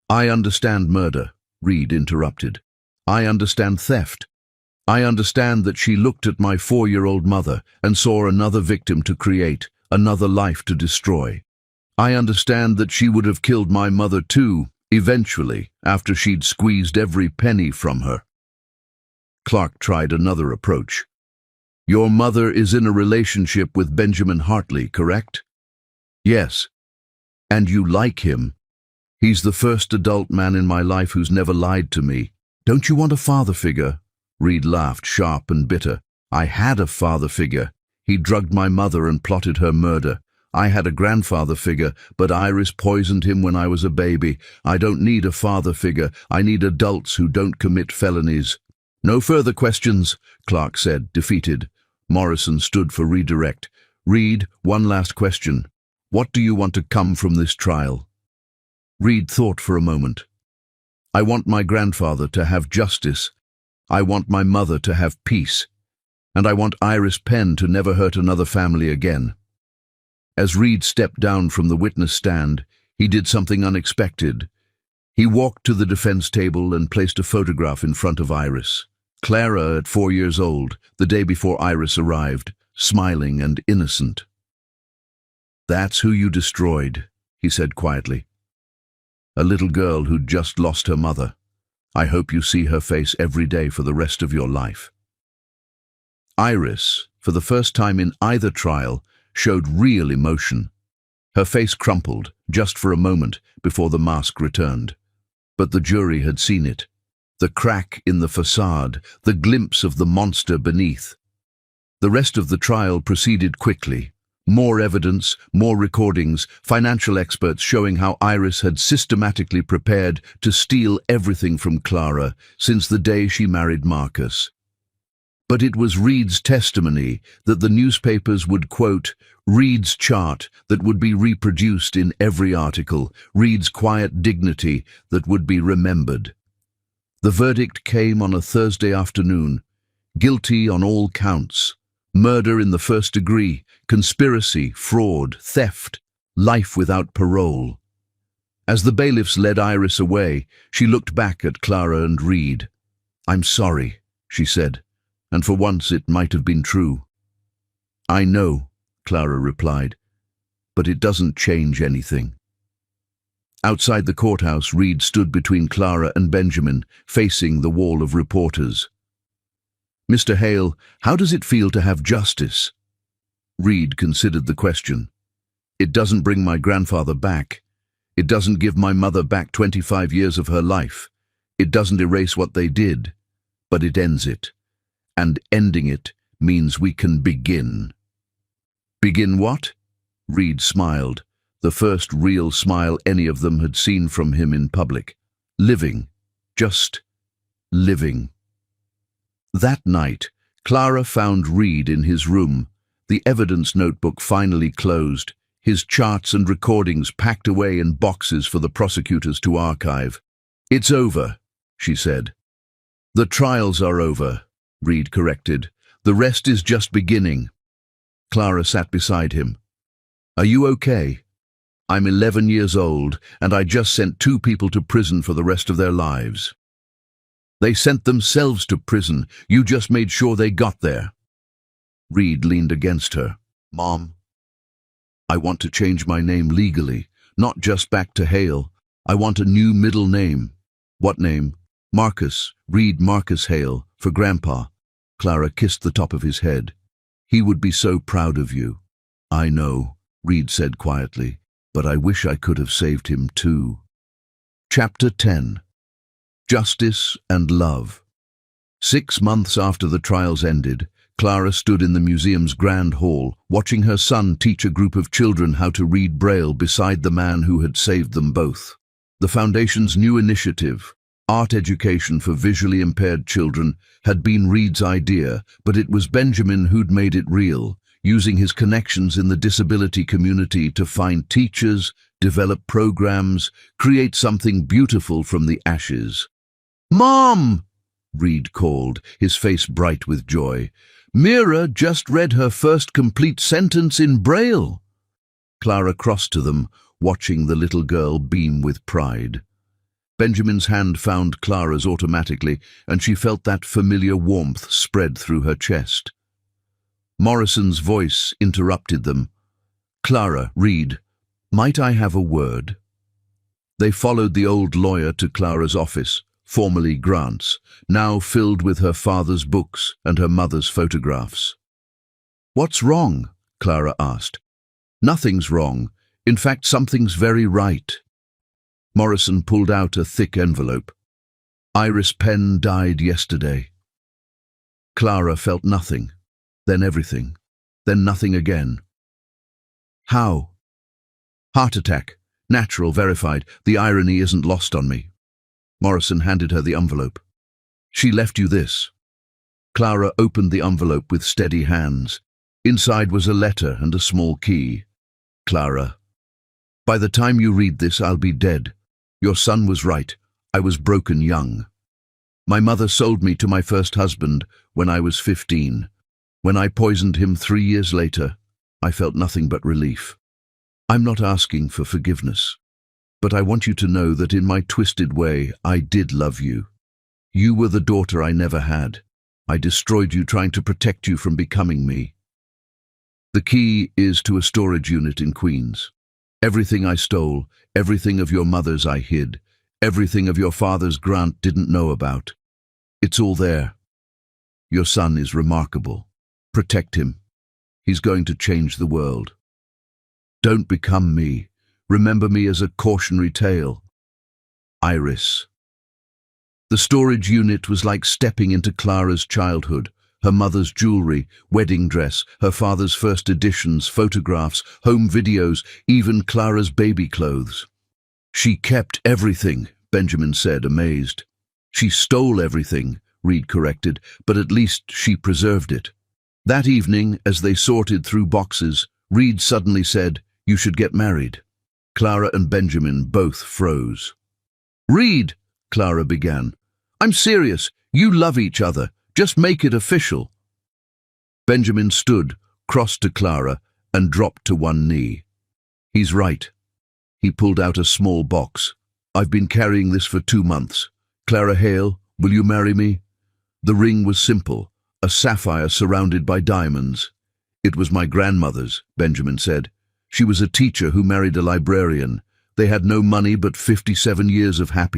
"I understand murder," Reed interrupted. "I understand theft. I understand that she looked at my 4-year-old mother and saw another victim to create, another life to destroy. I understand that she would have killed my mother too, eventually, after she'd squeezed every penny from her." Clark tried another approach. "Your mother is in a relationship with Benjamin Hartley, correct?" "Yes." "And you like him?" "He's the first adult man in my life who's never lied to me." "Don't you want a father figure?" Reed laughed, sharp and bitter. "I had a father figure. He drugged my mother and plotted her murder. I had a grandfather figure, but Iris poisoned him when I was a baby. I don't need a father figure. I need adults who don't commit felonies." "No further questions," Clark said, defeated. Morrison stood for redirect. "Reed, one last question. What do you want to come from this trial?" Reed thought for a moment. "I want my grandfather to have justice. I want my mother to have peace. And I want Iris Penn to never hurt another family again." As Reed stepped down from the witness stand, he did something unexpected. He walked to the defense table and placed a photograph in front of Iris. Clara, at 4 years old, the day before Iris arrived, smiling and innocent. "That's who you destroyed," he said quietly. "A little girl who'd just lost her mother. I hope you see her face every day for the rest of your life." Iris, for the first time in either trial, showed real emotion. Her face crumpled, just for a moment, before the mask returned. But the jury had seen it. The crack in the facade, the glimpse of the monster beneath. The rest of the trial proceeded quickly. More evidence, more recordings, financial experts showing how Iris had systematically prepared to steal everything from Clara since the day she married Marcus. But it was Reed's testimony that the newspapers would quote, Reed's chart that would be reproduced in every article, Reed's quiet dignity that would be remembered. The verdict came on a Thursday afternoon. Guilty on all counts. Murder in the first degree, conspiracy, fraud, theft, life without parole. As the bailiffs led Iris away, she looked back at Clara and Reed. "I'm sorry," she said, and for once it might have been true. "I know," Clara replied, "but it doesn't change anything." Outside the courthouse, Reed stood between Clara and Benjamin, facing the wall of reporters. "Mr. Hale, how does it feel to have justice?" Reed considered the question. "It doesn't bring my grandfather back. It doesn't give my mother back 25 years of her life. It doesn't erase what they did, but it ends it. And ending it means we can begin." "Begin what?" Reed smiled, the first real smile any of them had seen from him in public. "Living. Just living." That night, Clara found Reed in his room, the evidence notebook finally closed, his charts and recordings packed away in boxes for the prosecutors to archive. "It's over," she said. "The trials are over," Reed corrected. "The rest is just beginning." Clara sat beside him. "Are you okay? I'm 11 years old, and I just sent 2 people to prison for the rest of their lives." "They sent themselves to prison. You just made sure they got there." Reed leaned against her. "Mom, I want to change my name legally, not just back to Hale. I want a new middle name." "What name?" "Marcus, Reed Marcus Hale, for Grandpa." Clara kissed the top of his head. "He would be so proud of you." "I know," Reed said quietly, "but I wish I could have saved him too." Chapter 10. Justice and Love. 6 months after the trials ended, Clara stood in the museum's grand hall, watching her son teach a group of children how to read Braille beside the man who had saved them both. The Foundation's new initiative, Art Education for Visually Impaired Children, had been Reed's idea, but it was Benjamin who'd made it real, using his connections in the disability community to find teachers, develop programs, create something beautiful from the ashes. "Mom!" Reed called, his face bright with joy. "Mira just read her first complete sentence in Braille." Clara crossed to them, watching the little girl beam with pride. Benjamin's hand found Clara's automatically, and she felt that familiar warmth spread through her chest. Morrison's voice interrupted them. "Clara, Reed, might I have a word?" They followed the old lawyer to Clara's office, formerly Grant's, now filled with her father's books and her mother's photographs. "What's wrong?" Clara asked. "Nothing's wrong. In fact, something's very right." Morrison pulled out a thick envelope. "Iris Penn died yesterday." Clara felt nothing, then everything, then nothing again. "How?" "Heart attack. Natural, verified. The irony isn't lost on me." Morrison handed her the envelope. "She left you this." Clara opened the envelope with steady hands. Inside was a letter and a small key. "Clara, by the time you read this, I'll be dead. Your son was right. I was broken young. My mother sold me to my first husband when I was 15. When I poisoned him 3 years later, I felt nothing but relief. I'm not asking for forgiveness, but I want you to know that in my twisted way, I did love you. You were the daughter I never had. I destroyed you trying to protect you from becoming me. The key is to a storage unit in Queens. Everything I stole, everything of your mother's I hid, everything of your father's Grant didn't know about. It's all there. Your son is remarkable. Protect him. He's going to change the world. Don't become me. Remember me as a cautionary tale. Iris. The storage unit was like stepping into Clara's childhood. Her mother's jewelry, wedding dress, her father's first editions, photographs, home videos, even Clara's baby clothes. She kept everything, Benjamin said, amazed. She stole everything, Reed corrected, but at least she preserved it. That evening, as they sorted through boxes, Reed suddenly said, "You should get married." Clara and Benjamin both froze. "Reed," Clara began, "I'm serious. You love each other. Just make it official." Benjamin stood, crossed to Clara, and dropped to one knee. "He's right." He pulled out a small box. "I've been carrying this for 2 months. Clara Hale, will you marry me?" The ring was simple, a sapphire surrounded by diamonds. "It was my grandmother's," Benjamin said. "She was a teacher who married a librarian. They had no money but 57 years of happiness.